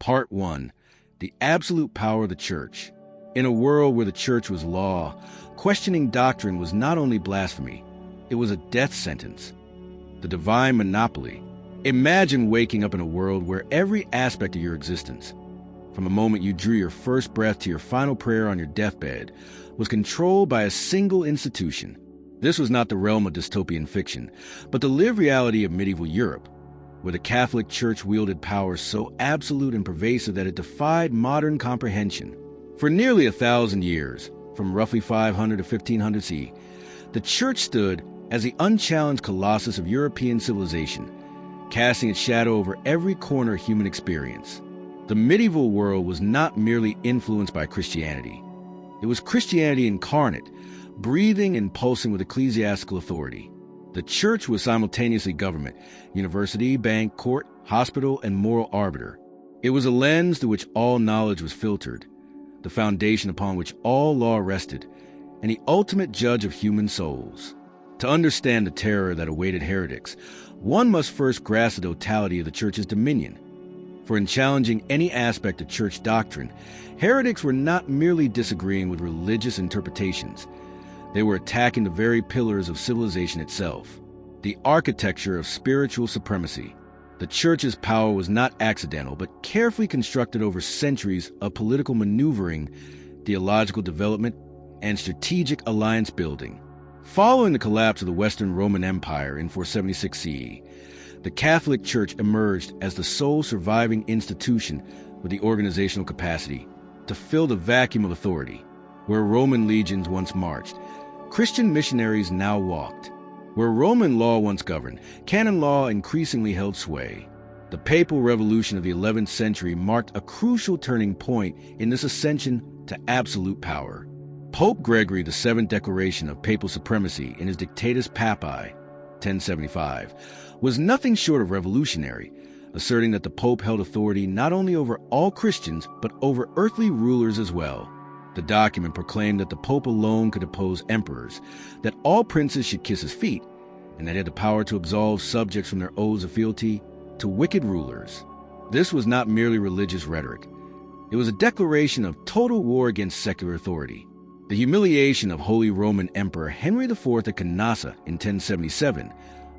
Part 1. The Absolute Power of the Church. In a world where the church was law, questioning doctrine was not only blasphemy, it was a death sentence. The divine monopoly. Imagine waking up in a world where every aspect of your existence, from the moment you drew your first breath to your final prayer on your deathbed, was controlled by a single institution. This was not the realm of dystopian fiction, but the lived reality of medieval Europe, where the Catholic Church wielded power so absolute and pervasive that it defied modern comprehension. For nearly 1,000 years, from roughly 500 to 1500 CE, the Church stood as the unchallenged colossus of European civilization, casting its shadow over every corner of human experience. The medieval world was not merely influenced by Christianity. It was Christianity incarnate, breathing and pulsing with ecclesiastical authority. The Church was simultaneously government, university, bank, court, hospital, and moral arbiter. It was a lens through which all knowledge was filtered, the foundation upon which all law rested, and the ultimate judge of human souls. To understand the terror that awaited heretics, one must first grasp the totality of the Church's dominion. For in challenging any aspect of church doctrine, heretics were not merely disagreeing with religious interpretations. They were attacking the very pillars of civilization itself, the architecture of spiritual supremacy. The Church's power was not accidental, but carefully constructed over centuries of political maneuvering, theological development, and strategic alliance building. Following the collapse of the Western Roman Empire in 476 CE, the Catholic Church emerged as the sole surviving institution with the organizational capacity to fill the vacuum of authority. Where Roman legions once marched, Christian missionaries now walked. Where Roman law once governed, canon law increasingly held sway. The papal revolution of the 11th century marked a crucial turning point in this ascension to absolute power. Pope Gregory VII's declaration of papal supremacy in his Dictatus Papae, 1075, was nothing short of revolutionary, asserting that the Pope held authority not only over all Christians, but over earthly rulers as well. The document proclaimed that the Pope alone could depose emperors, that all princes should kiss his feet, and that he had the power to absolve subjects from their oaths of fealty to wicked rulers. This was not merely religious rhetoric. It was a declaration of total war against secular authority. The humiliation of Holy Roman Emperor Henry IV at Canossa in 1077,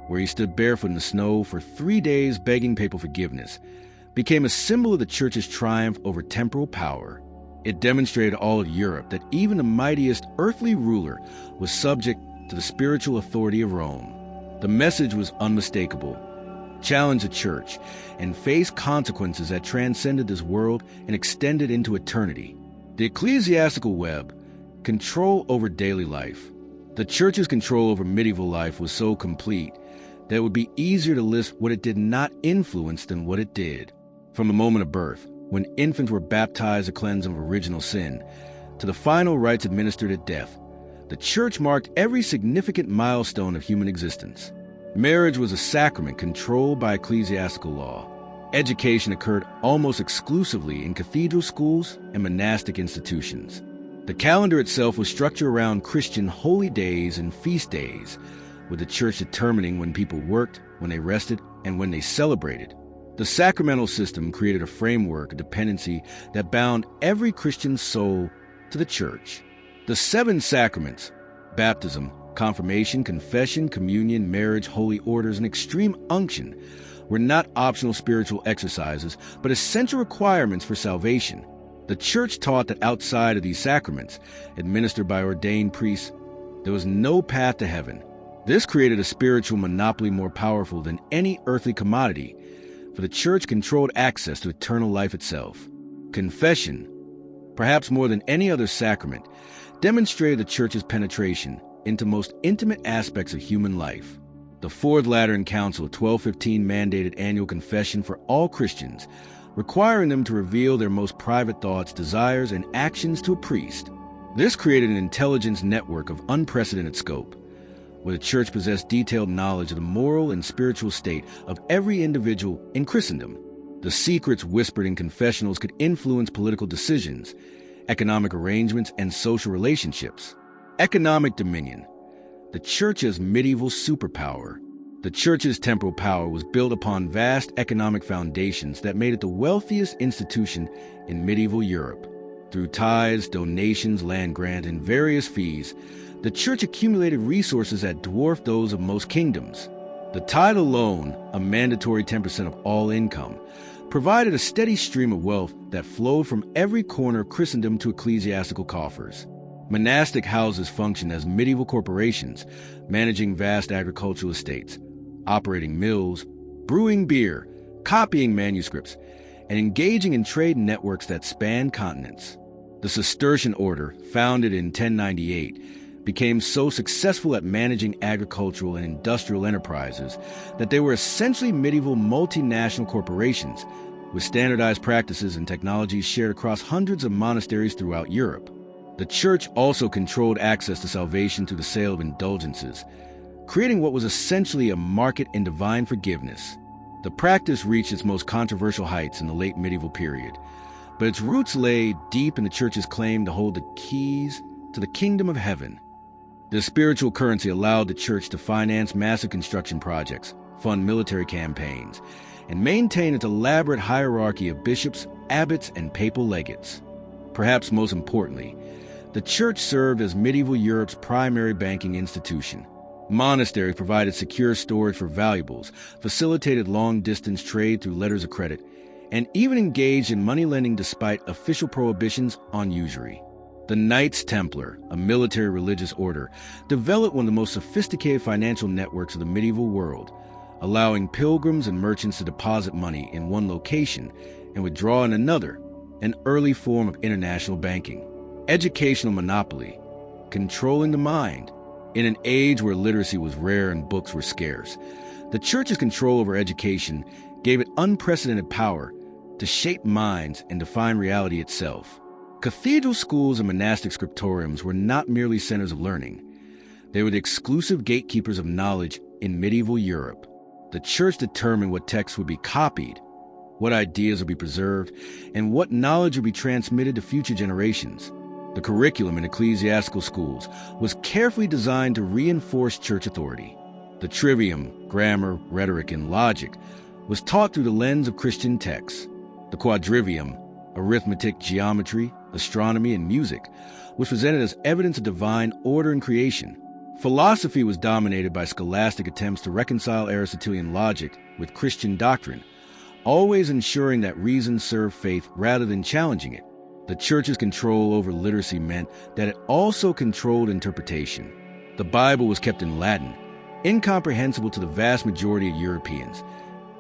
where he stood barefoot in the snow for 3 days begging papal forgiveness, became a symbol of the Church's triumph over temporal power. It demonstrated to all of Europe that even the mightiest earthly ruler was subject to the spiritual authority of Rome. The message was unmistakable. Challenge the Church and face consequences that transcended this world and extended into eternity. The ecclesiastical web, control over daily life. The Church's control over medieval life was so complete that it would be easier to list what it did not influence than what it did. From the moment of birth, when infants were baptized to cleanse them of original sin, to the final rites administered at death, the Church marked every significant milestone of human existence. Marriage was a sacrament controlled by ecclesiastical law. Education occurred almost exclusively in cathedral schools and monastic institutions. The calendar itself was structured around Christian holy days and feast days, with the Church determining when people worked, when they rested, and when they celebrated. The sacramental system created a framework of dependency that bound every Christian soul to the Church. The 7 sacraments, baptism, confirmation, confession, communion, marriage, holy orders, and extreme unction, were not optional spiritual exercises, but essential requirements for salvation. The Church taught that outside of these sacraments, administered by ordained priests, there was no path to heaven. This created a spiritual monopoly more powerful than any earthly commodity, for the Church controlled access to eternal life itself. Confession, perhaps more than any other sacrament, demonstrated the Church's penetration into most intimate aspects of human life. The Fourth Lateran Council of 1215 mandated annual confession for all Christians, requiring them to reveal their most private thoughts, desires, and actions to a priest. This created an intelligence network of unprecedented scope, where the Church possessed detailed knowledge of the moral and spiritual state of every individual in Christendom. The secrets whispered in confessionals could influence political decisions, economic arrangements, and social relationships. Economic dominion. The Church as medieval superpower. The church's temporal power was built upon vast economic foundations that made it the wealthiest institution in medieval Europe. Through tithes, donations, land grant, and various fees, the church accumulated resources that dwarfed those of most kingdoms. The tithe alone, a mandatory 10% of all income, provided a steady stream of wealth that flowed from every corner of Christendom to ecclesiastical coffers. Monastic houses functioned as medieval corporations, managing vast agricultural estates, operating mills, brewing beer, copying manuscripts, and engaging in trade networks that spanned continents. The Cistercian order, founded in 1098, became so successful at managing agricultural and industrial enterprises that they were essentially medieval multinational corporations with standardized practices and technologies shared across hundreds of monasteries throughout Europe. The church also controlled access to salvation through the sale of indulgences, creating what was essentially a market in divine forgiveness. The practice reached its most controversial heights in the late medieval period, but its roots lay deep in the church's claim to hold the keys to the kingdom of heaven. This spiritual currency allowed the church to finance massive construction projects, fund military campaigns, and maintain its elaborate hierarchy of bishops, abbots, and papal legates. Perhaps most importantly, the church served as medieval Europe's primary banking institution. Monasteries provided secure storage for valuables, facilitated long-distance trade through letters of credit, and even engaged in money-lending despite official prohibitions on usury. The Knights Templar, a military religious order, developed one of the most sophisticated financial networks of the medieval world, allowing pilgrims and merchants to deposit money in one location and withdraw in another, an early form of international banking. Educational monopoly, controlling the mind. In an age where literacy was rare and books were scarce, the church's control over education gave it unprecedented power to shape minds and define reality itself. Cathedral schools and monastic scriptoriums were not merely centers of learning. They were the exclusive gatekeepers of knowledge in medieval Europe. The church determined what texts would be copied, what ideas would be preserved, and what knowledge would be transmitted to future generations. The curriculum in ecclesiastical schools was carefully designed to reinforce church authority. The trivium, grammar, rhetoric, and logic was taught through the lens of Christian texts. The quadrivium, arithmetic, geometry, astronomy, and music, was presented as evidence of divine order and creation. Philosophy was dominated by scholastic attempts to reconcile Aristotelian logic with Christian doctrine, always ensuring that reason served faith rather than challenging it. The church's control over literacy meant that it also controlled interpretation. The Bible was kept in Latin, incomprehensible to the vast majority of Europeans.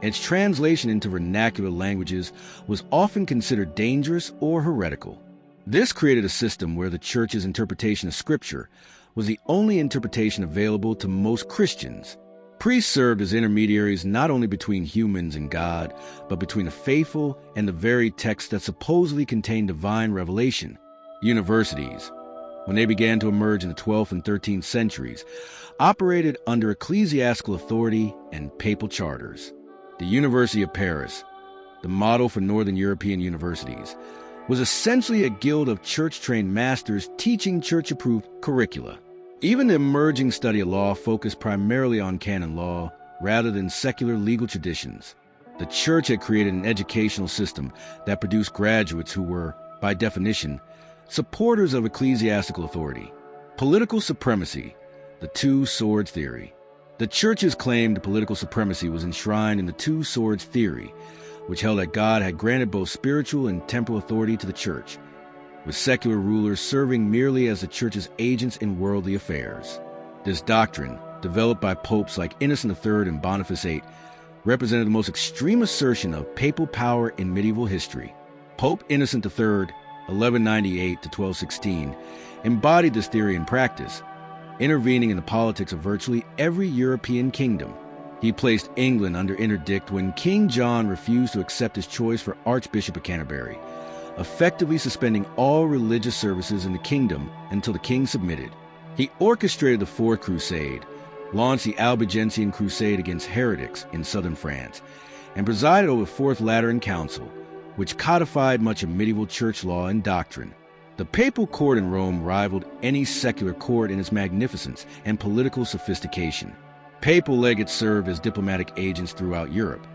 Its translation into vernacular languages was often considered dangerous or heretical. This created a system where the church's interpretation of Scripture was the only interpretation available to most Christians. Priests served as intermediaries not only between humans and God, but between the faithful and the very texts that supposedly contained divine revelation. Universities, when they began to emerge in the 12th and 13th centuries, operated under ecclesiastical authority and papal charters. The University of Paris, the model for Northern European universities, was essentially a guild of church-trained masters teaching church-approved curricula. Even the emerging study of law focused primarily on canon law rather than secular legal traditions. The church had created an educational system that produced graduates who were, by definition, supporters of ecclesiastical authority. Political supremacy, the two swords theory. The church's claim to political supremacy was enshrined in the two swords theory, which held that God had granted both spiritual and temporal authority to the church, with secular rulers serving merely as the church's agents in worldly affairs. This doctrine, developed by popes like Innocent III and Boniface VIII, represented the most extreme assertion of papal power in medieval history. Pope Innocent III, 1198 to 1216, embodied this theory in practice, intervening in the politics of virtually every European kingdom. He placed England under interdict when King John refused to accept his choice for Archbishop of Canterbury, effectively suspending all religious services in the kingdom until the king submitted. He orchestrated the Fourth Crusade, launched the Albigensian Crusade against heretics in southern France, and presided over the Fourth Lateran Council, which codified much of medieval church law and doctrine. The papal court in Rome rivaled any secular court in its magnificence and political sophistication. Papal legates served as diplomatic agents throughout Europe,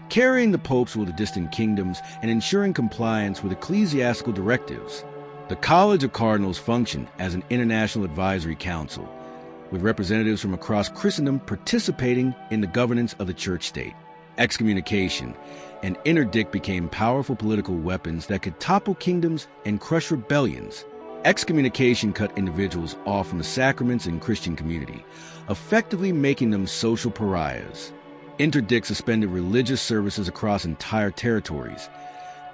carrying the pope's rule to distant kingdoms and ensuring compliance with ecclesiastical directives. The College of Cardinals functioned as an international advisory council, with representatives from across Christendom participating in the governance of the church-state. Excommunication and interdict became powerful political weapons that could topple kingdoms and crush rebellions. Excommunication cut individuals off from the sacraments in Christian community, effectively making them social pariahs. Interdict suspended religious services across entire territories,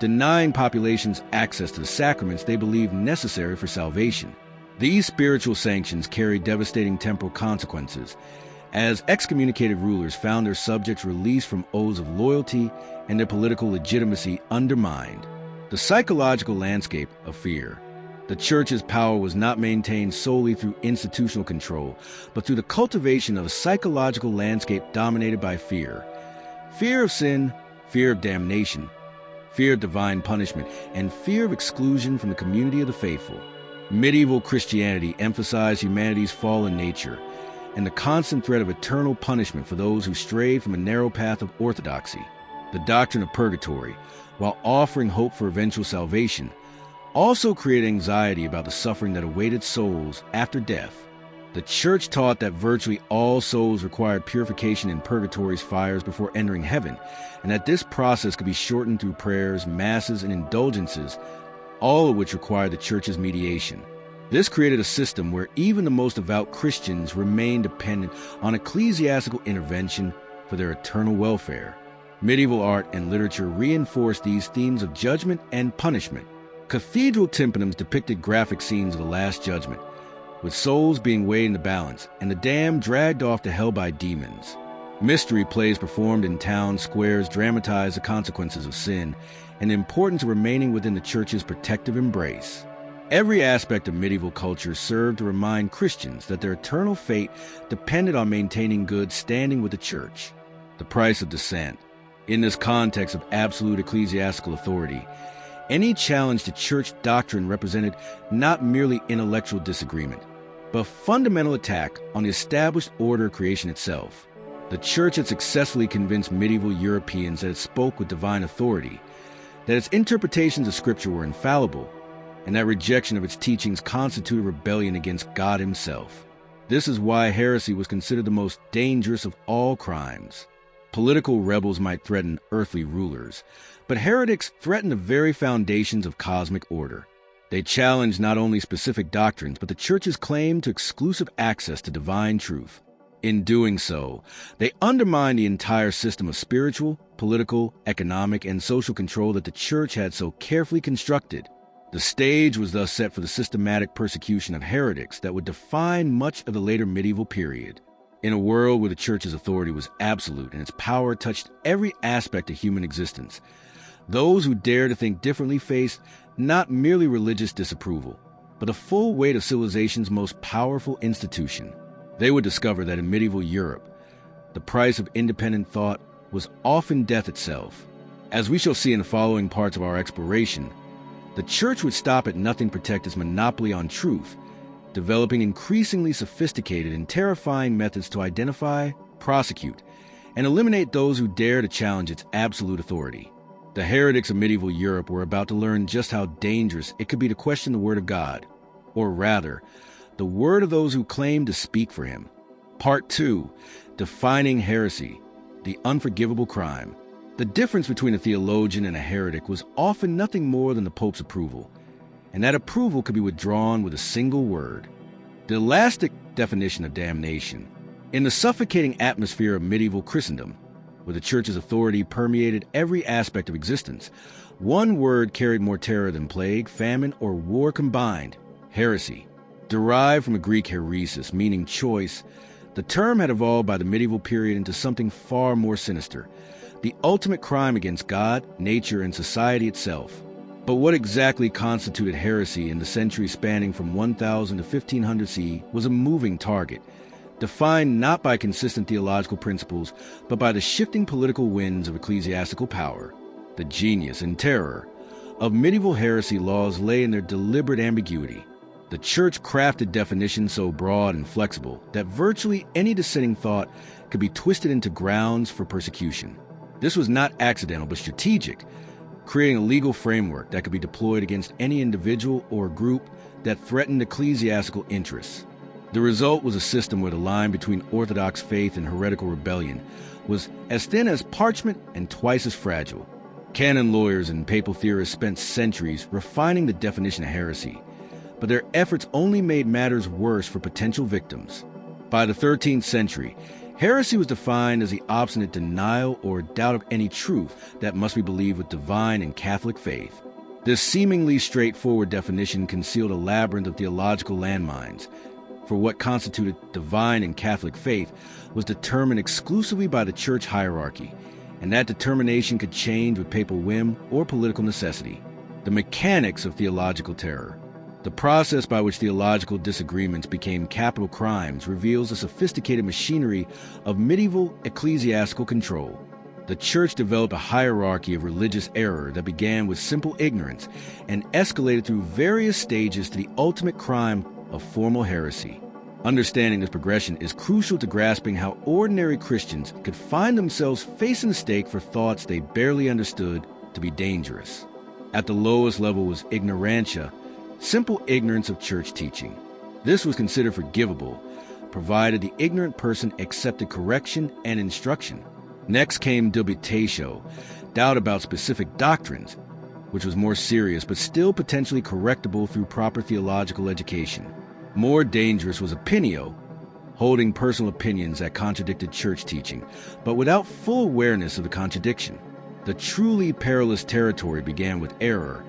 denying populations access to the sacraments they believed necessary for salvation. These spiritual sanctions carried devastating temporal consequences, as excommunicated rulers found their subjects released from oaths of loyalty and their political legitimacy undermined. The psychological landscape of fear. The Church's power was not maintained solely through institutional control, but through the cultivation of a psychological landscape dominated by fear. Fear of sin, fear of damnation, fear of divine punishment, and fear of exclusion from the community of the faithful. Medieval Christianity emphasized humanity's fallen nature and the constant threat of eternal punishment for those who strayed from a narrow path of orthodoxy. The doctrine of purgatory, while offering hope for eventual salvation, also created anxiety about the suffering that awaited souls after death. The Church taught that virtually all souls required purification in purgatory's fires before entering heaven, and that this process could be shortened through prayers, masses, and indulgences, all of which required the Church's mediation. This created a system where even the most devout Christians remained dependent on ecclesiastical intervention for their eternal welfare. Medieval art and literature reinforced these themes of judgment and punishment. Cathedral tympanums depicted graphic scenes of the Last Judgment, with souls being weighed in the balance and the damned dragged off to hell by demons. Mystery plays performed in town squares dramatized the consequences of sin and the importance of remaining within the Church's protective embrace. Every aspect of medieval culture served to remind Christians that their eternal fate depended on maintaining good standing with the Church. The price of dissent. In this context of absolute ecclesiastical authority, any challenge to church doctrine represented not merely intellectual disagreement, but a fundamental attack on the established order of creation itself. The Church had successfully convinced medieval Europeans that it spoke with divine authority, that its interpretations of Scripture were infallible, and that rejection of its teachings constituted rebellion against God Himself. This is why heresy was considered the most dangerous of all crimes. Political rebels might threaten earthly rulers, but heretics threatened the very foundations of cosmic order. They challenged not only specific doctrines, but the Church's claim to exclusive access to divine truth. In doing so, they undermined the entire system of spiritual, political, economic, and social control that the Church had so carefully constructed. The stage was thus set for the systematic persecution of heretics that would define much of the later medieval period. In a world where the Church's authority was absolute and its power touched every aspect of human existence, those who dared to think differently faced not merely religious disapproval, but the full weight of civilization's most powerful institution. They would discover that in medieval Europe, the price of independent thought was often death itself. As we shall see in the following parts of our exploration, the Church would stop at nothing to protect its monopoly on truth, developing increasingly sophisticated and terrifying methods to identify, prosecute, and eliminate those who dare to challenge its absolute authority. The heretics of medieval Europe were about to learn just how dangerous it could be to question the Word of God, or rather, the word of those who claimed to speak for Him. Part 2. Defining heresy, the unforgivable crime. The difference between a theologian and a heretic was often nothing more than the Pope's approval, and that approval could be withdrawn with a single word. The elastic definition of damnation. In the suffocating atmosphere of medieval Christendom, where the Church's authority permeated every aspect of existence, one word carried more terror than plague, famine, or war combined: heresy. Derived from a Greek heresis, meaning choice, the term had evolved by the medieval period into something far more sinister: the ultimate crime against God, nature, and society itself. But what exactly constituted heresy in the century spanning from 1000 to 1500 CE was a moving target, defined not by consistent theological principles, but by the shifting political winds of ecclesiastical power. The genius and terror of medieval heresy laws lay in their deliberate ambiguity. The church crafted definitions so broad and flexible that virtually any dissenting thought could be twisted into grounds for persecution. This was not accidental but strategic, creating a legal framework that could be deployed against any individual or group that threatened ecclesiastical interests. The result was a system where the line between orthodox faith and heretical rebellion was as thin as parchment and twice as fragile. Canon lawyers and papal theorists spent centuries refining the definition of heresy, but their efforts only made matters worse for potential victims. By the 13th century, heresy was defined as the obstinate denial or doubt of any truth that must be believed with divine and Catholic faith. This seemingly straightforward definition concealed a labyrinth of theological landmines, for what constituted divine and Catholic faith was determined exclusively by the church hierarchy, and that determination could change with papal whim or political necessity. The mechanics of theological terror. The process by which theological disagreements became capital crimes reveals the sophisticated machinery of medieval ecclesiastical control. The church developed a hierarchy of religious error that began with simple ignorance and escalated through various stages to the ultimate crime of formal heresy. Understanding this progression is crucial to grasping how ordinary Christians could find themselves facing the stake for thoughts they barely understood to be dangerous. At the lowest level was ignorantia, simple ignorance of church teaching. This was considered forgivable, provided the ignorant person accepted correction and instruction. Next came dubitatio, doubt about specific doctrines, which was more serious but still potentially correctable through proper theological education. More dangerous was opinio, holding personal opinions that contradicted church teaching, but without full awareness of the contradiction. The truly perilous territory began with error,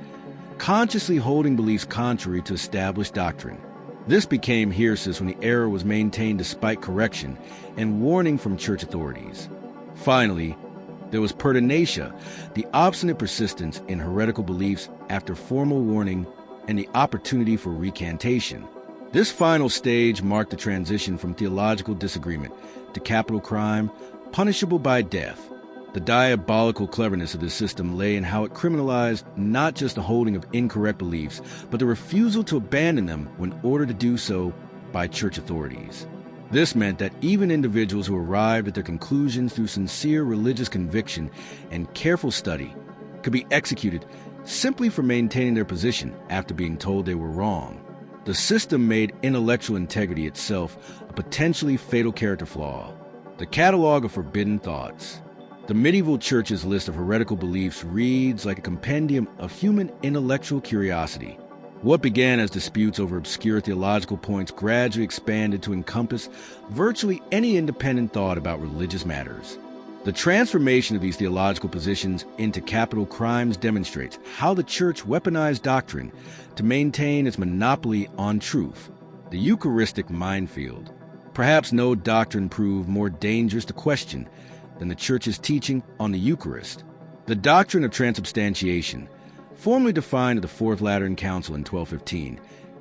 consciously holding beliefs contrary to established doctrine. This became heresis when the error was maintained despite correction and warning from church authorities. Finally, there was pertinacia, the obstinate persistence in heretical beliefs after formal warning and the opportunity for recantation. This final stage marked the transition from theological disagreement to capital crime, punishable by death. The diabolical cleverness of this system lay in how it criminalized not just the holding of incorrect beliefs, but the refusal to abandon them when ordered to do so by church authorities. This meant that even individuals who arrived at their conclusions through sincere religious conviction and careful study could be executed simply for maintaining their position after being told they were wrong. The system made intellectual integrity itself a potentially fatal character flaw. The Catalog of Forbidden Thoughts. The medieval church's list of heretical beliefs reads like a compendium of human intellectual curiosity. What began as disputes over obscure theological points gradually expanded to encompass virtually any independent thought about religious matters. The transformation of these theological positions into capital crimes demonstrates how the church weaponized doctrine to maintain its monopoly on truth. The Eucharistic minefield. Perhaps no doctrine proved more dangerous to question than the church's teaching on the Eucharist. The doctrine of transubstantiation, formally defined at the Fourth Lateran Council in 1215,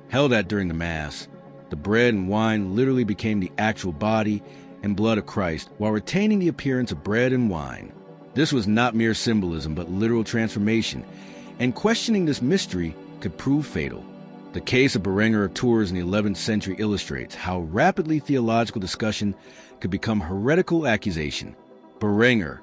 held that during the Mass, the bread and wine literally became the actual body and blood of Christ while retaining the appearance of bread and wine. This was not mere symbolism but literal transformation, and questioning this mystery could prove fatal. The case of Berenger of Tours in the 11th century illustrates how rapidly theological discussion could become heretical accusation. Berenger,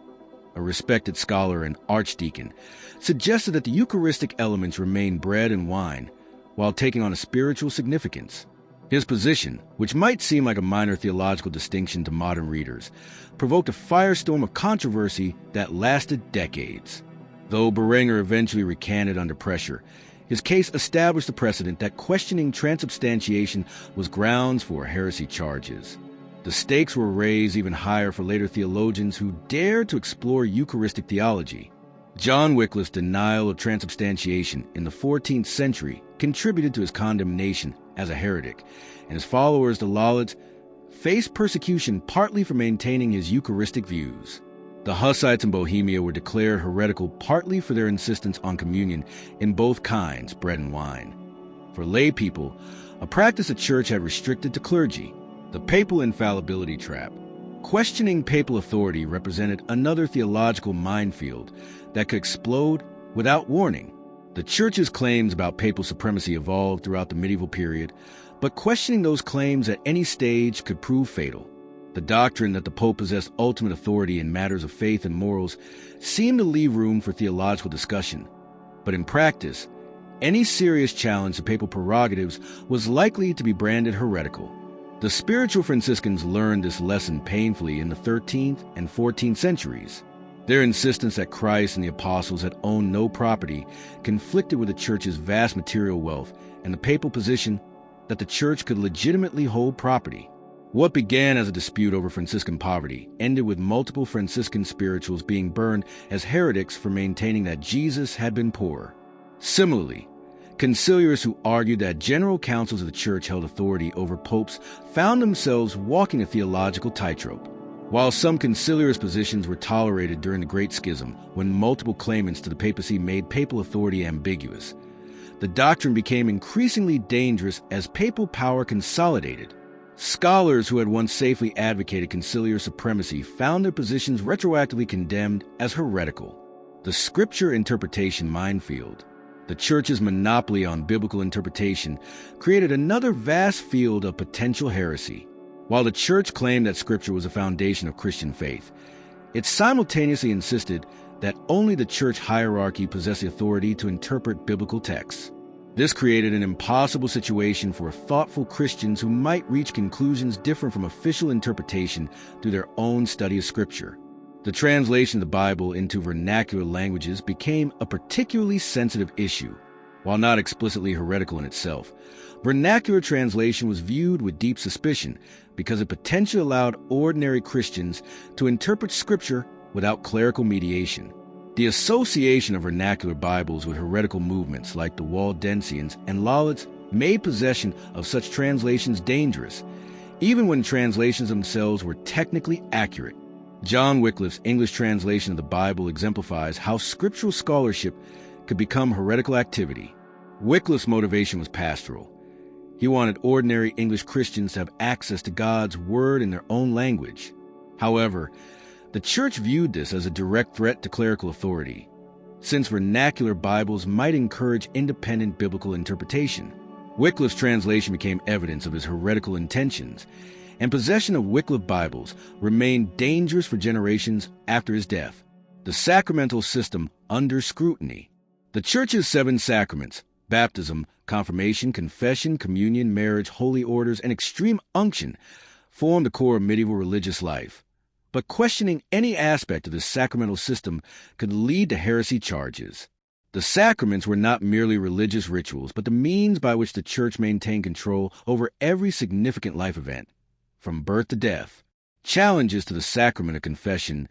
a respected scholar and archdeacon, suggested that the Eucharistic elements remain bread and wine, while taking on a spiritual significance. His position, which might seem like a minor theological distinction to modern readers, provoked a firestorm of controversy that lasted decades. Though Berenger eventually recanted under pressure, his case established the precedent that questioning transubstantiation was grounds for heresy charges. The stakes were raised even higher for later theologians who dared to explore Eucharistic theology. John Wycliffe's denial of transubstantiation in the 14th century contributed to his condemnation as a heretic, and his followers, the Lollards, faced persecution partly for maintaining his Eucharistic views. The Hussites in Bohemia were declared heretical partly for their insistence on communion in both kinds, bread and wine. For lay people, a practice the church had restricted to clergy. The papal infallibility trap. Questioning papal authority represented another theological minefield that could explode without warning. The Church's claims about papal supremacy evolved throughout the medieval period, but questioning those claims at any stage could prove fatal. The doctrine that the Pope possessed ultimate authority in matters of faith and morals seemed to leave room for theological discussion. But in practice, any serious challenge to papal prerogatives was likely to be branded heretical. The spiritual Franciscans learned this lesson painfully in the 13th and 14th centuries. Their insistence that Christ and the apostles had owned no property conflicted with the Church's vast material wealth and the papal position that the Church could legitimately hold property. What began as a dispute over Franciscan poverty ended with multiple Franciscan spirituals being burned as heretics for maintaining that Jesus had been poor. Similarly, conciliars who argued that general councils of the Church held authority over popes found themselves walking a theological tightrope. While some conciliarist positions were tolerated during the Great Schism, when multiple claimants to the papacy made papal authority ambiguous, the doctrine became increasingly dangerous as papal power consolidated. Scholars who had once safely advocated conciliar supremacy found their positions retroactively condemned as heretical. The scripture interpretation minefield, the Church's monopoly on biblical interpretation, created another vast field of potential heresy. While the Church claimed that Scripture was a foundation of Christian faith, it simultaneously insisted that only the Church hierarchy possessed the authority to interpret biblical texts. This created an impossible situation for thoughtful Christians who might reach conclusions different from official interpretation through their own study of Scripture. The translation of the Bible into vernacular languages became a particularly sensitive issue. While not explicitly heretical in itself, vernacular translation was viewed with deep suspicion because it potentially allowed ordinary Christians to interpret Scripture without clerical mediation. The association of vernacular Bibles with heretical movements like the Waldensians and Lollards made possession of such translations dangerous, even when translations themselves were technically accurate. John Wycliffe's English translation of the Bible exemplifies how scriptural scholarship could become heretical activity. Wycliffe's motivation was pastoral. He wanted ordinary English Christians to have access to God's Word in their own language. However, the Church viewed this as a direct threat to clerical authority, since vernacular Bibles might encourage independent biblical interpretation. Wycliffe's translation became evidence of his heretical intentions, and possession of Wycliffe Bibles remained dangerous for generations after his death. The sacramental system under scrutiny. The Church's 7 sacraments, baptism, confirmation, confession, communion, marriage, holy orders, and extreme unction, formed the core of medieval religious life. But questioning any aspect of this sacramental system could lead to heresy charges. The sacraments were not merely religious rituals, but the means by which the Church maintained control over every significant life event, from birth to death. Challenges to the sacrament of confession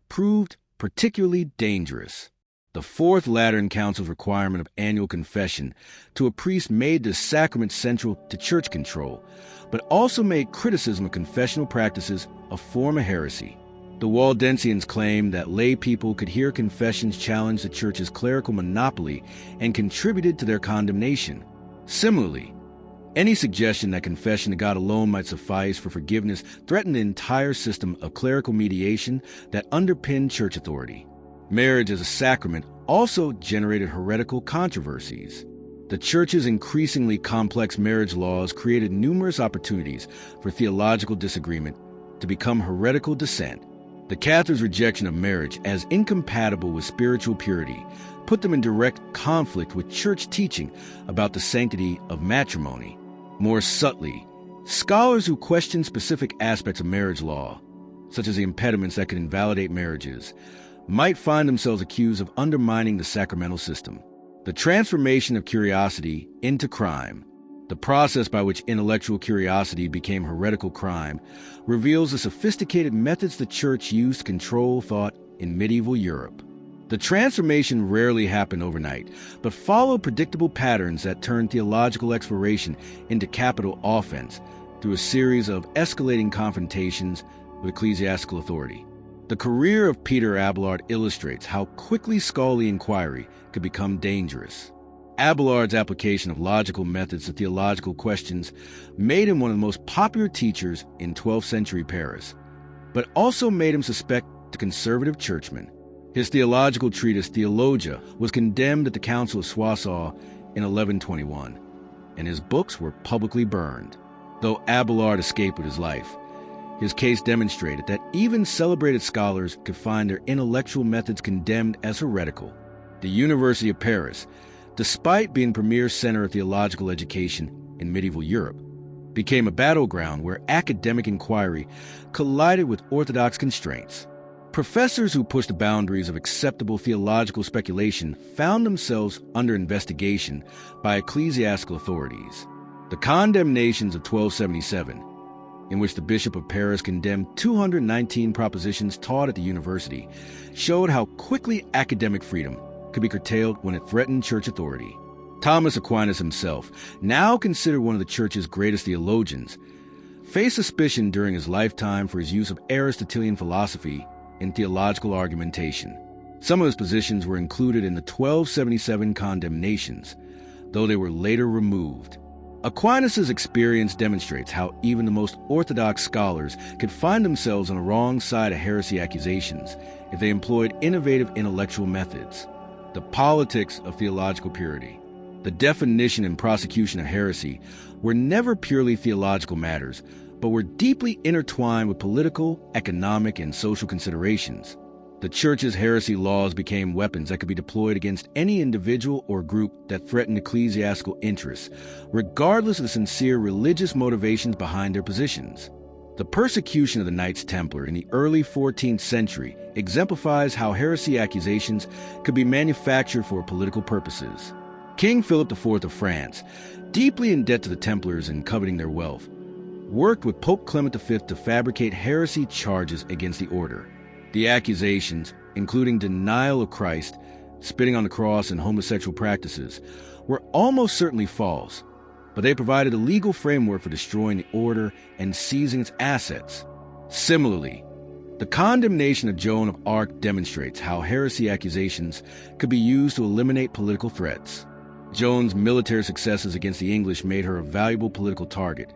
proved particularly dangerous. The Fourth Lateran Council's requirement of annual confession to a priest made this sacrament central to Church control, but also made criticism of confessional practices a form of heresy. The Waldensians claimed that lay people could hear confessions challenge the Church's clerical monopoly and contributed to their condemnation. Similarly, any suggestion that confession to God alone might suffice for forgiveness threatened the entire system of clerical mediation that underpinned Church authority. Marriage as a sacrament also generated heretical controversies. The Church's increasingly complex marriage laws created numerous opportunities for theological disagreement to become heretical dissent. The Catholics' rejection of marriage as incompatible with spiritual purity put them in direct conflict with Church teaching about the sanctity of matrimony. More subtly, scholars who question specific aspects of marriage law, such as the impediments that could invalidate marriages, might find themselves accused of undermining the sacramental system. The transformation of curiosity into crime, the process by which intellectual curiosity became heretical crime, reveals the sophisticated methods the Church used to control thought in medieval Europe. The transformation rarely happened overnight, but followed predictable patterns that turned theological exploration into capital offense through a series of escalating confrontations with ecclesiastical authority. The career of Peter Abelard illustrates how quickly scholarly inquiry could become dangerous. Abelard's application of logical methods to theological questions made him one of the most popular teachers in 12th century Paris, but also made him suspect to conservative churchmen. His theological treatise Theologia was condemned at the Council of Soissons in 1121, and his books were publicly burned. Though Abelard escaped with his life, his case demonstrated that even celebrated scholars could find their intellectual methods condemned as heretical. The University of Paris, despite being premier center of theological education in medieval Europe, became a battleground where academic inquiry collided with orthodox constraints. Professors who pushed the boundaries of acceptable theological speculation found themselves under investigation by ecclesiastical authorities. The condemnations of 1277, in which the Bishop of Paris condemned 219 propositions taught at the university, showed how quickly academic freedom could be curtailed when it threatened church authority. Thomas Aquinas himself, now considered one of the church's greatest theologians, faced suspicion during his lifetime for his use of Aristotelian philosophy in theological argumentation. Some of his positions were included in the 1277 condemnations, though they were later removed. Aquinas' experience demonstrates how even the most orthodox scholars could find themselves on the wrong side of heresy accusations if they employed innovative intellectual methods. The politics of theological purity. The definition and prosecution of heresy were never purely theological matters, but were deeply intertwined with political, economic, and social considerations. The Church's heresy laws became weapons that could be deployed against any individual or group that threatened ecclesiastical interests, regardless of the sincere religious motivations behind their positions. The persecution of the Knights Templar in the early 14th century exemplifies how heresy accusations could be manufactured for political purposes. King Philip IV of France, deeply in debt to the Templars and coveting their wealth, worked with Pope Clement V to fabricate heresy charges against the order. The accusations, including denial of Christ, spitting on the cross, and homosexual practices, were almost certainly false, but they provided a legal framework for destroying the order and seizing its assets. Similarly, the condemnation of Joan of Arc demonstrates how heresy accusations could be used to eliminate political threats. Joan's military successes against the English made her a valuable political target,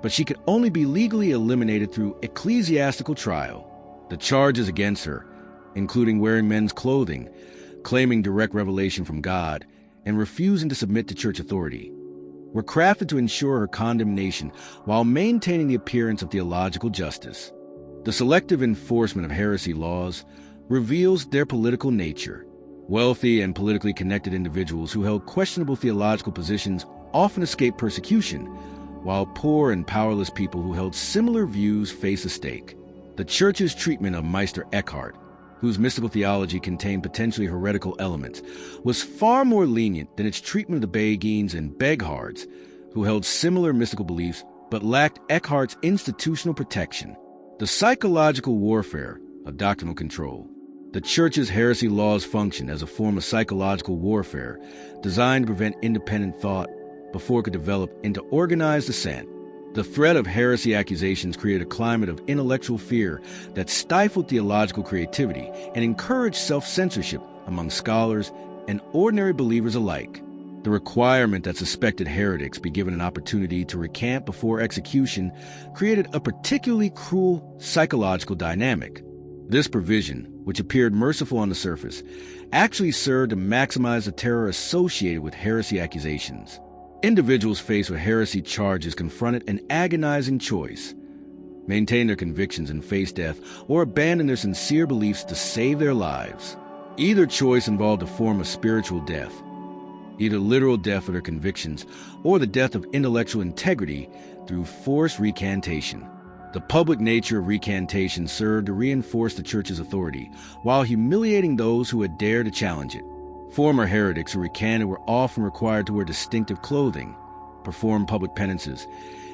but she could only be legally eliminated through ecclesiastical trial. The charges against her, including wearing men's clothing, claiming direct revelation from God, and refusing to submit to church authority, were crafted to ensure her condemnation while maintaining the appearance of theological justice. The selective enforcement of heresy laws reveals their political nature. Wealthy and politically connected individuals who held questionable theological positions often escaped persecution, while poor and powerless people who held similar views face a stake. The Church's treatment of Meister Eckhart, whose mystical theology contained potentially heretical elements, was far more lenient than its treatment of the Beguines and Beghards, who held similar mystical beliefs but lacked Eckhart's institutional protection. The psychological warfare of doctrinal control. The Church's heresy laws functioned as a form of psychological warfare designed to prevent independent thought before it could develop into organized dissent. The threat of heresy accusations created a climate of intellectual fear that stifled theological creativity and encouraged self-censorship among scholars and ordinary believers alike. The requirement that suspected heretics be given an opportunity to recant before execution created a particularly cruel psychological dynamic. This provision, which appeared merciful on the surface, actually served to maximize the terror associated with heresy accusations. Individuals faced with heresy charges confronted an agonizing choice: maintain their convictions and face death, or abandon their sincere beliefs to save their lives. Either choice involved a form of spiritual death, either literal death of their convictions or the death of intellectual integrity through forced recantation. The public nature of recantation served to reinforce the Church's authority while humiliating those who had dared to challenge it. Former heretics who recanted were often required to wear distinctive clothing, perform public penances,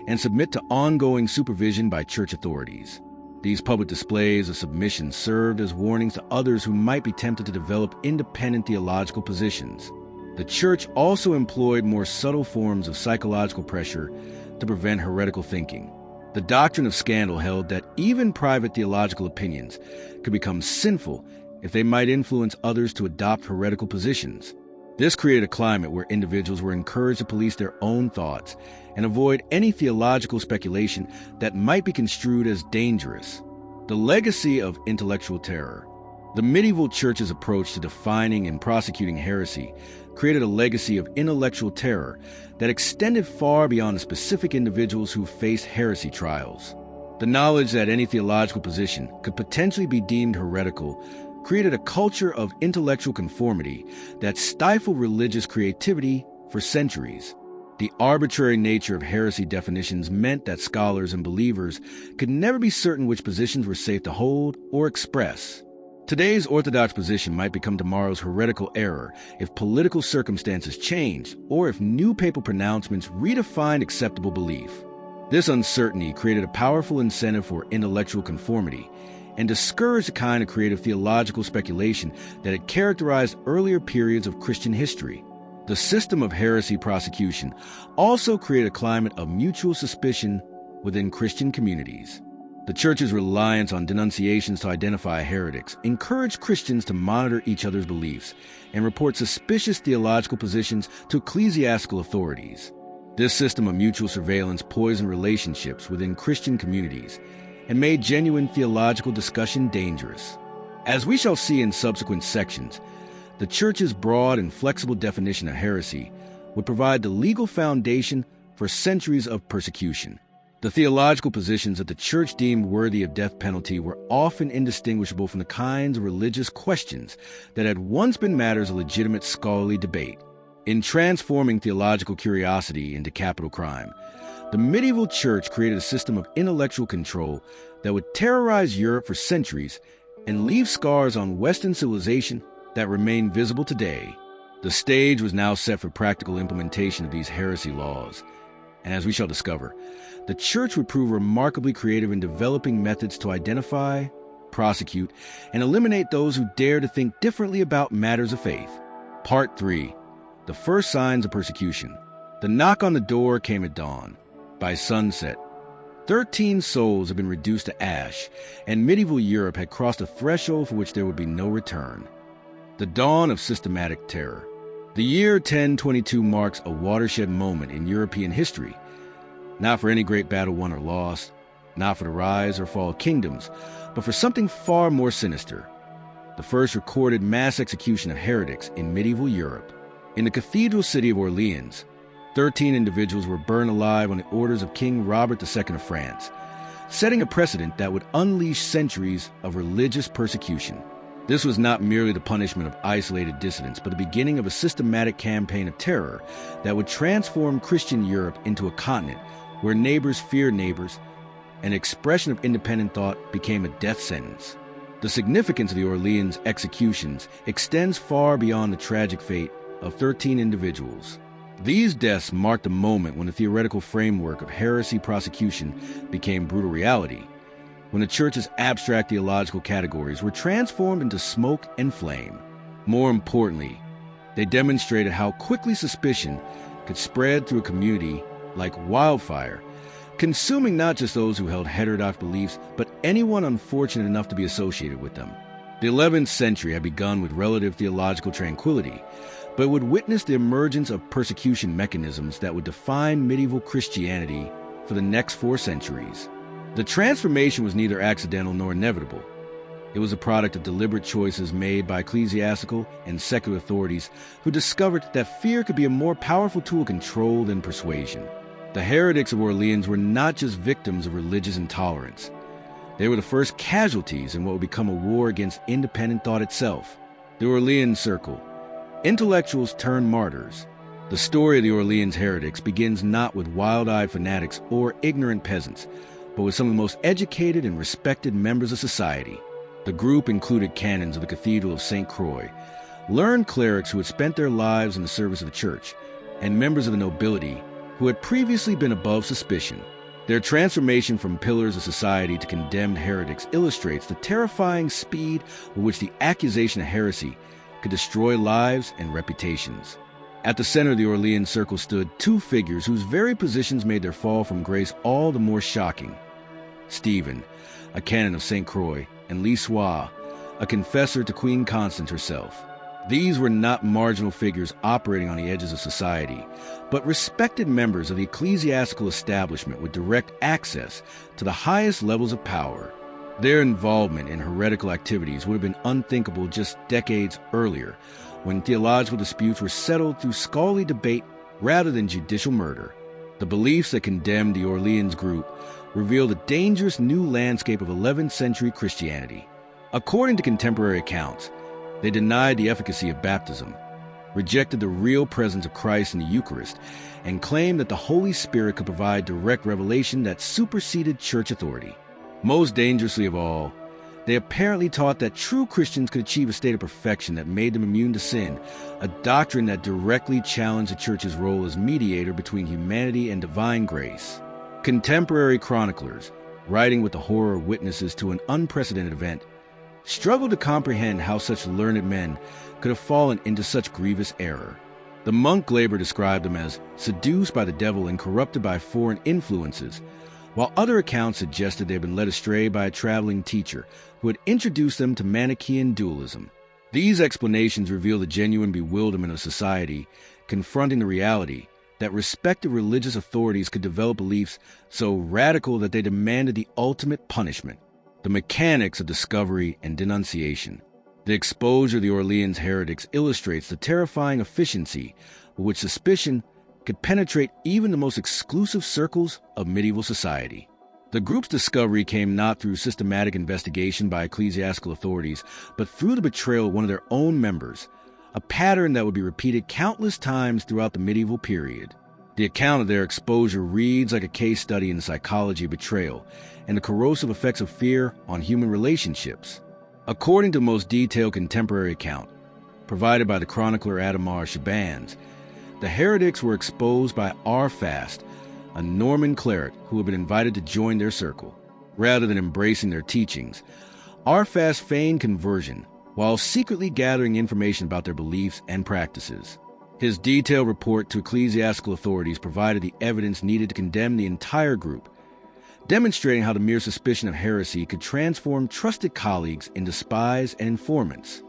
and submit to ongoing supervision by church authorities. These public displays of submission served as warnings to others who might be tempted to develop independent theological positions. The Church also employed more subtle forms of psychological pressure to prevent heretical thinking. The doctrine of scandal held that even private theological opinions could become sinful if they might influence others to adopt heretical positions. This created a climate where individuals were encouraged to police their own thoughts and avoid any theological speculation that might be construed as dangerous. The legacy of intellectual terror. The medieval church's approach to defining and prosecuting heresy created a legacy of intellectual terror that extended far beyond the specific individuals who faced heresy trials. The knowledge that any theological position could potentially be deemed heretical created a culture of intellectual conformity that stifled religious creativity for centuries. The arbitrary nature of heresy definitions meant that scholars and believers could never be certain which positions were safe to hold or express. Today's orthodox position might become tomorrow's heretical error if political circumstances changed or if new papal pronouncements redefined acceptable belief. This uncertainty created a powerful incentive for intellectual conformity and discouraged the kind of creative theological speculation that had characterized earlier periods of Christian history. The system of heresy prosecution also created a climate of mutual suspicion within Christian communities. The Church's reliance on denunciations to identify heretics encouraged Christians to monitor each other's beliefs and report suspicious theological positions to ecclesiastical authorities. This system of mutual surveillance poisoned relationships within Christian communities and made genuine theological discussion dangerous. As we shall see in subsequent sections, the Church's broad and flexible definition of heresy would provide the legal foundation for centuries of persecution. The theological positions that the Church deemed worthy of death penalty were often indistinguishable from the kinds of religious questions that had once been matters of legitimate scholarly debate. In transforming theological curiosity into capital crime, the medieval Church created a system of intellectual control that would terrorize Europe for centuries and leave scars on Western civilization that remain visible today. The stage was now set for practical implementation of these heresy laws. And as we shall discover, the Church would prove remarkably creative in developing methods to identify, prosecute, and eliminate those who dare to think differently about matters of faith. Part 3. The First Signs of Persecution. The knock on the door came at dawn. By sunset, 13 souls had been reduced to ash, and medieval Europe had crossed a threshold for which there would be no return. The dawn of systematic terror. The year 1022 marks a watershed moment in European history, not for any great battle won or lost, not for the rise or fall of kingdoms, but for something far more sinister: the first recorded mass execution of heretics in medieval Europe. In the cathedral city of Orleans, 13 individuals were burned alive on the orders of King Robert II of France, setting a precedent that would unleash centuries of religious persecution. This was not merely the punishment of isolated dissidents, but the beginning of a systematic campaign of terror that would transform Christian Europe into a continent where neighbors feared neighbors, and expression of independent thought became a death sentence. The significance of the Orleans executions extends far beyond the tragic fate of 13 individuals. These deaths marked a moment when the theoretical framework of heresy prosecution became brutal reality, when the Church's abstract theological categories were transformed into smoke and flame. More importantly, they demonstrated how quickly suspicion could spread through a community like wildfire, consuming not just those who held heterodox beliefs, but anyone unfortunate enough to be associated with them. The 11th century had begun with relative theological tranquility, but would witness the emergence of persecution mechanisms that would define medieval Christianity for the next 4 centuries. The transformation was neither accidental nor inevitable. It was a product of deliberate choices made by ecclesiastical and secular authorities who discovered that fear could be a more powerful tool of control than persuasion. The heretics of Orleans were not just victims of religious intolerance. They were the first casualties in what would become a war against independent thought itself. The Orleans Circle. Intellectuals turned martyrs. The story of the Orleans heretics begins not with wild-eyed fanatics or ignorant peasants, but with some of the most educated and respected members of society. The group included canons of the Cathedral of St. Croix, learned clerics who had spent their lives in the service of the Church, and members of the nobility who had previously been above suspicion. Their transformation from pillars of society to condemned heretics illustrates the terrifying speed with which the accusation of heresy could destroy lives and reputations. At the center of the Orleans Circle stood 2 figures whose very positions made their fall from grace all the more shocking: Stephen, a canon of St. Croix, and Lissois, a confessor to Queen Constance herself. These were not marginal figures operating on the edges of society, but respected members of the ecclesiastical establishment with direct access to the highest levels of power. Their involvement in heretical activities would have been unthinkable just decades earlier, when theological disputes were settled through scholarly debate rather than judicial murder. The beliefs that condemned the Orleans group revealed a dangerous new landscape of 11th century Christianity. According to contemporary accounts, they denied the efficacy of baptism, rejected the real presence of Christ in the Eucharist, and claimed that the Holy Spirit could provide direct revelation that superseded church authority. Most dangerously of all, they apparently taught that true Christians could achieve a state of perfection that made them immune to sin, a doctrine that directly challenged the church's role as mediator between humanity and divine grace. Contemporary chroniclers, writing with the horror of witnesses to an unprecedented event, struggled to comprehend how such learned men could have fallen into such grievous error. The monk Glaber described them as seduced by the devil and corrupted by foreign influences, while other accounts suggested they had been led astray by a traveling teacher who had introduced them to Manichaean dualism. These explanations reveal the genuine bewilderment of society confronting the reality that respective religious authorities could develop beliefs so radical that they demanded the ultimate punishment. The mechanics of discovery and denunciation. The exposure of the Orleans heretics illustrates the terrifying efficiency with which suspicion could penetrate even the most exclusive circles of medieval society. The group's discovery came not through systematic investigation by ecclesiastical authorities, but through the betrayal of one of their own members, a pattern that would be repeated countless times throughout the medieval period. The account of their exposure reads like a case study in the psychology of betrayal and the corrosive effects of fear on human relationships. According to the most detailed contemporary account, provided by the chronicler Adhemar Shabans, the heretics were exposed by Arfast, a Norman cleric who had been invited to join their circle. Rather than embracing their teachings, Arfast feigned conversion while secretly gathering information about their beliefs and practices. His detailed report to ecclesiastical authorities provided the evidence needed to condemn the entire group, demonstrating how the mere suspicion of heresy could transform trusted colleagues into spies and informants.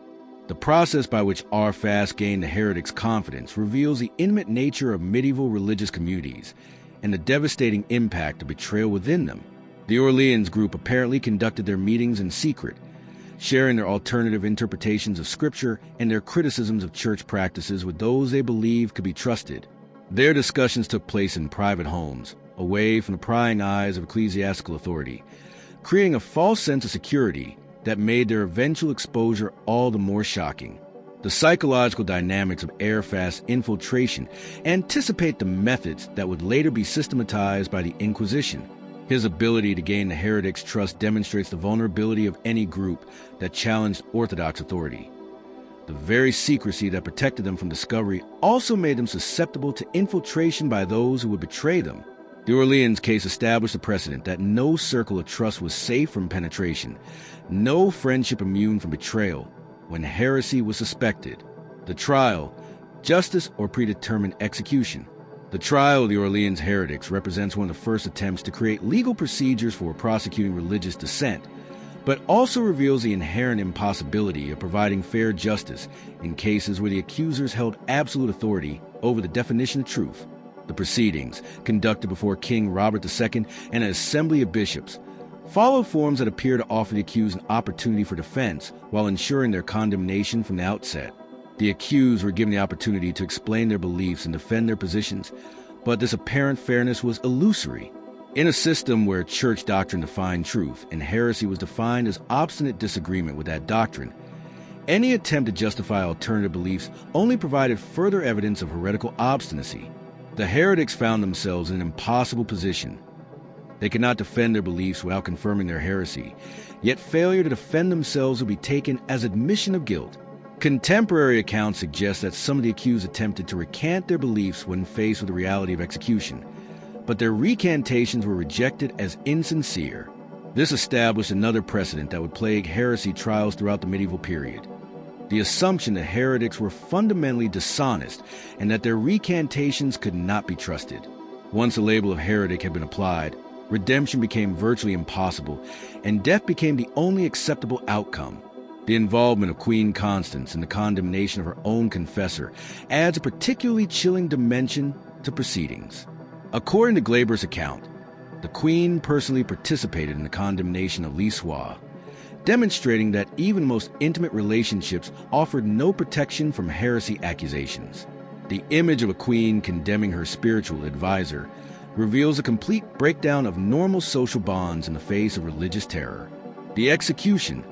The process by which Arfast gained the heretics' confidence reveals the intimate nature of medieval religious communities and the devastating impact of betrayal within them. The Orleans group apparently conducted their meetings in secret, sharing their alternative interpretations of Scripture and their criticisms of church practices with those they believed could be trusted. Their discussions took place in private homes, away from the prying eyes of ecclesiastical authority, creating a false sense of security that made their eventual exposure all the more shocking. The psychological dynamics of Arfast's infiltration anticipate the methods that would later be systematized by the Inquisition. His ability to gain the heretics' trust demonstrates the vulnerability of any group that challenged orthodox authority. The very secrecy that protected them from discovery also made them susceptible to infiltration by those who would betray them. The Orleans case established a precedent that no circle of trust was safe from penetration, no friendship immune from betrayal, when heresy was suspected. The trial, justice, or predetermined execution. The trial of the Orleans heretics represents one of the first attempts to create legal procedures for prosecuting religious dissent, but also reveals the inherent impossibility of providing fair justice in cases where the accusers held absolute authority over the definition of truth. The proceedings, conducted before King Robert II and an assembly of bishops, followed forms that appear to offer the accused an opportunity for defense while ensuring their condemnation from the outset. The accused were given the opportunity to explain their beliefs and defend their positions, but this apparent fairness was illusory. In a system where church doctrine defined truth and heresy was defined as obstinate disagreement with that doctrine, any attempt to justify alternative beliefs only provided further evidence of heretical obstinacy. The heretics found themselves in an impossible position. They could not defend their beliefs without confirming their heresy, yet failure to defend themselves would be taken as admission of guilt. Contemporary accounts suggest that some of the accused attempted to recant their beliefs when faced with the reality of execution, but their recantations were rejected as insincere. This established another precedent that would plague heresy trials throughout the medieval period. The assumption that heretics were fundamentally dishonest and that their recantations could not be trusted. Once the label of heretic had been applied, redemption became virtually impossible, and death became the only acceptable outcome. The involvement of Queen Constance in the condemnation of her own confessor adds a particularly chilling dimension to proceedings. According to Glaber's account, The Queen personally participated in the condemnation of Lissois, demonstrating that even most intimate relationships offered no protection from heresy accusations. The image of a queen condemning her spiritual advisor reveals a complete breakdown of normal social bonds in the face of religious terror. The execution,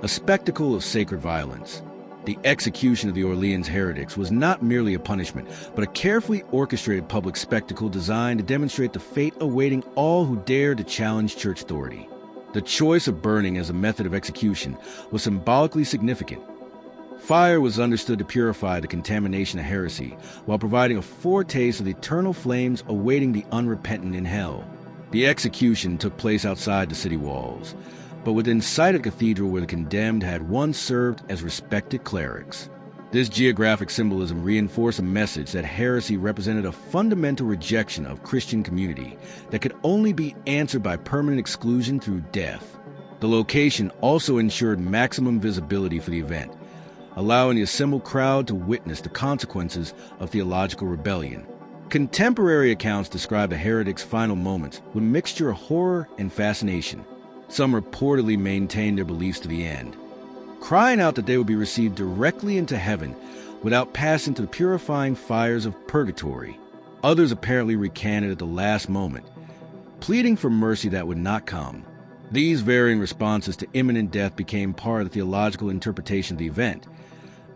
a spectacle of sacred violence. The execution of the Orleans heretics was not merely a punishment, but a carefully orchestrated public spectacle designed to demonstrate the fate awaiting all who dared to challenge church authority. The choice of burning as a method of execution was symbolically significant. Fire was understood to purify the contamination of heresy, while providing a foretaste of the eternal flames awaiting the unrepentant in hell. The execution took place outside the city walls, but within sight of the cathedral where the condemned had once served as respected clerics. This geographic symbolism reinforced a message that heresy represented a fundamental rejection of Christian community that could only be answered by permanent exclusion through death. The location also ensured maximum visibility for the event, allowing the assembled crowd to witness the consequences of theological rebellion. Contemporary accounts describe the heretics' final moments with a mixture of horror and fascination. Some reportedly maintained their beliefs to the end, crying out that they would be received directly into heaven without passing through the purifying fires of purgatory. Others apparently recanted at the last moment, pleading for mercy that would not come. These varying responses to imminent death became part of the theological interpretation of the event.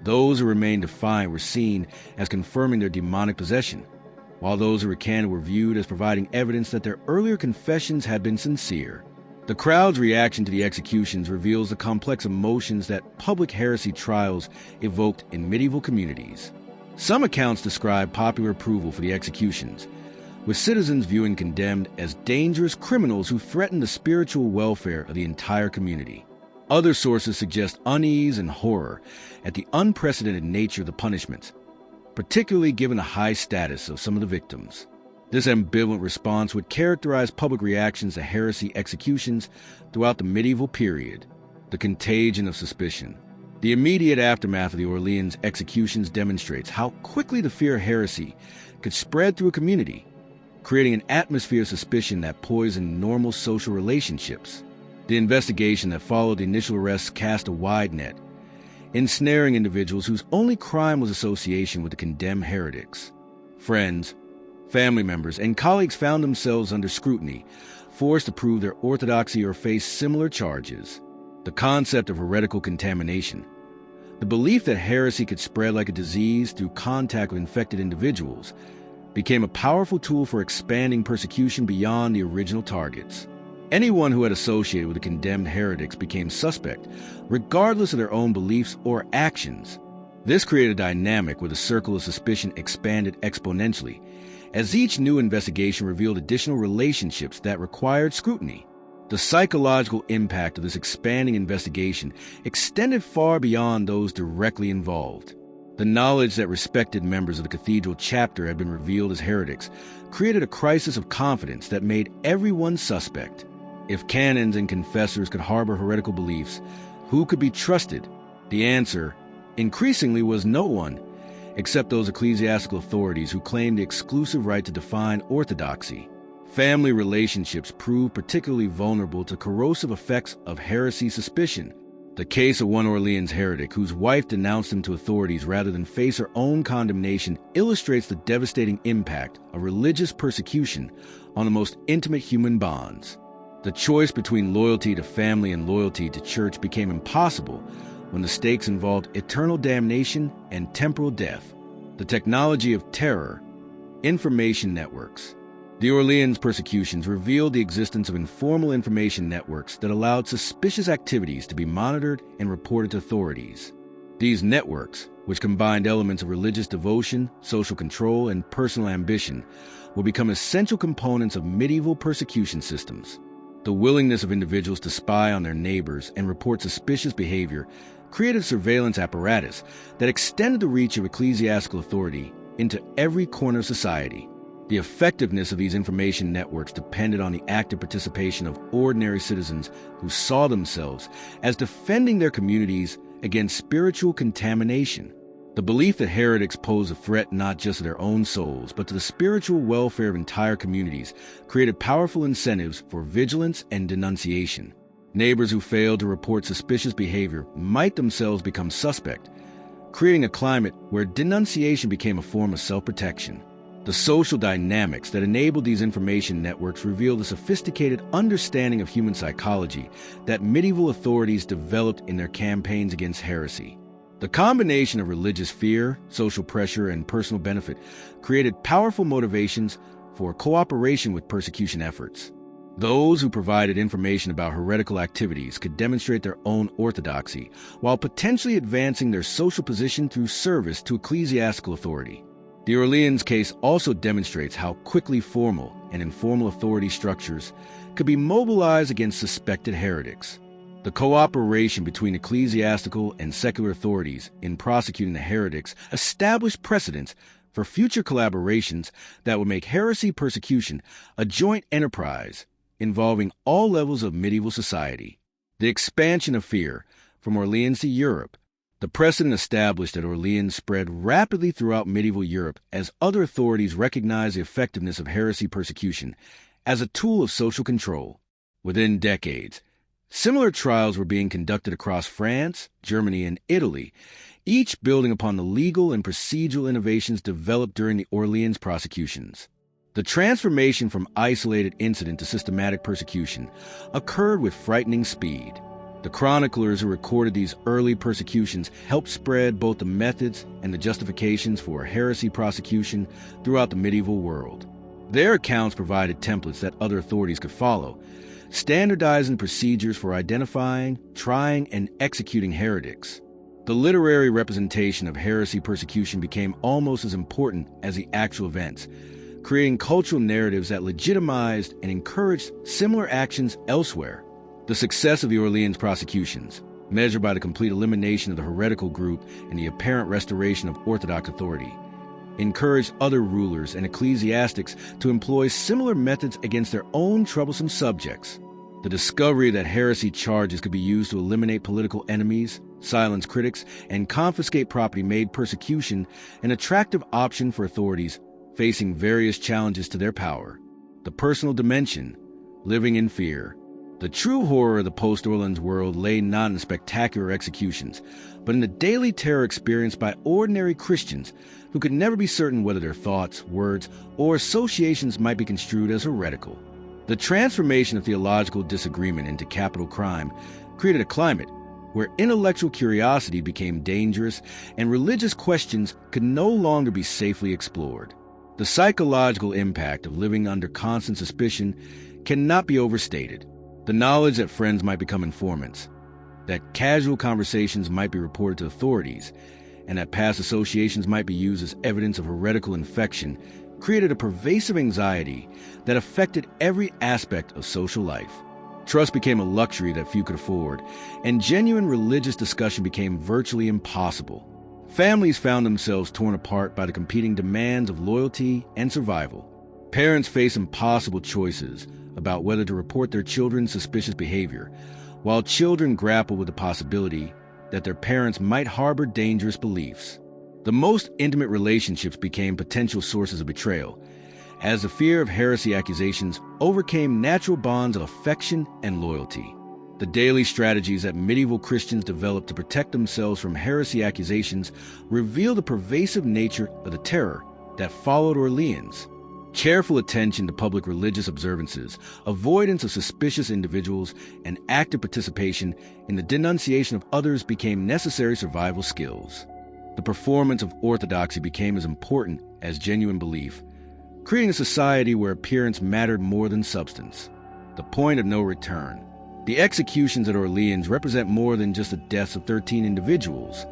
Those who remained defiant were seen as confirming their demonic possession, while those who recanted were viewed as providing evidence that their earlier confessions had been sincere. The crowd's reaction to the executions reveals the complex emotions that public heresy trials evoked in medieval communities. Some accounts describe popular approval for the executions, with citizens viewing condemned as dangerous criminals who threatened the spiritual welfare of the entire community. Other sources suggest unease and horror at the unprecedented nature of the punishments, particularly given the high status of some of the victims. This ambivalent response would characterize public reactions to heresy executions throughout the medieval period. The contagion of suspicion. The immediate aftermath of the Orleans executions demonstrates how quickly the fear of heresy could spread through a community, creating an atmosphere of suspicion that poisoned normal social relationships. The investigation that followed the initial arrests cast a wide net, ensnaring individuals whose only crime was association with the condemned heretics. Friends, family members, and colleagues found themselves under scrutiny, forced to prove their orthodoxy or face similar charges. The concept of heretical contamination, the belief that heresy could spread like a disease through contact with infected individuals, became a powerful tool for expanding persecution beyond the original targets. Anyone who had associated with the condemned heretics became suspect, regardless of their own beliefs or actions. This created a dynamic where the circle of suspicion expanded exponentially, as each new investigation revealed additional relationships that required scrutiny. The psychological impact of this expanding investigation extended far beyond those directly involved. The knowledge that respected members of the cathedral chapter had been revealed as heretics created a crisis of confidence that made everyone suspect. If canons and confessors could harbor heretical beliefs, who could be trusted? The answer, increasingly, was no one, except those ecclesiastical authorities who claimed the exclusive right to define orthodoxy. Family relationships proved particularly vulnerable to corrosive effects of heresy suspicion. The case of one Orleans heretic whose wife denounced him to authorities rather than face her own condemnation illustrates the devastating impact of religious persecution on the most intimate human bonds. The choice between loyalty to family and loyalty to church became impossible when the stakes involved eternal damnation and temporal death. The technology of terror, information networks. The Orleans persecutions revealed the existence of informal information networks that allowed suspicious activities to be monitored and reported to authorities. These networks, which combined elements of religious devotion, social control, and personal ambition, will become essential components of medieval persecution systems. The willingness of individuals to spy on their neighbors and report suspicious behavior created a surveillance apparatus that extended the reach of ecclesiastical authority into every corner of society. The effectiveness of these information networks depended on the active participation of ordinary citizens who saw themselves as defending their communities against spiritual contamination. The belief that heretics pose a threat not just to their own souls, but to the spiritual welfare of entire communities created powerful incentives for vigilance and denunciation. Neighbors who failed to report suspicious behavior might themselves become suspect, creating a climate where denunciation became a form of self-protection. The social dynamics that enabled these information networks revealed a sophisticated understanding of human psychology that medieval authorities developed in their campaigns against heresy. The combination of religious fear, social pressure, and personal benefit created powerful motivations for cooperation with persecution efforts. Those who provided information about heretical activities could demonstrate their own orthodoxy while potentially advancing their social position through service to ecclesiastical authority. The Orleans case also demonstrates how quickly formal and informal authority structures could be mobilized against suspected heretics. The cooperation between ecclesiastical and secular authorities in prosecuting the heretics established precedents for future collaborations that would make heresy persecution a joint enterprise involving all levels of medieval society. The expansion of fear from Orleans to Europe. The precedent established at Orleans spread rapidly throughout medieval Europe as other authorities recognized the effectiveness of heresy persecution as a tool of social control. Within decades, similar trials were being conducted across France, Germany, and Italy, each building upon the legal and procedural innovations developed during the Orleans prosecutions. The transformation from isolated incident to systematic persecution occurred with frightening speed. The chroniclers who recorded these early persecutions helped spread both the methods and the justifications for heresy prosecution throughout the medieval world. Their accounts provided templates that other authorities could follow, standardizing procedures for identifying, trying, and executing heretics. The literary representation of heresy persecution became almost as important as the actual events, creating cultural narratives that legitimized and encouraged similar actions elsewhere. The success of the Orleans prosecutions, measured by the complete elimination of the heretical group and the apparent restoration of Orthodox authority, encouraged other rulers and ecclesiastics to employ similar methods against their own troublesome subjects. The discovery that heresy charges could be used to eliminate political enemies, silence critics, and confiscate property made persecution an attractive option for authorities facing various challenges to their power. The personal dimension, living in fear. The true horror of the post-Orleans world lay not in spectacular executions, but in the daily terror experienced by ordinary Christians who could never be certain whether their thoughts, words, or associations might be construed as heretical. The transformation of theological disagreement into capital crime created a climate where intellectual curiosity became dangerous and religious questions could no longer be safely explored. The psychological impact of living under constant suspicion cannot be overstated. The knowledge that friends might become informants, that casual conversations might be reported to authorities, and that past associations might be used as evidence of heretical infection created a pervasive anxiety that affected every aspect of social life. Trust became a luxury that few could afford, and genuine religious discussion became virtually impossible. Families found themselves torn apart by the competing demands of loyalty and survival. Parents faced impossible choices about whether to report their children's suspicious behavior, while children grapple with the possibility that their parents might harbor dangerous beliefs. The most intimate relationships became potential sources of betrayal, as the fear of heresy accusations overcame natural bonds of affection and loyalty. The daily strategies that medieval Christians developed to protect themselves from heresy accusations reveal the pervasive nature of the terror that followed Orleans. Careful attention to public religious observances, avoidance of suspicious individuals, and active participation in the denunciation of others became necessary survival skills. The performance of orthodoxy became as important as genuine belief, creating a society where appearance mattered more than substance. The point of no return. The executions at Orleans represent more than just the deaths of 13 individuals.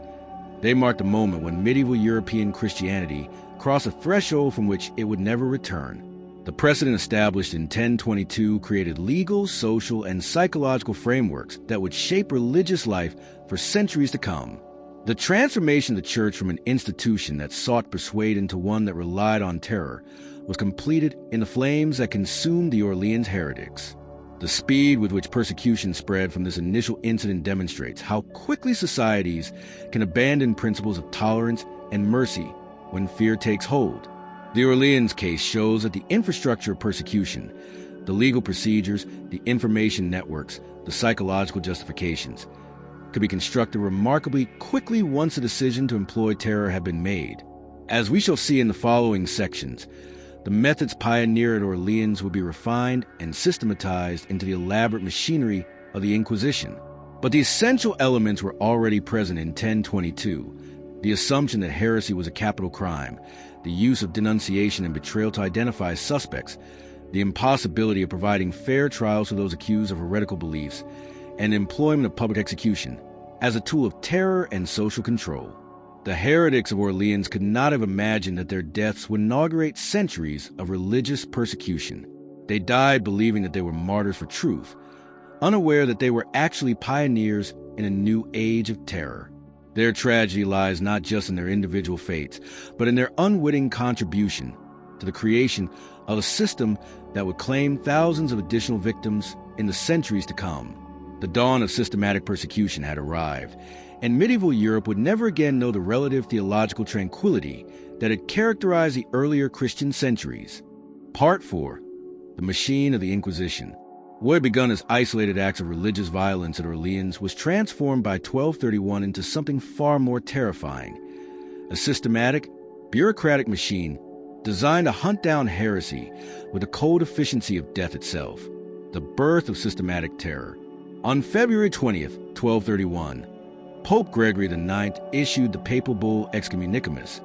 They marked a moment when medieval European Christianity crossed a threshold from which it would never return. The precedent established in 1022 created legal, social, and psychological frameworks that would shape religious life for centuries to come. The transformation of the church from an institution that sought to persuade into one that relied on terror was completed in the flames that consumed the Orleans heretics. The speed with which persecution spread from this initial incident demonstrates how quickly societies can abandon principles of tolerance and mercy when fear takes hold. The Orleans case shows that the infrastructure of persecution, the legal procedures, the information networks, the psychological justifications, could be constructed remarkably quickly once a decision to employ terror had been made. As we shall see in the following sections, the methods pioneered at Orleans would be refined and systematized into the elaborate machinery of the Inquisition. But the essential elements were already present in 1022. The assumption that heresy was a capital crime, the use of denunciation and betrayal to identify suspects, the impossibility of providing fair trials to those accused of heretical beliefs, and employment of public execution as a tool of terror and social control. The heretics of Orleans could not have imagined that their deaths would inaugurate centuries of religious persecution. They died believing that they were martyrs for truth, unaware that they were actually pioneers in a new age of terror. Their tragedy lies not just in their individual fates, but in their unwitting contribution to the creation of a system that would claim thousands of additional victims in the centuries to come. The dawn of systematic persecution had arrived, and medieval Europe would never again know the relative theological tranquility that had characterized the earlier Christian centuries. Part 4. The Machine of the Inquisition. What had begun as isolated acts of religious violence at Orleans was transformed by 1231 into something far more terrifying. A systematic, bureaucratic machine designed to hunt down heresy with the cold efficiency of death itself. The birth of systematic terror. On February 20th, 1231, Pope Gregory IX issued the papal bull Excommunicamus,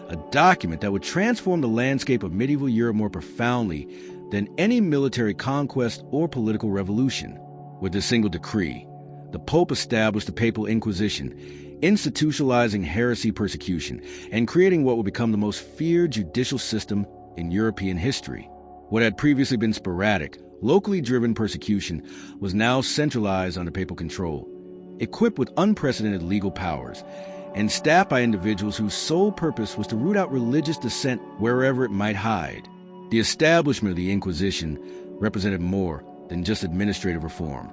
a document that would transform the landscape of medieval Europe more profoundly than any military conquest or political revolution. With this single decree, the Pope established the Papal Inquisition, institutionalizing heresy persecution and creating what would become the most feared judicial system in European history. What had previously been sporadic, locally driven persecution was now centralized under papal control, equipped with unprecedented legal powers, and staffed by individuals whose sole purpose was to root out religious dissent wherever it might hide. The establishment of the Inquisition represented more than just administrative reform.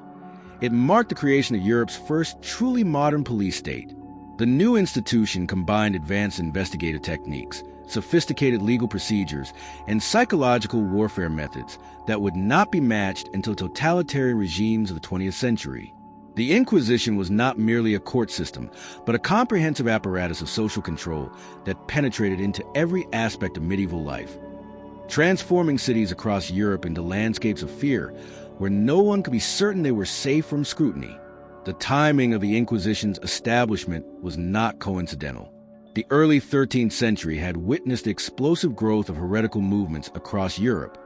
It marked the creation of Europe's first truly modern police state. The new institution combined advanced investigative techniques, sophisticated legal procedures, and psychological warfare methods that would not be matched until totalitarian regimes of the 20th century. The Inquisition was not merely a court system, but a comprehensive apparatus of social control that penetrated into every aspect of medieval life, transforming cities across Europe into landscapes of fear where no one could be certain they were safe from scrutiny. The timing of the Inquisition's establishment was not coincidental. The early 13th century had witnessed the explosive growth of heretical movements across Europe,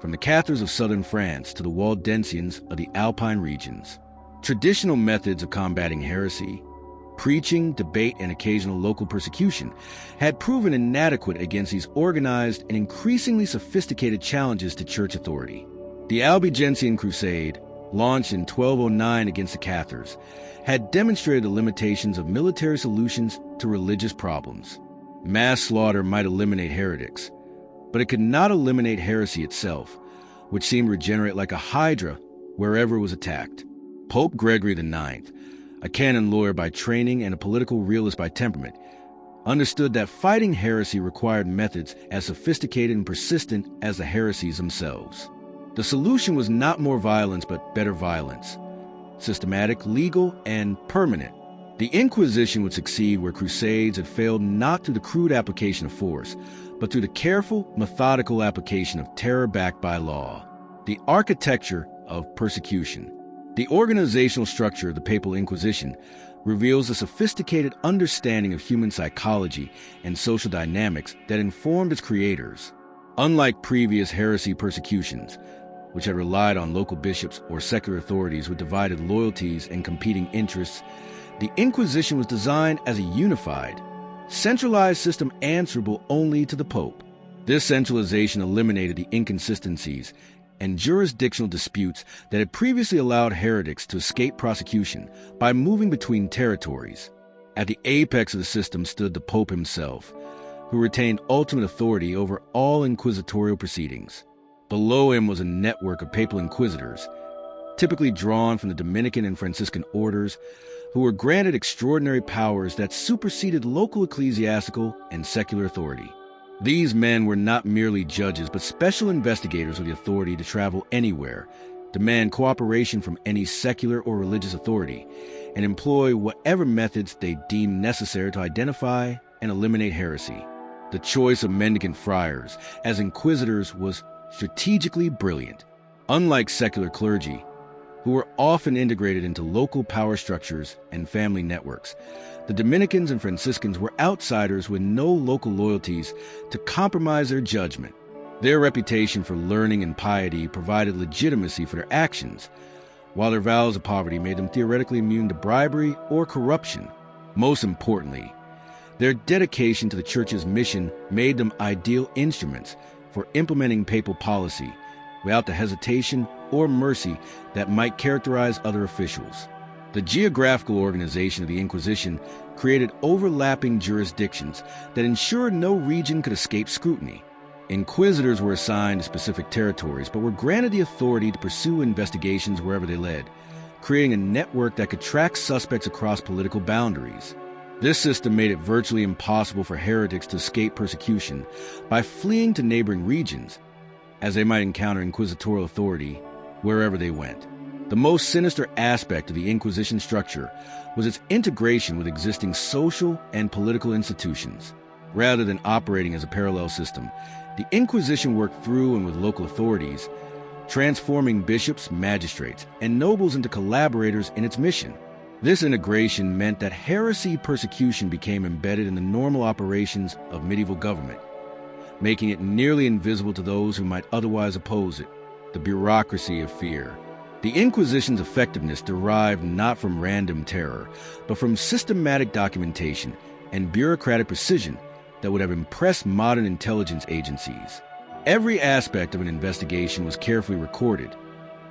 from the Cathars of southern France to the Waldensians of the Alpine regions. Traditional methods of combating heresy, preaching, debate, and occasional local persecution, had proven inadequate against these organized and increasingly sophisticated challenges to church authority. The Albigensian Crusade, launched in 1209 against the Cathars, had demonstrated the limitations of military solutions to religious problems. Mass slaughter might eliminate heretics, but it could not eliminate heresy itself, which seemed to regenerate like a hydra wherever it was attacked. Pope Gregory IX, a canon lawyer by training and a political realist by temperament, understood that fighting heresy required methods as sophisticated and persistent as the heresies themselves. The solution was not more violence, but better violence. Systematic, legal, and permanent. The Inquisition would succeed where crusades had failed not through the crude application of force, but through the careful, methodical application of terror backed by law. The architecture of persecution. The organizational structure of the Papal Inquisition reveals a sophisticated understanding of human psychology and social dynamics that informed its creators. Unlike previous heresy persecutions, which had relied on local bishops or secular authorities with divided loyalties and competing interests, the Inquisition was designed as a unified, centralized system answerable only to the Pope. This centralization eliminated the inconsistencies and jurisdictional disputes that had previously allowed heretics to escape prosecution by moving between territories. At the apex of the system stood the Pope himself, who retained ultimate authority over all inquisitorial proceedings. Below him was a network of papal inquisitors, typically drawn from the Dominican and Franciscan orders, who were granted extraordinary powers that superseded local ecclesiastical and secular authority. These men were not merely judges, but special investigators with the authority to travel anywhere, demand cooperation from any secular or religious authority, and employ whatever methods they deemed necessary to identify and eliminate heresy. The choice of mendicant friars as inquisitors was strategically brilliant. Unlike secular clergy, who were often integrated into local power structures and family networks, the Dominicans and Franciscans were outsiders with no local loyalties to compromise their judgment. Their reputation for learning and piety provided legitimacy for their actions, while their vows of poverty made them theoretically immune to bribery or corruption. Most importantly, their dedication to the Church's mission made them ideal instruments for implementing papal policy without the hesitation or mercy that might characterize other officials. The geographical organization of the Inquisition created overlapping jurisdictions that ensured no region could escape scrutiny. Inquisitors were assigned to specific territories, but were granted the authority to pursue investigations wherever they led, creating a network that could track suspects across political boundaries. This system made it virtually impossible for heretics to escape persecution by fleeing to neighboring regions, as they might encounter inquisitorial authority wherever they went. The most sinister aspect of the Inquisition structure was its integration with existing social and political institutions. Rather than operating as a parallel system, the Inquisition worked through and with local authorities, transforming bishops, magistrates, and nobles into collaborators in its mission. This integration meant that heresy persecution became embedded in the normal operations of medieval government, making it nearly invisible to those who might otherwise oppose it. The bureaucracy of fear. The Inquisition's effectiveness derived not from random terror, but from systematic documentation and bureaucratic precision that would have impressed modern intelligence agencies. Every aspect of an investigation was carefully recorded,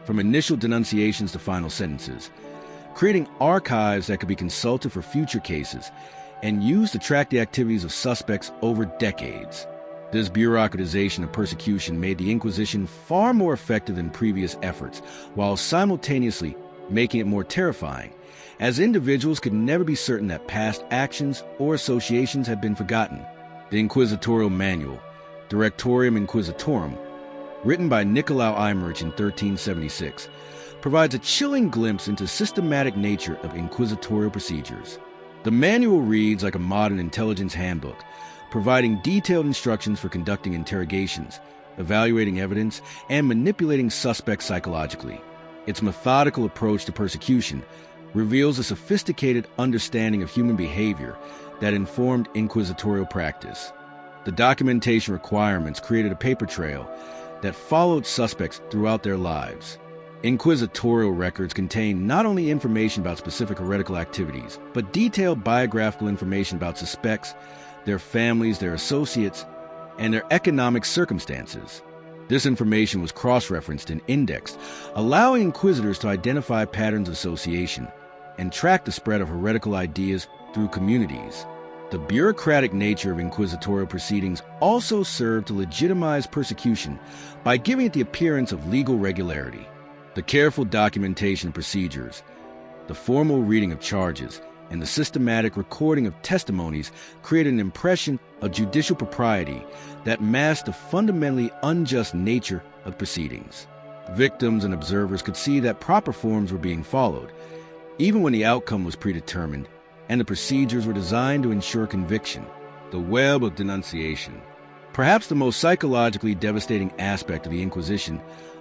from initial denunciations to final sentences, creating archives that could be consulted for future cases and used to track the activities of suspects over decades. This bureaucratization of persecution made the Inquisition far more effective than previous efforts, while simultaneously making it more terrifying, as individuals could never be certain that past actions or associations had been forgotten. The Inquisitorial Manual, Directorium Inquisitorum, written by Nicolau Eimerich in 1376, provides a chilling glimpse into the systematic nature of inquisitorial procedures. The manual reads like a modern intelligence handbook, providing detailed instructions for conducting interrogations, evaluating evidence, and manipulating suspects psychologically. Its methodical approach to persecution reveals a sophisticated understanding of human behavior that informed inquisitorial practice. The documentation requirements created a paper trail that followed suspects throughout their lives. Inquisitorial records contain not only information about specific heretical activities, but detailed biographical information about suspects, their families, their associates, and their economic circumstances. This information was cross-referenced and indexed, allowing inquisitors to identify patterns of association and track the spread of heretical ideas through communities. The bureaucratic nature of inquisitorial proceedings also served to legitimize persecution by giving it the appearance of legal regularity. The careful documentation of procedures, the formal reading of charges, and the systematic recording of testimonies created an impression of judicial propriety that masked the fundamentally unjust nature of proceedings. Victims and observers could see that proper forms were being followed, even when the outcome was predetermined, and the procedures were designed to ensure conviction. The web of denunciation. Perhaps the most psychologically devastating aspect of the Inquisition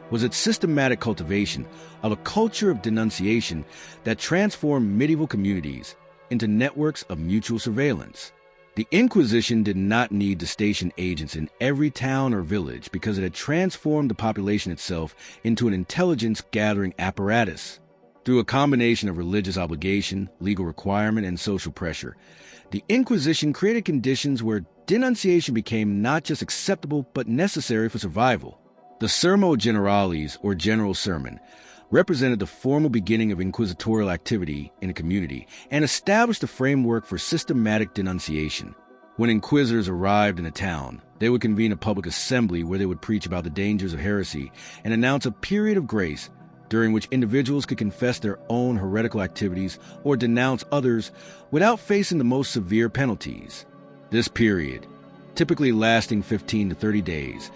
was its systematic cultivation of a culture of denunciation that transformed medieval communities into networks of mutual surveillance. The Inquisition did not need to station agents in every town or village because it had transformed the population itself into an intelligence-gathering apparatus. Through a combination of religious obligation, legal requirement, and social pressure, the Inquisition created conditions where denunciation became not just acceptable but necessary for survival. The Sermo Generales, or General Sermon, represented the formal beginning of inquisitorial activity in a community and established a framework for systematic denunciation. When inquisitors arrived in a town, they would convene a public assembly where they would preach about the dangers of heresy and announce a period of grace during which individuals could confess their own heretical activities or denounce others without facing the most severe penalties. This period, typically lasting 15 to 30 days,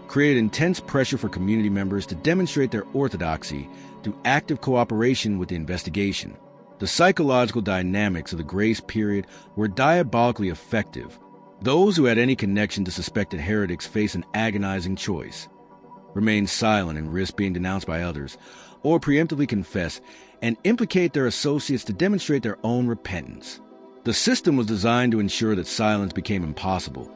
created intense pressure for community members to demonstrate their orthodoxy through active cooperation with the investigation. The psychological dynamics of the grace period were diabolically effective. Those who had any connection to suspected heretics faced an agonizing choice: remain silent and risk being denounced by others, or preemptively confess and implicate their associates to demonstrate their own repentance. The system was designed to ensure that silence became impossible,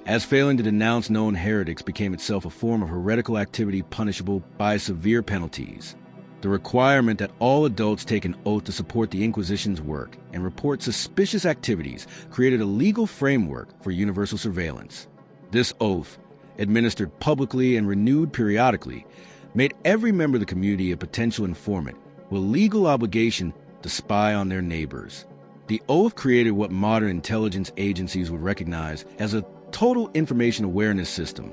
as failing to denounce known heretics became itself a form of heretical activity punishable by severe penalties. The requirement that all adults take an oath to support the Inquisition's work and report suspicious activities created a legal framework for universal surveillance. This oath, administered publicly and renewed periodically, made every member of the community a potential informant with legal obligation to spy on their neighbors. The oath created what modern intelligence agencies would recognize as a total information awareness system,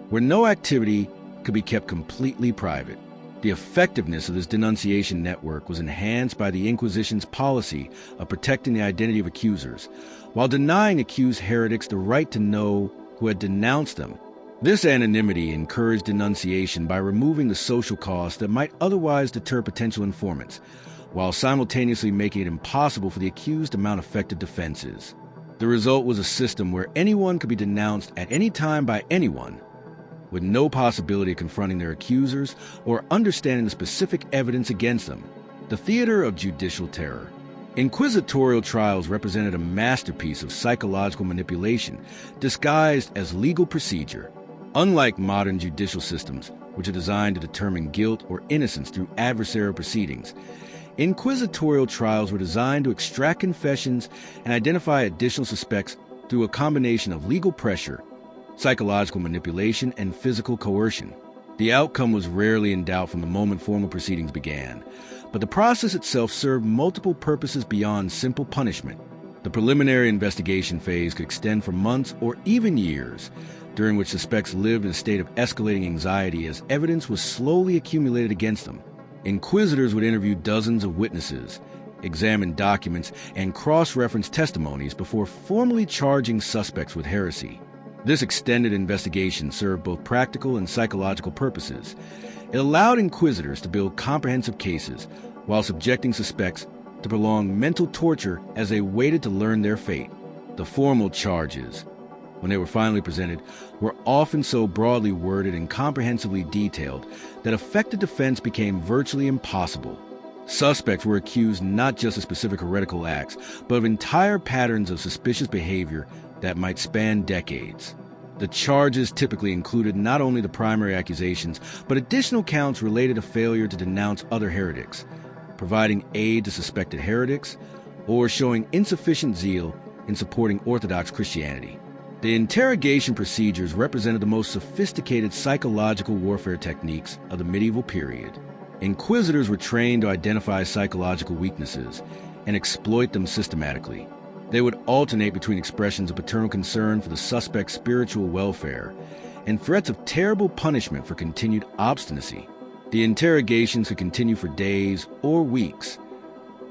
where no activity could be kept completely private. The effectiveness of this denunciation network was enhanced by the Inquisition's policy of protecting the identity of accusers, while denying accused heretics the right to know who had denounced them. This anonymity encouraged denunciation by removing the social costs that might otherwise deter potential informants, while simultaneously making it impossible for the accused to mount effective defenses. The result was a system where anyone could be denounced at any time by anyone, with no possibility of confronting their accusers or understanding the specific evidence against them. The theater of judicial terror. Inquisitorial trials represented a masterpiece of psychological manipulation disguised as legal procedure. Unlike modern judicial systems, which are designed to determine guilt or innocence through adversarial proceedings, inquisitorial trials were designed to extract confessions and identify additional suspects through a combination of legal pressure, psychological manipulation, and physical coercion. The outcome was rarely in doubt from the moment formal proceedings began, but the process itself served multiple purposes beyond simple punishment. The preliminary investigation phase could extend for months or even years, during which suspects lived in a state of escalating anxiety as evidence was slowly accumulated against them. Inquisitors would interview dozens of witnesses, examine documents, and cross-reference testimonies before formally charging suspects with heresy. This extended investigation served both practical and psychological purposes. It allowed inquisitors to build comprehensive cases while subjecting suspects to prolonged mental torture as they waited to learn their fate. The formal charges, when they were finally presented, were often so broadly worded and comprehensively detailed that effective defense became virtually impossible. Suspects were accused not just of specific heretical acts, but of entire patterns of suspicious behavior that might span decades. The charges typically included not only the primary accusations, but additional counts related to failure to denounce other heretics, providing aid to suspected heretics, or showing insufficient zeal in supporting Orthodox Christianity. The interrogation procedures represented the most sophisticated psychological warfare techniques of the medieval period. Inquisitors were trained to identify psychological weaknesses and exploit them systematically. They would alternate between expressions of paternal concern for the suspect's spiritual welfare and threats of terrible punishment for continued obstinacy. The interrogations could continue for days or weeks,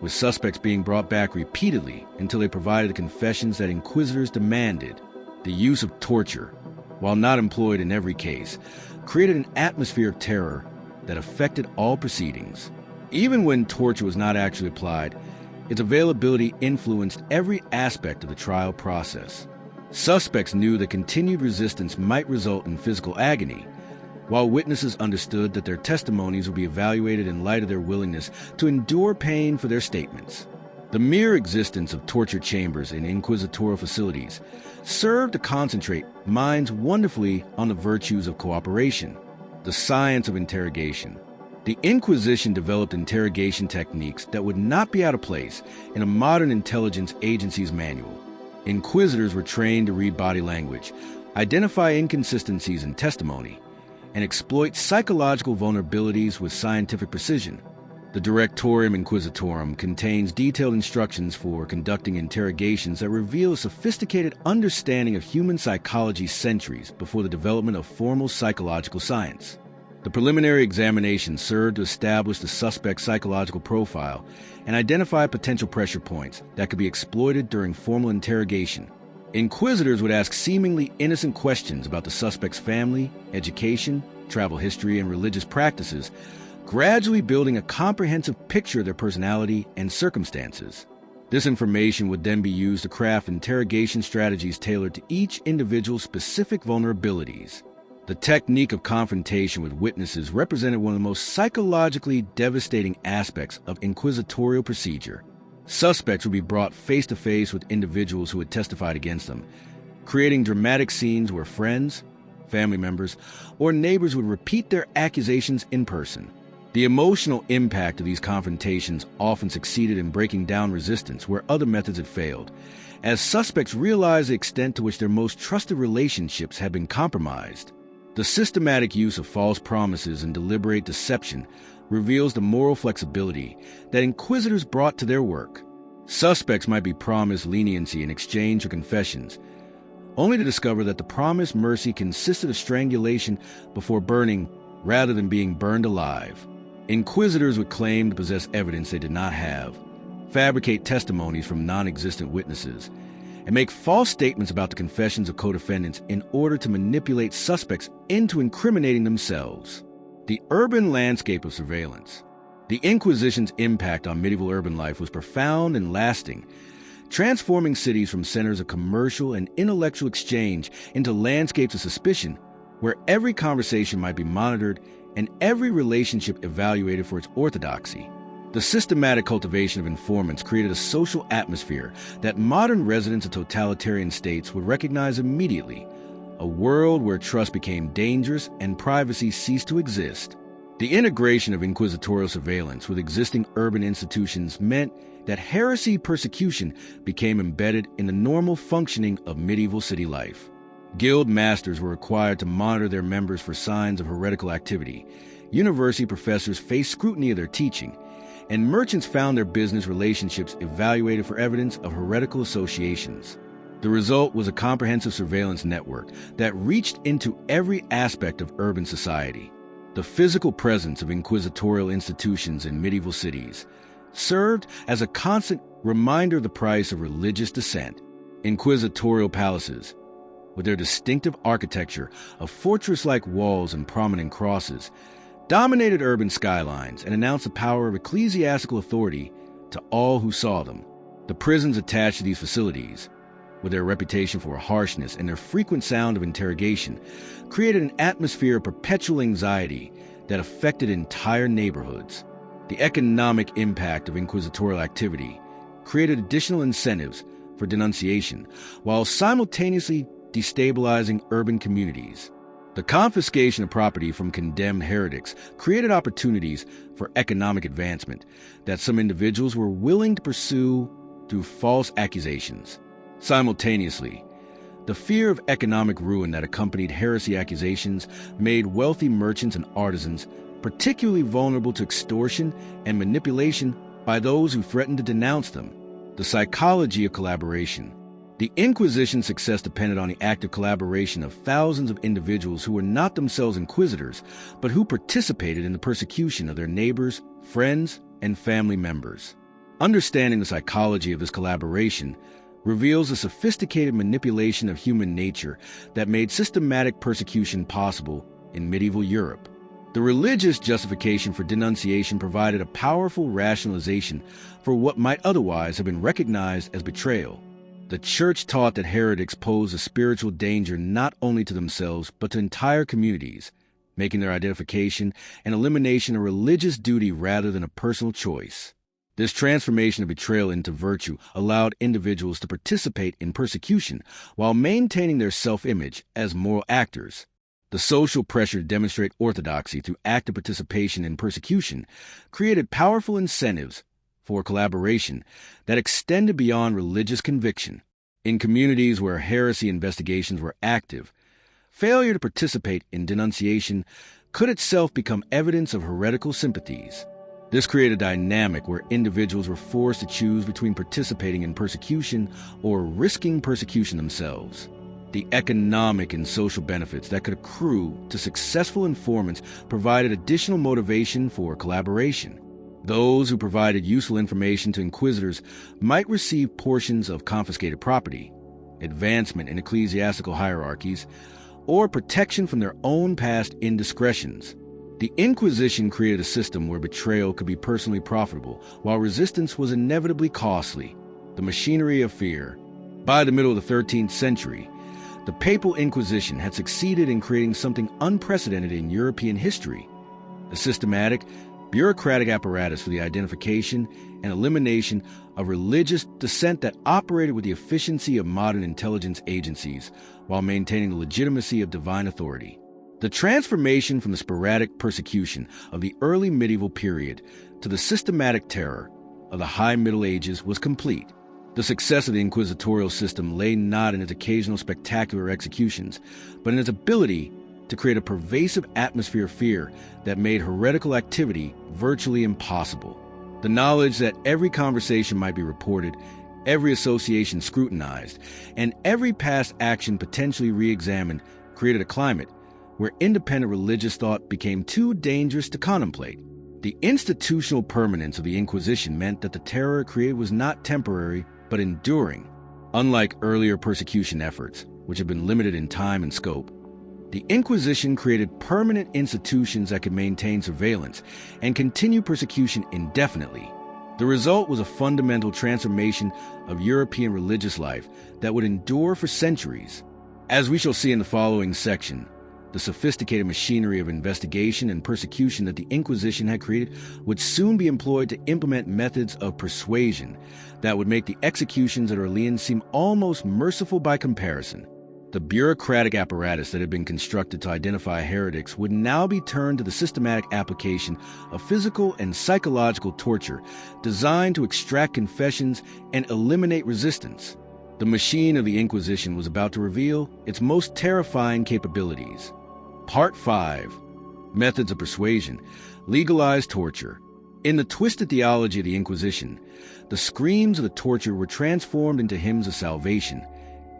with suspects being brought back repeatedly until they provided the confessions that inquisitors demanded. The use of torture, while not employed in every case, created an atmosphere of terror that affected all proceedings. Even when torture was not actually applied, its availability influenced every aspect of the trial process. Suspects knew that continued resistance might result in physical agony, while witnesses understood that their testimonies would be evaluated in light of their willingness to endure pain for their statements. The mere existence of torture chambers in inquisitorial facilities served to concentrate minds wonderfully on the virtues of cooperation, the science of interrogation. The Inquisition developed interrogation techniques that would not be out of place in a modern intelligence agency's manual. Inquisitors were trained to read body language, identify inconsistencies in testimony, and exploit psychological vulnerabilities with scientific precision. The Directorium Inquisitorum contains detailed instructions for conducting interrogations that reveal a sophisticated understanding of human psychology centuries before the development of formal psychological science. The preliminary examination served to establish the suspect's psychological profile and identify potential pressure points that could be exploited during formal interrogation. Inquisitors would ask seemingly innocent questions about the suspect's family, education, travel history, and religious practices, gradually building a comprehensive picture of their personality and circumstances. This information would then be used to craft interrogation strategies tailored to each individual's specific vulnerabilities. The technique of confrontation with witnesses represented one of the most psychologically devastating aspects of inquisitorial procedure. Suspects would be brought face-to-face with individuals who had testified against them, creating dramatic scenes where friends, family members, or neighbors would repeat their accusations in person. The emotional impact of these confrontations often succeeded in breaking down resistance where other methods had failed, as suspects realized the extent to which their most trusted relationships had been compromised. The systematic use of false promises and deliberate deception reveals the moral flexibility that inquisitors brought to their work. Suspects might be promised leniency in exchange for confessions, only to discover that the promised mercy consisted of strangulation before burning rather than being burned alive. Inquisitors would claim to possess evidence they did not have, fabricate testimonies from non-existent witnesses, and make false statements about the confessions of co-defendants in order to manipulate suspects into incriminating themselves. The urban landscape of surveillance. The Inquisition's impact on medieval urban life was profound and lasting, transforming cities from centers of commercial and intellectual exchange into landscapes of suspicion, where every conversation might be monitored and every relationship evaluated for its orthodoxy. The systematic cultivation of informants created a social atmosphere that modern residents of totalitarian states would recognize immediately, a world where trust became dangerous and privacy ceased to exist. The integration of inquisitorial surveillance with existing urban institutions meant that heresy persecution became embedded in the normal functioning of medieval city life. Guild masters were required to monitor their members for signs of heretical activity. University professors faced scrutiny of their teaching, and merchants found their business relationships evaluated for evidence of heretical associations. The result was a comprehensive surveillance network that reached into every aspect of urban society. The physical presence of inquisitorial institutions in medieval cities served as a constant reminder of the price of religious dissent. Inquisitorial palaces, with their distinctive architecture of fortress-like walls and prominent crosses, dominated urban skylines and announced the power of ecclesiastical authority to all who saw them. The prisons attached to these facilities, with their reputation for harshness and their frequent sound of interrogation, created an atmosphere of perpetual anxiety that affected entire neighborhoods. The economic impact of inquisitorial activity created additional incentives for denunciation, while simultaneously destabilizing urban communities. The confiscation of property from condemned heretics created opportunities for economic advancement that some individuals were willing to pursue through false accusations. Simultaneously, the fear of economic ruin that accompanied heresy accusations made wealthy merchants and artisans particularly vulnerable to extortion and manipulation by those who threatened to denounce them. The psychology of collaboration. The Inquisition's success depended on the active collaboration of thousands of individuals who were not themselves inquisitors, but who participated in the persecution of their neighbors, friends, and family members. Understanding the psychology of this collaboration reveals a sophisticated manipulation of human nature that made systematic persecution possible in medieval Europe. The religious justification for denunciation provided a powerful rationalization for what might otherwise have been recognized as betrayal. The Church taught that heretics posed a spiritual danger not only to themselves but to entire communities, making their identification and elimination a religious duty rather than a personal choice. This transformation of betrayal into virtue allowed individuals to participate in persecution while maintaining their self-image as moral actors. The social pressure to demonstrate orthodoxy through active participation in persecution created powerful incentives for collaboration that extended beyond religious conviction. In communities where heresy investigations were active, failure to participate in denunciation could itself become evidence of heretical sympathies. This created a dynamic where individuals were forced to choose between participating in persecution or risking persecution themselves. The economic and social benefits that could accrue to successful informants provided additional motivation for collaboration. Those who provided useful information to inquisitors might receive portions of confiscated property, advancement in ecclesiastical hierarchies, or protection from their own past indiscretions. The Inquisition created a system where betrayal could be personally profitable, while resistance was inevitably costly. The machinery of fear. By the middle of the 13th century, the Papal Inquisition had succeeded in creating something unprecedented in European history: a systematic, bureaucratic apparatus for the identification and elimination of religious dissent that operated with the efficiency of modern intelligence agencies while maintaining the legitimacy of divine authority. The transformation from the sporadic persecution of the early medieval period to the systematic terror of the High Middle Ages was complete. The success of the inquisitorial system lay not in its occasional spectacular executions, but in its ability to create a pervasive atmosphere of fear that made heretical activity virtually impossible. The knowledge that every conversation might be reported, every association scrutinized, and every past action potentially re-examined created a climate where independent religious thought became too dangerous to contemplate. The institutional permanence of the Inquisition meant that the terror it created was not temporary, but enduring. Unlike earlier persecution efforts, which had been limited in time and scope, the Inquisition created permanent institutions that could maintain surveillance and continue persecution indefinitely. The result was a fundamental transformation of European religious life that would endure for centuries. As we shall see in the following section, the sophisticated machinery of investigation and persecution that the Inquisition had created would soon be employed to implement methods of persuasion that would make the executions at Orleans seem almost merciful by comparison. The bureaucratic apparatus that had been constructed to identify heretics would now be turned to the systematic application of physical and psychological torture designed to extract confessions and eliminate resistance. The machine of the Inquisition was about to reveal its most terrifying capabilities. Part 5. Methods of Persuasion. Legalized torture. In the twisted theology of the Inquisition, the screams of the torture were transformed into hymns of salvation,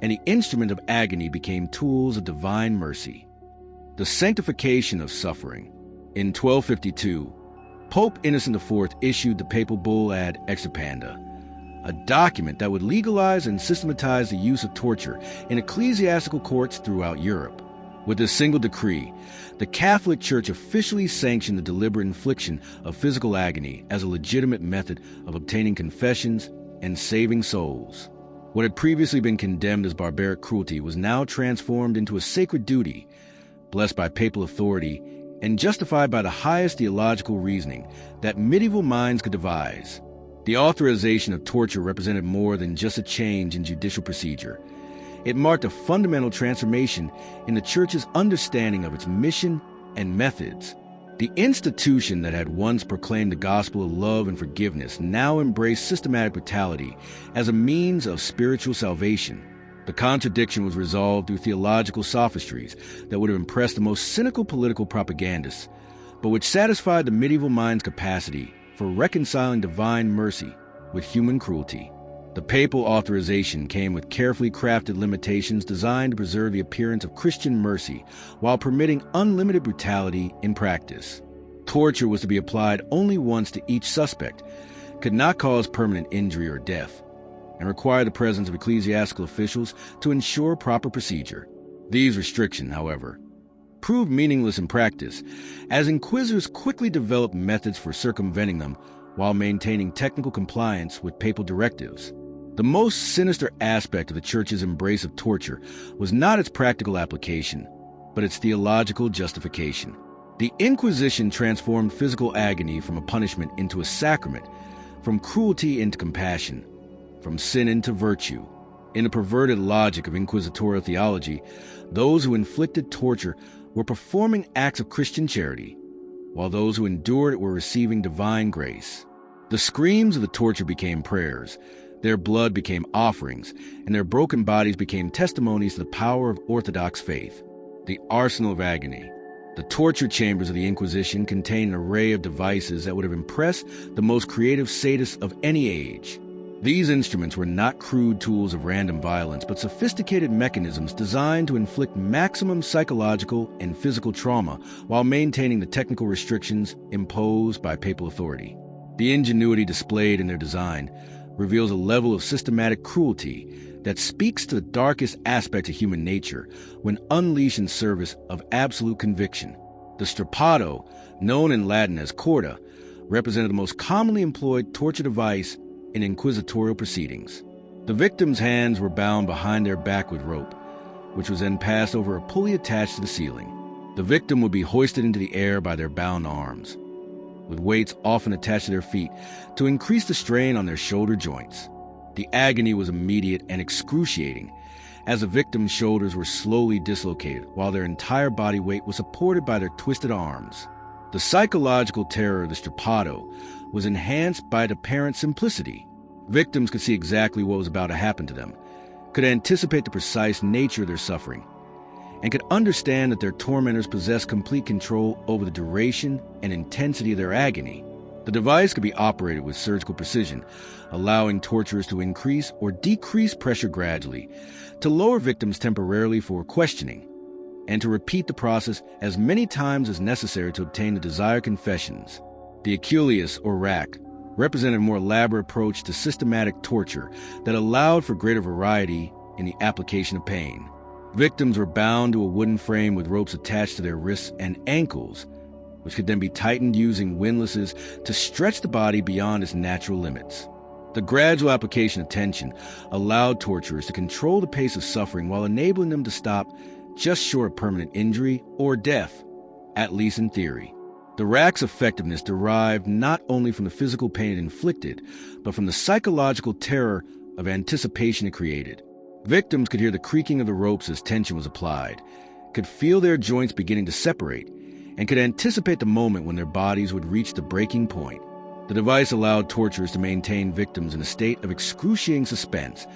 and the instrument of agony became tools of divine mercy. The sanctification of suffering. In 1252, Pope Innocent IV issued the papal bull ad extirpanda, a document that would legalize and systematize the use of torture in ecclesiastical courts throughout Europe. With this single decree, the Catholic Church officially sanctioned the deliberate infliction of physical agony as a legitimate method of obtaining confessions and saving souls. What had previously been condemned as barbaric cruelty was now transformed into a sacred duty, blessed by papal authority and justified by the highest theological reasoning that medieval minds could devise. The authorization of torture represented more than just a change in judicial procedure. It marked a fundamental transformation in the Church's understanding of its mission and methods. The institution that had once proclaimed the gospel of love and forgiveness now embraced systematic brutality as a means of spiritual salvation. The contradiction was resolved through theological sophistries that would have impressed the most cynical political propagandists, but which satisfied the medieval mind's capacity for reconciling divine mercy with human cruelty. The papal authorization came with carefully crafted limitations designed to preserve the appearance of Christian mercy while permitting unlimited brutality in practice. Torture was to be applied only once to each suspect, could not cause permanent injury or death, and required the presence of ecclesiastical officials to ensure proper procedure. These restrictions, however, proved meaningless in practice, as inquisitors quickly developed methods for circumventing them while maintaining technical compliance with papal directives. The most sinister aspect of the Church's embrace of torture was not its practical application, but its theological justification. The Inquisition transformed physical agony from a punishment into a sacrament, from cruelty into compassion, from sin into virtue. In the perverted logic of inquisitorial theology, those who inflicted torture were performing acts of Christian charity, while those who endured it were receiving divine grace. The screams of the torture became prayers, their blood became offerings, and their broken bodies became testimonies to the power of Orthodox faith. The arsenal of agony. The torture chambers of the Inquisition contained an array of devices that would have impressed the most creative sadists of any age. These instruments were not crude tools of random violence, but sophisticated mechanisms designed to inflict maximum psychological and physical trauma while maintaining the technical restrictions imposed by papal authority. The ingenuity displayed in their design reveals a level of systematic cruelty that speaks to the darkest aspect of human nature when unleashed in service of absolute conviction. The strappato, known in Latin as corda, represented the most commonly employed torture device in inquisitorial proceedings. The victim's hands were bound behind their back with rope, which was then passed over a pulley attached to the ceiling. The victim would be hoisted into the air by their bound arms, with weights often attached to their feet to increase the strain on their shoulder joints. The agony was immediate and excruciating, as the victim's shoulders were slowly dislocated while their entire body weight was supported by their twisted arms. The psychological terror of the strappato was enhanced by its apparent simplicity. Victims could see exactly what was about to happen to them, could anticipate the precise nature of their suffering, and could understand that their tormentors possessed complete control over the duration and intensity of their agony. The device could be operated with surgical precision, allowing torturers to increase or decrease pressure gradually, to lower victims temporarily for questioning, and to repeat the process as many times as necessary to obtain the desired confessions. The aculeus, or rack, represented a more elaborate approach to systematic torture that allowed for greater variety in the application of pain. Victims were bound to a wooden frame with ropes attached to their wrists and ankles, which could then be tightened using windlasses to stretch the body beyond its natural limits. The gradual application of tension allowed torturers to control the pace of suffering while enabling them to stop just short of permanent injury or death, at least in theory. The rack's effectiveness derived not only from the physical pain it inflicted, but from the psychological terror of anticipation it created. Victims could hear the creaking of the ropes as tension was applied, could feel their joints beginning to separate, and could anticipate the moment when their bodies would reach the breaking point. The device allowed torturers to maintain victims in a state of excruciating suspense,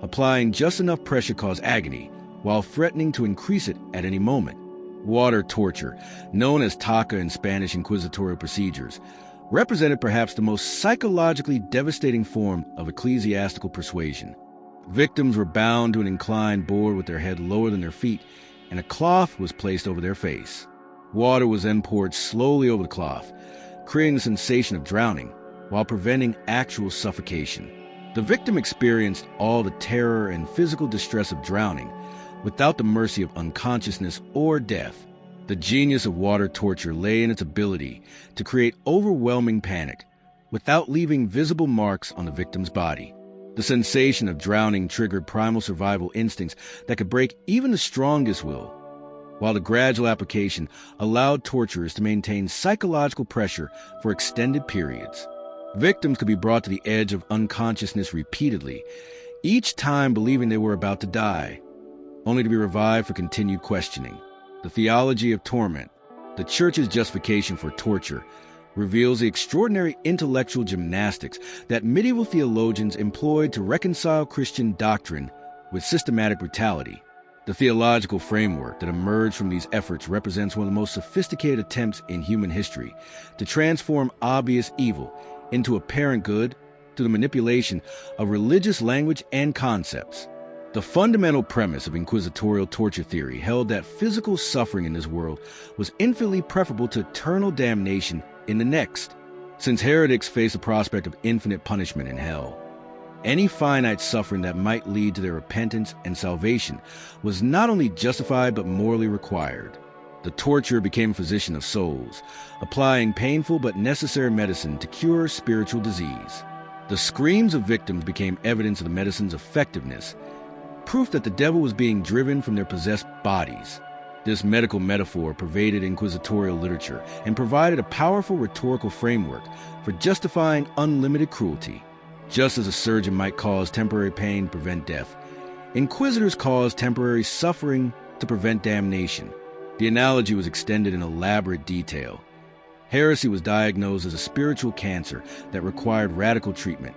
applying just enough pressure to cause agony, while threatening to increase it at any moment. Water torture, known as taca in Spanish inquisitorial procedures, represented perhaps the most psychologically devastating form of ecclesiastical persuasion. Victims were bound to an inclined board with their head lower than their feet, and a cloth was placed over their face. Water was then poured slowly over the cloth, creating the sensation of drowning while preventing actual suffocation. The victim experienced all the terror and physical distress of drowning without the mercy of unconsciousness or death. The genius of water torture lay in its ability to create overwhelming panic without leaving visible marks on the victim's body. The sensation of drowning triggered primal survival instincts that could break even the strongest will, while the gradual application allowed torturers to maintain psychological pressure for extended periods. Victims could be brought to the edge of unconsciousness repeatedly, each time believing they were about to die, only to be revived for continued questioning. The theology of torment, the Church's justification for torture, reveals the extraordinary intellectual gymnastics that medieval theologians employed to reconcile Christian doctrine with systematic brutality. The theological framework that emerged from these efforts represents one of the most sophisticated attempts in human history to transform obvious evil into apparent good through the manipulation of religious language and concepts. The fundamental premise of inquisitorial torture theory held that physical suffering in this world was infinitely preferable to eternal damnation in the next, since heretics face the prospect of infinite punishment in hell. Any finite suffering that might lead to their repentance and salvation was not only justified but morally required. The torturer became a physician of souls, applying painful but necessary medicine to cure spiritual disease. The screams of victims became evidence of the medicine's effectiveness, proof that the devil was being driven from their possessed bodies. This medical metaphor pervaded inquisitorial literature and provided a powerful rhetorical framework for justifying unlimited cruelty. Just as a surgeon might cause temporary pain to prevent death, inquisitors caused temporary suffering to prevent damnation. The analogy was extended in elaborate detail. Heresy was diagnosed as a spiritual cancer that required radical treatment.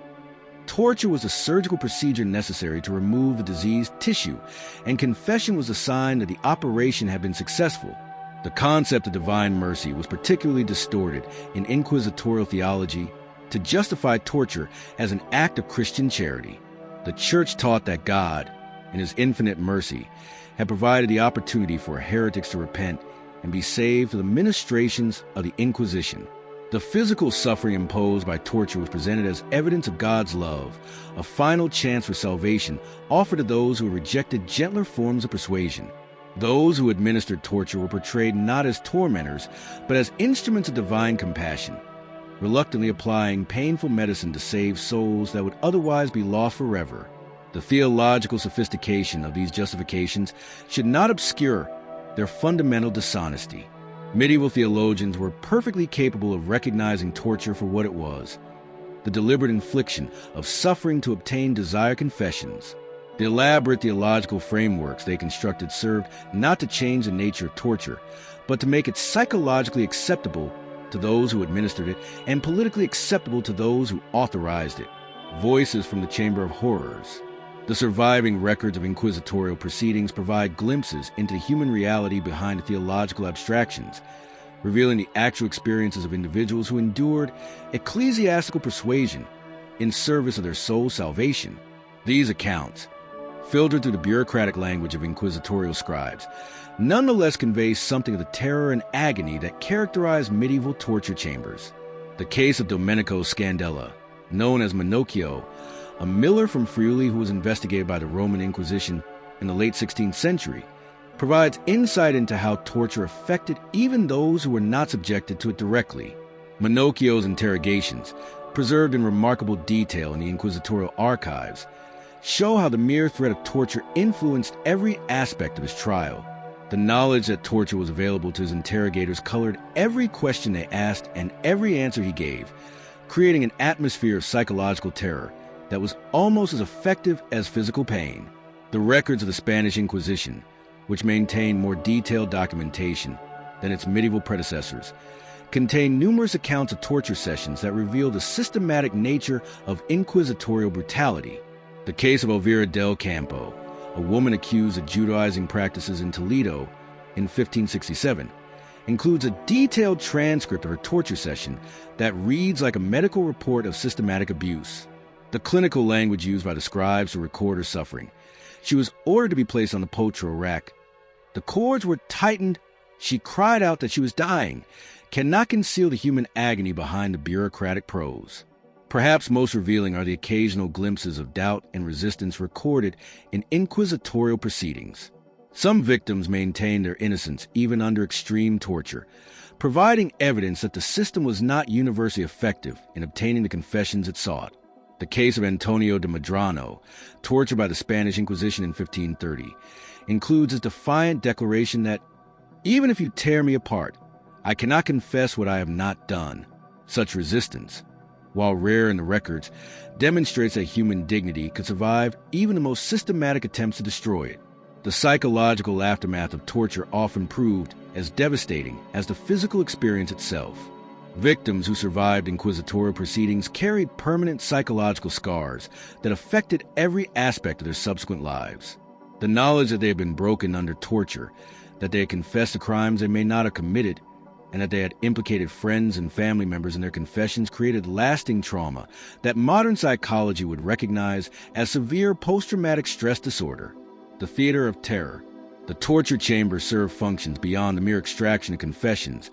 Torture was a surgical procedure necessary to remove the diseased tissue, and confession was a sign that the operation had been successful. The concept of divine mercy was particularly distorted in inquisitorial theology to justify torture as an act of Christian charity. The Church taught that God, in His infinite mercy, had provided the opportunity for heretics to repent and be saved through the ministrations of the Inquisition. The physical suffering imposed by torture was presented as evidence of God's love, a final chance for salvation offered to those who rejected gentler forms of persuasion. Those who administered torture were portrayed not as tormentors, but as instruments of divine compassion, reluctantly applying painful medicine to save souls that would otherwise be lost forever. The theological sophistication of these justifications should not obscure their fundamental dishonesty. Medieval theologians were perfectly capable of recognizing torture for what it was: the deliberate infliction of suffering to obtain desired confessions. The elaborate theological frameworks they constructed served not to change the nature of torture, but to make it psychologically acceptable to those who administered it and politically acceptable to those who authorized it. Voices from the Chamber of Horrors. The surviving records of inquisitorial proceedings provide glimpses into the human reality behind the theological abstractions, revealing the actual experiences of individuals who endured ecclesiastical persuasion in service of their soul's salvation. These accounts, filtered through the bureaucratic language of inquisitorial scribes, nonetheless convey something of the terror and agony that characterized medieval torture chambers. The case of Domenico Scandella, known as Minocchio, a miller from Friuli who was investigated by the Roman Inquisition in the late 16th century, provides insight into how torture affected even those who were not subjected to it directly. Minocchio's interrogations, preserved in remarkable detail in the inquisitorial archives, show how the mere threat of torture influenced every aspect of his trial. The knowledge that torture was available to his interrogators colored every question they asked and every answer he gave, creating an atmosphere of psychological terror that was almost as effective as physical pain. The records of the Spanish Inquisition, which maintained more detailed documentation than its medieval predecessors, contain numerous accounts of torture sessions that reveal the systematic nature of inquisitorial brutality. The case of Elvira del Campo, a woman accused of Judaizing practices in Toledo in 1567, includes a detailed transcript of her torture session that reads like a medical report of systematic abuse. The clinical language used by the scribes to record her suffering. She was ordered to be placed on the poultry rack. The cords were tightened. She cried out that she was dying, cannot conceal the human agony behind the bureaucratic prose. Perhaps most revealing are the occasional glimpses of doubt and resistance recorded in inquisitorial proceedings. Some victims maintained their innocence even under extreme torture, providing evidence that the system was not universally effective in obtaining the confessions it sought. The case of Antonio de Medrano, tortured by the Spanish Inquisition in 1530, includes his defiant declaration that, "Even if you tear me apart, I cannot confess what I have not done." Such resistance, while rare in the records, demonstrates that human dignity could survive even the most systematic attempts to destroy it. The psychological aftermath of torture often proved as devastating as the physical experience itself. Victims who survived inquisitorial proceedings carried permanent psychological scars that affected every aspect of their subsequent lives. The knowledge that they had been broken under torture, that they had confessed to crimes they may not have committed, and that they had implicated friends and family members in their confessions created lasting trauma that modern psychology would recognize as severe post-traumatic stress disorder. The theater of terror. The torture chamber served functions beyond the mere extraction of confessions,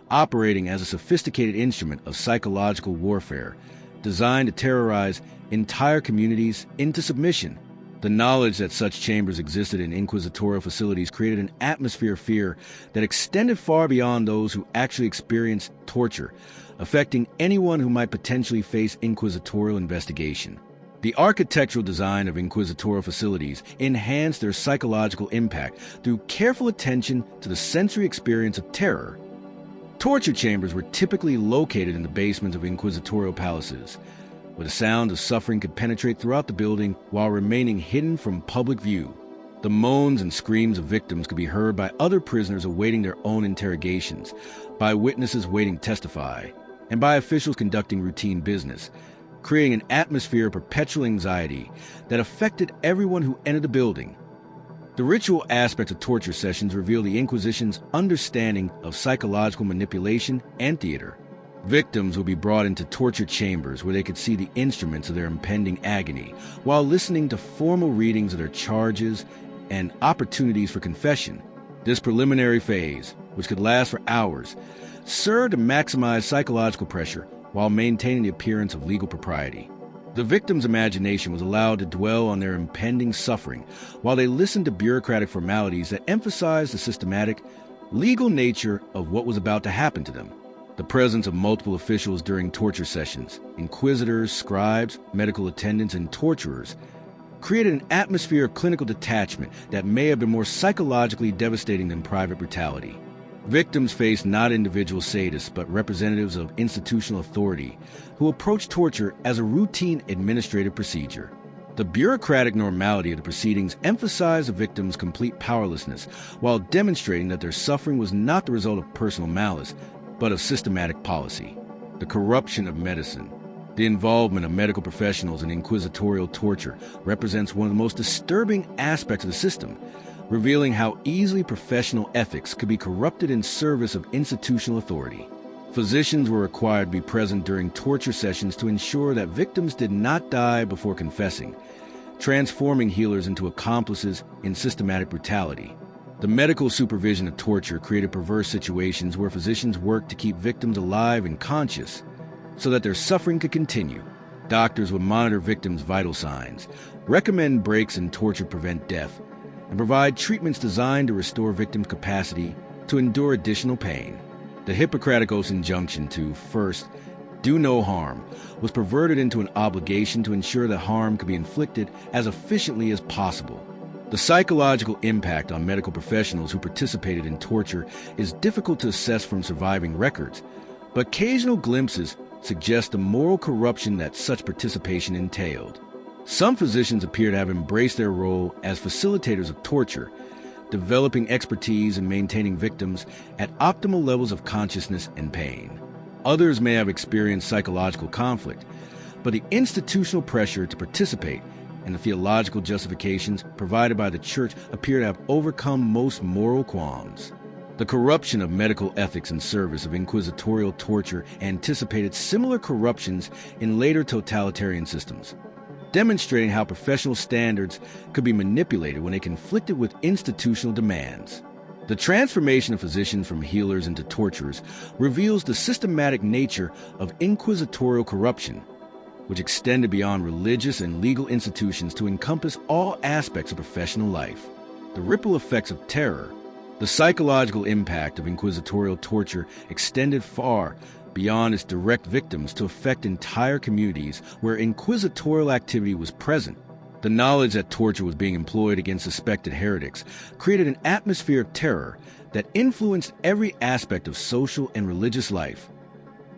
operating as a sophisticated instrument of psychological warfare designed to terrorize entire communities into submission. The knowledge that such chambers existed in inquisitorial facilities created an atmosphere of fear that extended far beyond those who actually experienced torture, affecting anyone who might potentially face inquisitorial investigation. The architectural design of inquisitorial facilities enhanced their psychological impact through careful attention to the sensory experience of terror. Torture chambers were typically located in the basements of inquisitorial palaces, where the sound of suffering could penetrate throughout the building while remaining hidden from public view. The moans and screams of victims could be heard by other prisoners awaiting their own interrogations, by witnesses waiting to testify, and by officials conducting routine business, creating an atmosphere of perpetual anxiety that affected everyone who entered the building. The ritual aspects of torture sessions reveal the Inquisition's understanding of psychological manipulation and theater. Victims would be brought into torture chambers where they could see the instruments of their impending agony while listening to formal readings of their charges and opportunities for confession. This preliminary phase, which could last for hours, served to maximize psychological pressure while maintaining the appearance of legal propriety. The victim's imagination was allowed to dwell on their impending suffering while they listened to bureaucratic formalities that emphasized the systematic, legal nature of what was about to happen to them. The presence of multiple officials during torture sessions, inquisitors, scribes, medical attendants, and torturers, created an atmosphere of clinical detachment that may have been more psychologically devastating than private brutality. Victims faced not individual sadists, but representatives of institutional authority who approached torture as a routine administrative procedure. The bureaucratic normality of the proceedings emphasized the victims' complete powerlessness while demonstrating that their suffering was not the result of personal malice, but of systematic policy. The corruption of medicine. The involvement of medical professionals in inquisitorial torture represents one of the most disturbing aspects of the system, revealing how easily professional ethics could be corrupted in service of institutional authority. Physicians were required to be present during torture sessions to ensure that victims did not die before confessing, transforming healers into accomplices in systematic brutality. The medical supervision of torture created perverse situations where physicians worked to keep victims alive and conscious so that their suffering could continue. Doctors would monitor victims' vital signs, recommend breaks in torture to prevent death, and provide treatments designed to restore victims' capacity to endure additional pain. The Hippocratic Oath's injunction to, first, do no harm, was perverted into an obligation to ensure that harm could be inflicted as efficiently as possible. The psychological impact on medical professionals who participated in torture is difficult to assess from surviving records, but occasional glimpses suggest the moral corruption that such participation entailed. Some physicians appear to have embraced their role as facilitators of torture, developing expertise in maintaining victims at optimal levels of consciousness and pain. Others may have experienced psychological conflict, but the institutional pressure to participate and the theological justifications provided by the Church appear to have overcome most moral qualms. The corruption of medical ethics in service of inquisitorial torture anticipated similar corruptions in later totalitarian systems, demonstrating how professional standards could be manipulated when they conflicted with institutional demands. The transformation of physicians from healers into torturers reveals the systematic nature of inquisitorial corruption, which extended beyond religious and legal institutions to encompass all aspects of professional life. The ripple effects of terror. The psychological impact of inquisitorial torture extended far beyond its direct victims to affect entire communities where inquisitorial activity was present. The knowledge that torture was being employed against suspected heretics created an atmosphere of terror that influenced every aspect of social and religious life,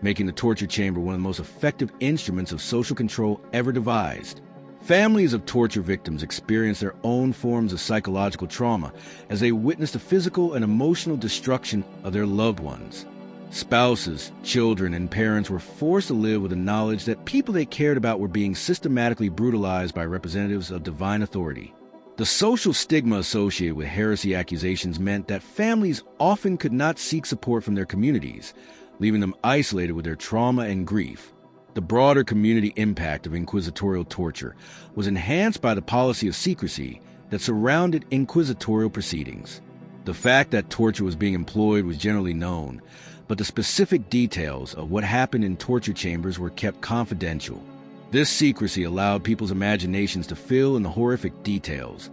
making the torture chamber one of the most effective instruments of social control ever devised. Families of torture victims experienced their own forms of psychological trauma as they witnessed the physical and emotional destruction of their loved ones. Spouses, children, and parents were forced to live with the knowledge that people they cared about were being systematically brutalized by representatives of divine authority. The social stigma associated with heresy accusations meant that families often could not seek support from their communities, leaving them isolated with their trauma and grief. The broader community impact of inquisitorial torture was enhanced by the policy of secrecy that surrounded inquisitorial proceedings. The fact that torture was being employed was generally known, but the specific details of what happened in torture chambers were kept confidential. This secrecy allowed people's imaginations to fill in the horrific details,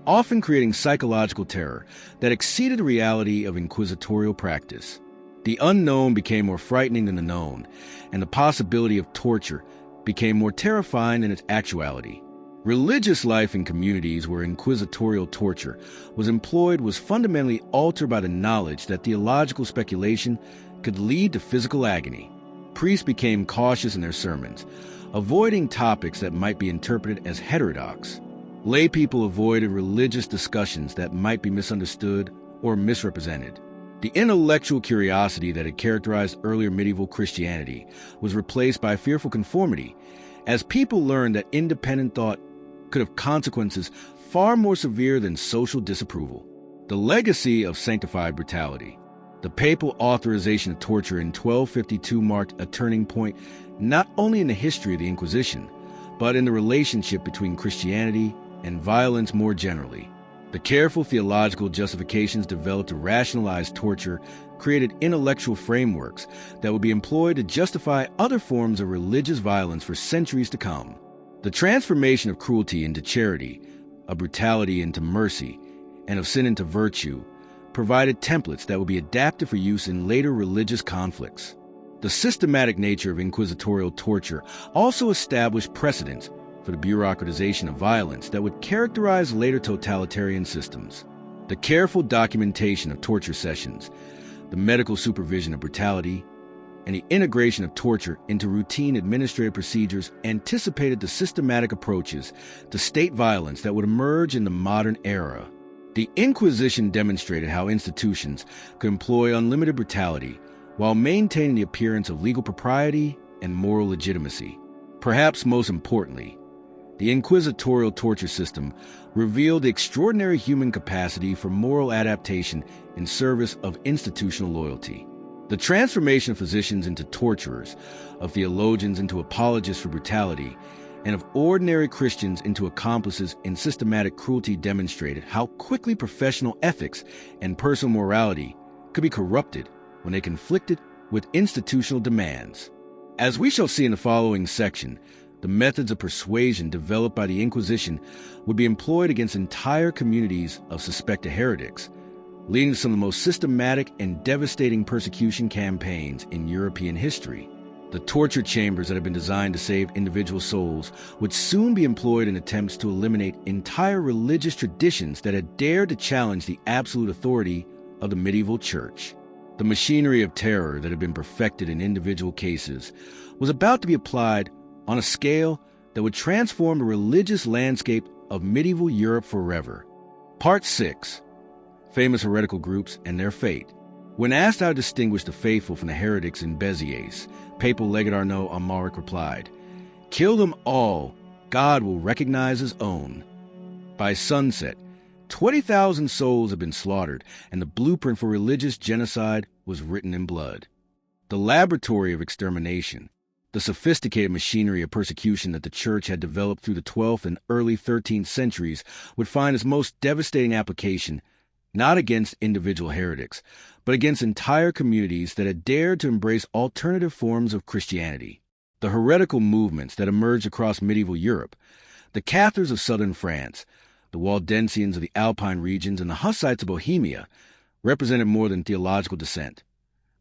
often creating psychological terror that exceeded the reality of inquisitorial practice. The unknown became more frightening than the known, and the possibility of torture became more terrifying than its actuality. Religious life in communities where inquisitorial torture was employed was fundamentally altered by the knowledge that theological speculation could lead to physical agony. Priests became cautious in their sermons, avoiding topics that might be interpreted as heterodox. Lay people avoided religious discussions that might be misunderstood or misrepresented. The intellectual curiosity that had characterized earlier medieval Christianity was replaced by fearful conformity, as people learned that independent thought could have consequences far more severe than social disapproval. The legacy of sanctified brutality. The papal authorization of torture in 1252 marked a turning point not only in the history of the Inquisition, but in the relationship between Christianity and violence more generally. The careful theological justifications developed to rationalize torture created intellectual frameworks that would be employed to justify other forms of religious violence for centuries to come. The transformation of cruelty into charity, of brutality into mercy, and of sin into virtue provided templates that would be adapted for use in later religious conflicts. The systematic nature of inquisitorial torture also established precedents for the bureaucratization of violence that would characterize later totalitarian systems. The careful documentation of torture sessions, the medical supervision of brutality, and the integration of torture into routine administrative procedures anticipated the systematic approaches to state violence that would emerge in the modern era. The Inquisition demonstrated how institutions could employ unlimited brutality while maintaining the appearance of legal propriety and moral legitimacy. Perhaps most importantly, the inquisitorial torture system revealed the extraordinary human capacity for moral adaptation in service of institutional loyalty. The transformation of physicians into torturers, of theologians into apologists for brutality, and of ordinary Christians into accomplices in systematic cruelty demonstrated how quickly professional ethics and personal morality could be corrupted when they conflicted with institutional demands. As we shall see in the following section, the methods of persuasion developed by the Inquisition would be employed against entire communities of suspected heretics, leading to some of the most systematic and devastating persecution campaigns in European history. The torture chambers that had been designed to save individual souls would soon be employed in attempts to eliminate entire religious traditions that had dared to challenge the absolute authority of the medieval church. The machinery of terror that had been perfected in individual cases was about to be applied on a scale that would transform the religious landscape of medieval Europe forever. Part 6. Famous heretical groups and their fate. When asked how to distinguish the faithful from the heretics in Béziers, Papal Legate Arnaud Amaric replied, "Kill them all, God will recognize his own." By sunset, 20,000 souls had been slaughtered, and the blueprint for religious genocide was written in blood. The laboratory of extermination, the sophisticated machinery of persecution that the Church had developed through the 12th and early 13th centuries would find its most devastating application not against individual heretics, but against entire communities that had dared to embrace alternative forms of Christianity. The heretical movements that emerged across medieval Europe, the Cathars of southern France, the Waldensians of the Alpine regions, and the Hussites of Bohemia, represented more than theological dissent.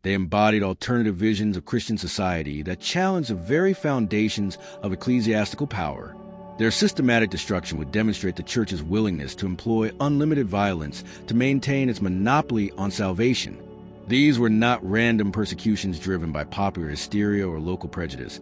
They embodied alternative visions of Christian society that challenged the very foundations of ecclesiastical power. Their systematic destruction would demonstrate the Church's willingness to employ unlimited violence to maintain its monopoly on salvation. These were not random persecutions driven by popular hysteria or local prejudice,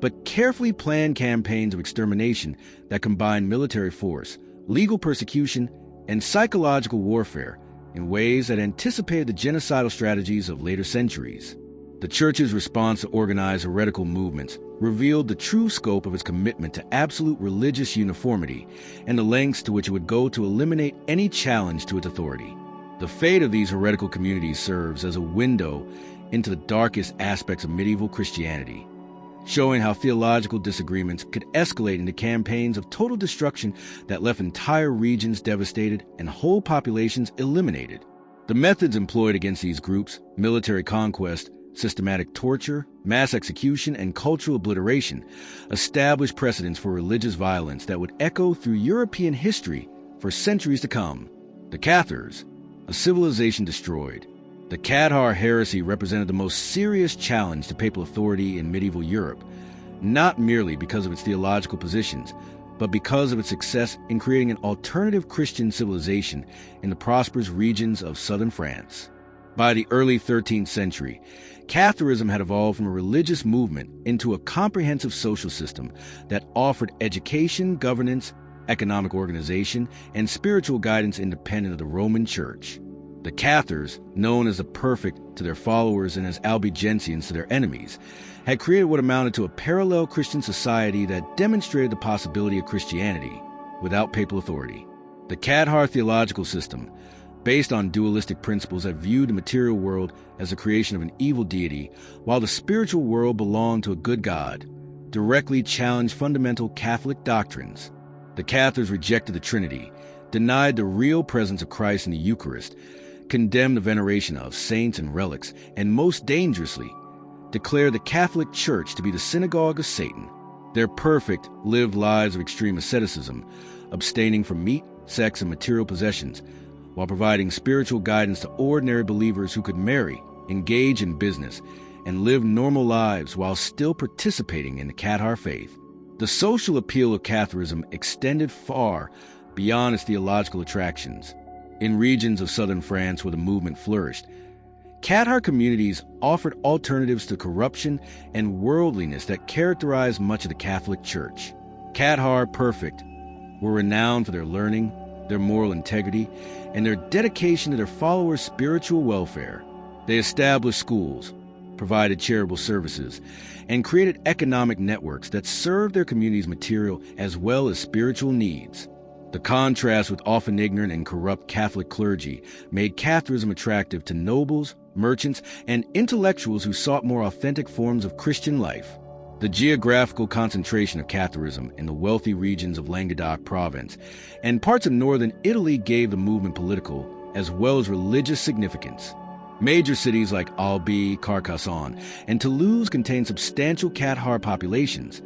but carefully planned campaigns of extermination that combined military force, legal persecution, and psychological warfare in ways that anticipated the genocidal strategies of later centuries. The Church's response to organized heretical movements revealed the true scope of its commitment to absolute religious uniformity and the lengths to which it would go to eliminate any challenge to its authority. The fate of these heretical communities serves as a window into the darkest aspects of medieval Christianity, showing how theological disagreements could escalate into campaigns of total destruction that left entire regions devastated and whole populations eliminated. The methods employed against these groups, military conquest, systematic torture, mass execution, and cultural obliteration, established precedents for religious violence that would echo through European history for centuries to come. The Cathars, a civilization destroyed. The Cathar heresy represented the most serious challenge to papal authority in medieval Europe, not merely because of its theological positions, but because of its success in creating an alternative Christian civilization in the prosperous regions of southern France. By the early 13th century, Catharism had evolved from a religious movement into a comprehensive social system that offered education, governance, economic organization, and spiritual guidance independent of the Roman Church. The Cathars, known as the Perfect to their followers and as Albigensians to their enemies, had created what amounted to a parallel Christian society that demonstrated the possibility of Christianity without papal authority. The Cathar theological system, based on dualistic principles that viewed the material world as the creation of an evil deity, while the spiritual world belonged to a good God, directly challenged fundamental Catholic doctrines. The Catholics rejected the Trinity, denied the real presence of Christ in the Eucharist, condemned the veneration of saints and relics, and most dangerously, declared the Catholic Church to be the synagogue of Satan. Their perfect lived lives of extreme asceticism, abstaining from meat, sex, and material possessions, while providing spiritual guidance to ordinary believers who could marry, engage in business, and live normal lives while still participating in the Cathar faith. The social appeal of Catholicism extended far beyond its theological attractions. In regions of southern France where the movement flourished, Cathar communities offered alternatives to corruption and worldliness that characterized much of the Catholic Church. Cathar Perfect were renowned for their learning, their moral integrity, and their dedication to their followers' spiritual welfare. They established schools, provided charitable services, and created economic networks that served their community's material as well as spiritual needs. The contrast with often ignorant and corrupt Catholic clergy made Catholicism attractive to nobles, merchants, and intellectuals who sought more authentic forms of Christian life. The geographical concentration of Catholicism in the wealthy regions of Languedoc province and parts of northern Italy gave the movement political as well as religious significance. Major cities like Albi, Carcassonne, and Toulouse contained substantial Cathar populations,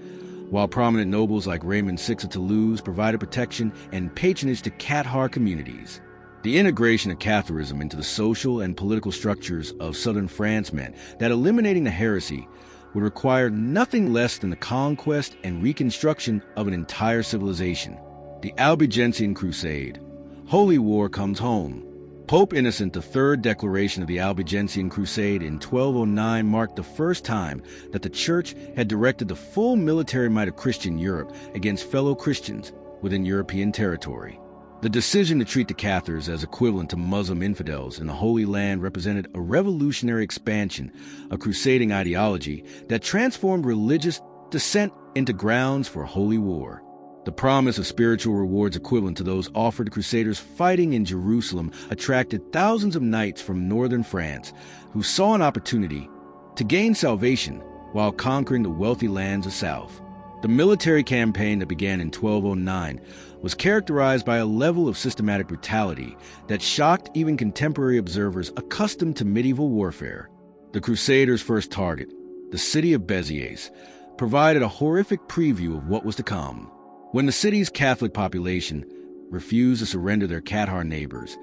while prominent nobles like Raymond VI of Toulouse provided protection and patronage to Cathar communities. The integration of Catholicism into the social and political structures of southern France meant that eliminating the heresy would require nothing less than the conquest and reconstruction of an entire civilization. The Albigensian Crusade. Holy War comes home. Pope Innocent III's declaration of the Albigensian Crusade in 1209 marked the first time that the Church had directed the full military might of Christian Europe against fellow Christians within European territory. The decision to treat the Cathars as equivalent to Muslim infidels in the Holy Land represented a revolutionary expansion of crusading ideology that transformed religious dissent into grounds for holy war. The promise of spiritual rewards equivalent to those offered to crusaders fighting in Jerusalem attracted thousands of knights from northern France who saw an opportunity to gain salvation while conquering the wealthy lands of south. The military campaign that began in 1209 was characterized by a level of systematic brutality that shocked even contemporary observers accustomed to medieval warfare. The Crusaders' first target, the city of Béziers, provided a horrific preview of what was to come. When the city's Catholic population refused to surrender their Cathar neighbors,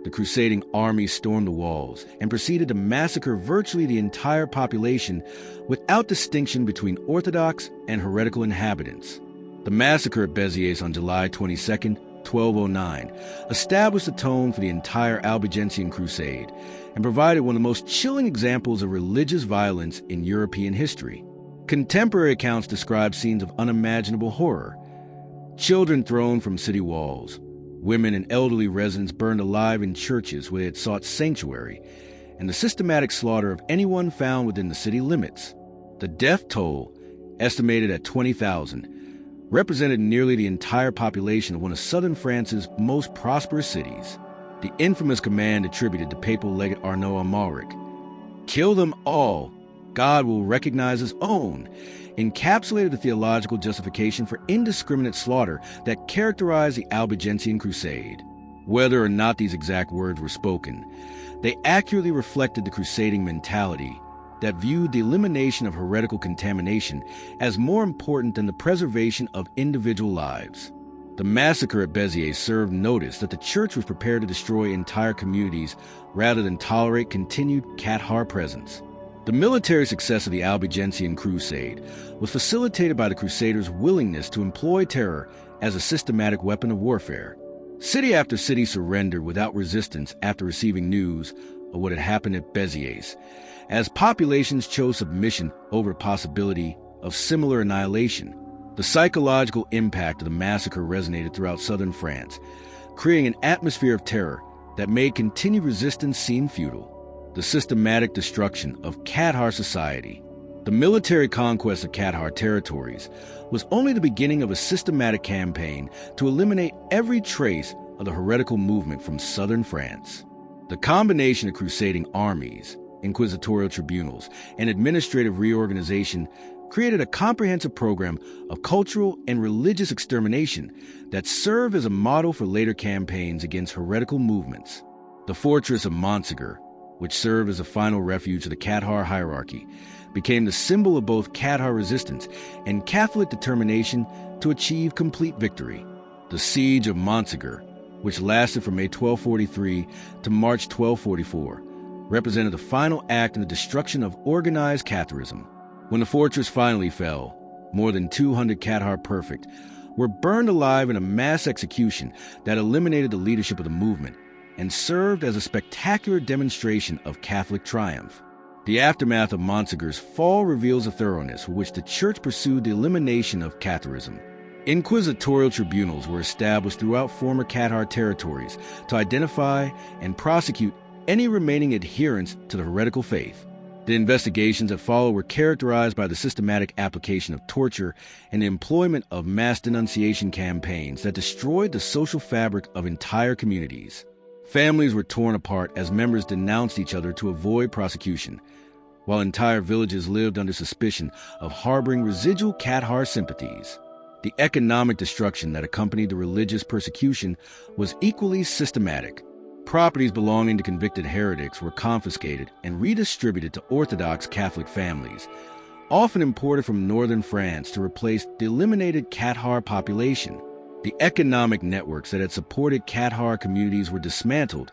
the crusading army stormed the walls and proceeded to massacre virtually the entire population without distinction between Orthodox and heretical inhabitants. The massacre at Béziers on July 22, 1209, established the tone for the entire Albigensian Crusade and provided one of the most chilling examples of religious violence in European history. Contemporary accounts describe scenes of unimaginable horror. Children thrown from city walls, women and elderly residents burned alive in churches where they had sought sanctuary, and the systematic slaughter of anyone found within the city limits. The death toll, estimated at 20,000, represented nearly the entire population of one of southern France's most prosperous cities. The infamous command attributed to papal legate Arnaud Amalric, "Kill them all, God will recognize his own," encapsulated the theological justification for indiscriminate slaughter that characterized the Albigensian Crusade. Whether or not these exact words were spoken, they accurately reflected the crusading mentality that viewed the elimination of heretical contamination as more important than the preservation of individual lives. The massacre at Béziers served notice that the Church was prepared to destroy entire communities rather than tolerate continued Cathar presence. The military success of the Albigensian Crusade was facilitated by the Crusaders' willingness to employ terror as a systematic weapon of warfare. City after city surrendered without resistance after receiving news of what had happened at Béziers, as populations chose submission over the possibility of similar annihilation. The psychological impact of the massacre resonated throughout southern France, creating an atmosphere of terror that made continued resistance seem futile. The systematic destruction of Cathar society. The military conquest of Cathar territories was only the beginning of a systematic campaign to eliminate every trace of the heretical movement from southern France. The combination of crusading armies, inquisitorial tribunals, and administrative reorganization created a comprehensive program of cultural and religious extermination that served as a model for later campaigns against heretical movements. The fortress of Montségur, which served as a final refuge of the Cathar hierarchy, became the symbol of both Cathar resistance and Catholic determination to achieve complete victory. The Siege of Montségur, which lasted from May 1243 to March 1244, represented the final act in the destruction of organized Catharism. When the fortress finally fell, more than 200 Cathar perfect were burned alive in a mass execution that eliminated the leadership of the movement and served as a spectacular demonstration of Catholic triumph. The aftermath of Montségur's fall reveals the thoroughness with which the Church pursued the elimination of Catharism. Inquisitorial tribunals were established throughout former Cathar territories to identify and prosecute any remaining adherents to the heretical faith. The investigations that followed were characterized by the systematic application of torture and the employment of mass denunciation campaigns that destroyed the social fabric of entire communities. Families were torn apart as members denounced each other to avoid prosecution, while entire villages lived under suspicion of harboring residual Cathar sympathies. The economic destruction that accompanied the religious persecution was equally systematic. Properties belonging to convicted heretics were confiscated and redistributed to Orthodox Catholic families, often imported from northern France to replace the eliminated Cathar population. The economic networks that had supported Cathar communities were dismantled,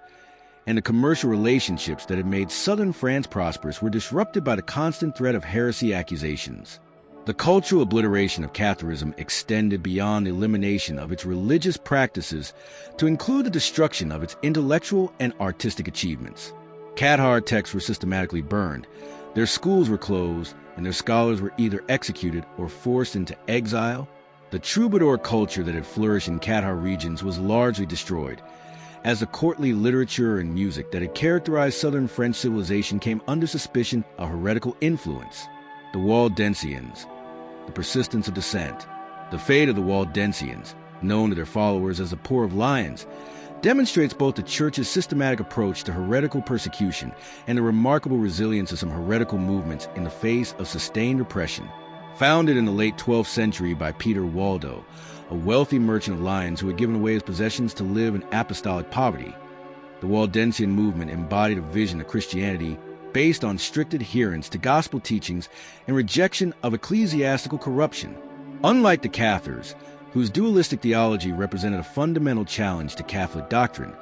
and the commercial relationships that had made southern France prosperous were disrupted by the constant threat of heresy accusations. The cultural obliteration of Catharism extended beyond the elimination of its religious practices to include the destruction of its intellectual and artistic achievements. Cathar texts were systematically burned, their schools were closed, and their scholars were either executed or forced into exile. The troubadour culture that had flourished in Cathar regions was largely destroyed, as the courtly literature and music that had characterized southern French civilization came under suspicion of heretical influence. The Waldensians, the persistence of dissent. The fate of the Waldensians, known to their followers as the Poor of Lions, demonstrates both the Church's systematic approach to heretical persecution and the remarkable resilience of some heretical movements in the face of sustained repression. Founded in the late 12th century by Peter Waldo, a wealthy merchant of Lyons who had given away his possessions to live in apostolic poverty, the Waldensian movement embodied a vision of Christianity based on strict adherence to gospel teachings and rejection of ecclesiastical corruption. Unlike the Cathars, whose dualistic theology represented a fundamental challenge to Catholic doctrine,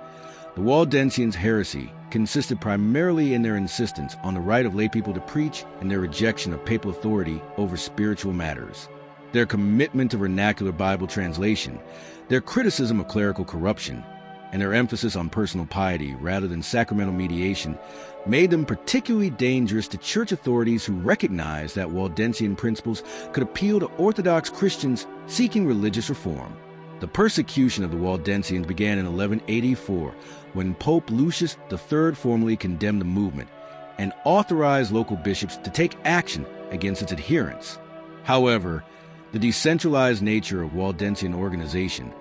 the Waldensians' heresy consisted primarily in their insistence on the right of laypeople to preach and their rejection of papal authority over spiritual matters. Their commitment to vernacular Bible translation, their criticism of clerical corruption, and their emphasis on personal piety rather than sacramental mediation made them particularly dangerous to church authorities who recognized that Waldensian principles could appeal to Orthodox Christians seeking religious reform. The persecution of the Waldensians began in 1184 when Pope Lucius III formally condemned the movement and authorized local bishops to take action against its adherents. However, the decentralized nature of Waldensian organization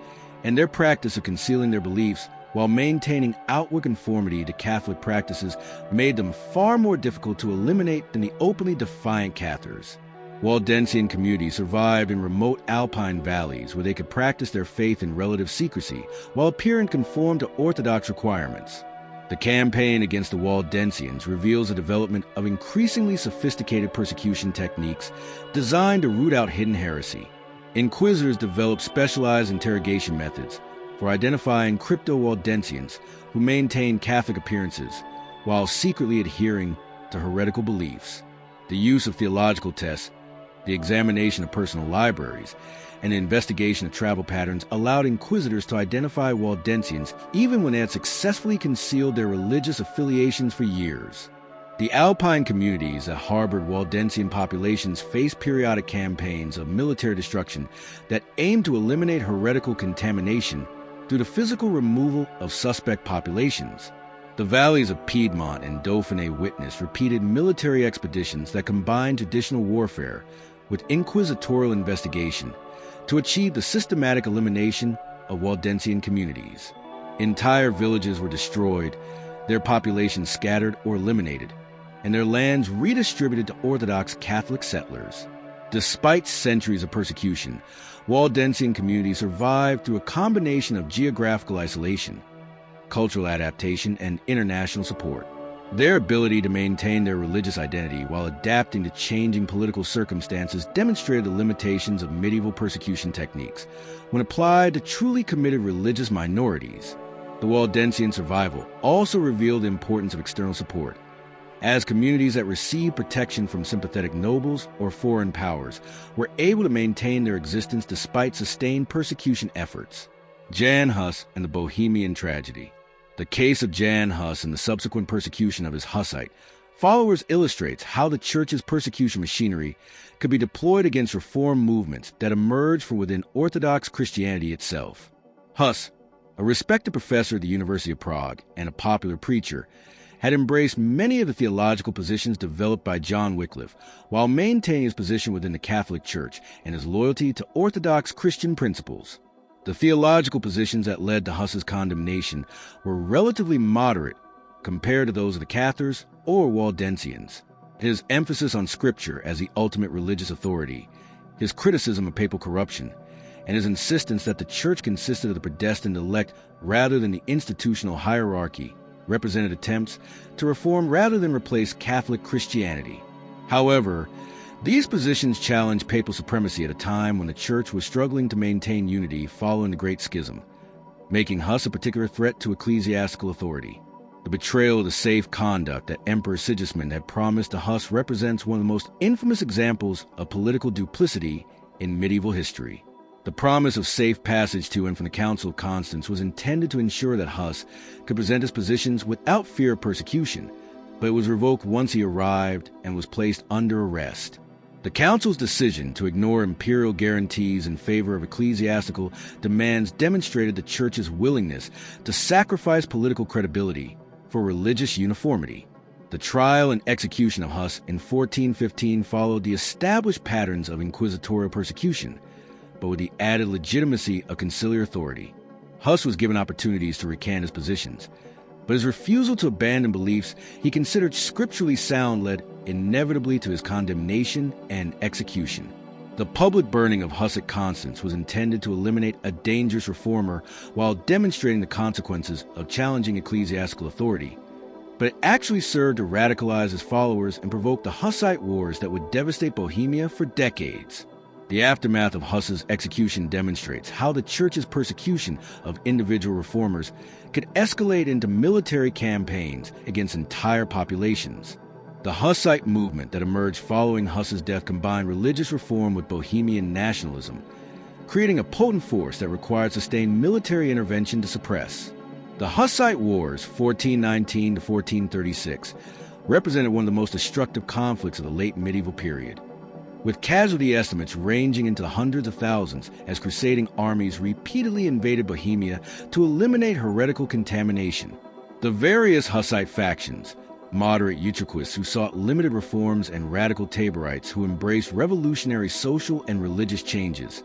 and their practice of concealing their beliefs while maintaining outward conformity to Catholic practices made them far more difficult to eliminate than the openly defiant Cathars. Waldensian communities survived in remote alpine valleys where they could practice their faith in relative secrecy while appearing to conform to Orthodox requirements. The campaign against the Waldensians reveals the development of increasingly sophisticated persecution techniques designed to root out hidden heresy. Inquisitors developed specialized interrogation methods for identifying crypto-Waldensians who maintained Catholic appearances while secretly adhering to heretical beliefs. The use of theological tests, the examination of personal libraries, and the investigation of travel patterns allowed inquisitors to identify Waldensians even when they had successfully concealed their religious affiliations for years. The Alpine communities that harbored Waldensian populations faced periodic campaigns of military destruction that aimed to eliminate heretical contamination through the physical removal of suspect populations. The valleys of Piedmont and Dauphiné witnessed repeated military expeditions that combined traditional warfare with inquisitorial investigation to achieve the systematic elimination of Waldensian communities. Entire villages were destroyed, their populations scattered or eliminated, and their lands redistributed to Orthodox Catholic settlers. Despite centuries of persecution, Waldensian communities survived through a combination of geographical isolation, cultural adaptation, and international support. Their ability to maintain their religious identity while adapting to changing political circumstances demonstrated the limitations of medieval persecution techniques when applied to truly committed religious minorities. The Waldensian survival also revealed the importance of external support, as communities that received protection from sympathetic nobles or foreign powers were able to maintain their existence despite sustained persecution efforts. Jan Hus and the Bohemian Tragedy. The case of Jan Hus and the subsequent persecution of his Hussite followers illustrates how the Church's persecution machinery could be deployed against reform movements that emerged from within Orthodox Christianity itself. Hus, a respected professor at the University of Prague and a popular preacher, had embraced many of the theological positions developed by John Wycliffe, while maintaining his position within the Catholic Church and his loyalty to Orthodox Christian principles. The theological positions that led to Huss's condemnation were relatively moderate compared to those of the Cathars or Waldensians. His emphasis on Scripture as the ultimate religious authority, his criticism of papal corruption, and his insistence that the Church consisted of the predestined elect rather than the institutional hierarchy, represented attempts to reform rather than replace Catholic Christianity. However, these positions challenged papal supremacy at a time when the Church was struggling to maintain unity following the Great Schism, making Huss a particular threat to ecclesiastical authority. The betrayal of the safe conduct that Emperor Sigismund had promised to Huss represents one of the most infamous examples of political duplicity in medieval history. The promise of safe passage to and from the Council of Constance was intended to ensure that Huss could present his positions without fear of persecution, but it was revoked once he arrived and was placed under arrest. The Council's decision to ignore imperial guarantees in favor of ecclesiastical demands demonstrated the Church's willingness to sacrifice political credibility for religious uniformity. The trial and execution of Huss in 1415 followed the established patterns of inquisitorial persecution, but with the added legitimacy of conciliar authority. Huss was given opportunities to recant his positions, but his refusal to abandon beliefs he considered scripturally sound led inevitably to his condemnation and execution. The public burning of Huss at Constance was intended to eliminate a dangerous reformer while demonstrating the consequences of challenging ecclesiastical authority, but it actually served to radicalize his followers and provoke the Hussite wars that would devastate Bohemia for decades. The aftermath of Huss's execution demonstrates how the Church's persecution of individual reformers could escalate into military campaigns against entire populations. The Hussite movement that emerged following Huss's death combined religious reform with Bohemian nationalism, creating a potent force that required sustained military intervention to suppress. The Hussite Wars, 1419 to 1436, represented one of the most destructive conflicts of the late medieval period, with casualty estimates ranging into the hundreds of thousands as crusading armies repeatedly invaded Bohemia to eliminate heretical contamination. The various Hussite factions, moderate Utraquists who sought limited reforms and radical Taborites who embraced revolutionary social and religious changes,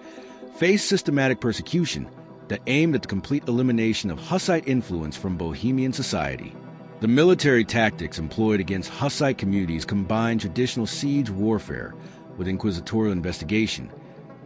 faced systematic persecution that aimed at the complete elimination of Hussite influence from Bohemian society. The military tactics employed against Hussite communities combined traditional siege warfare with inquisitorial investigation,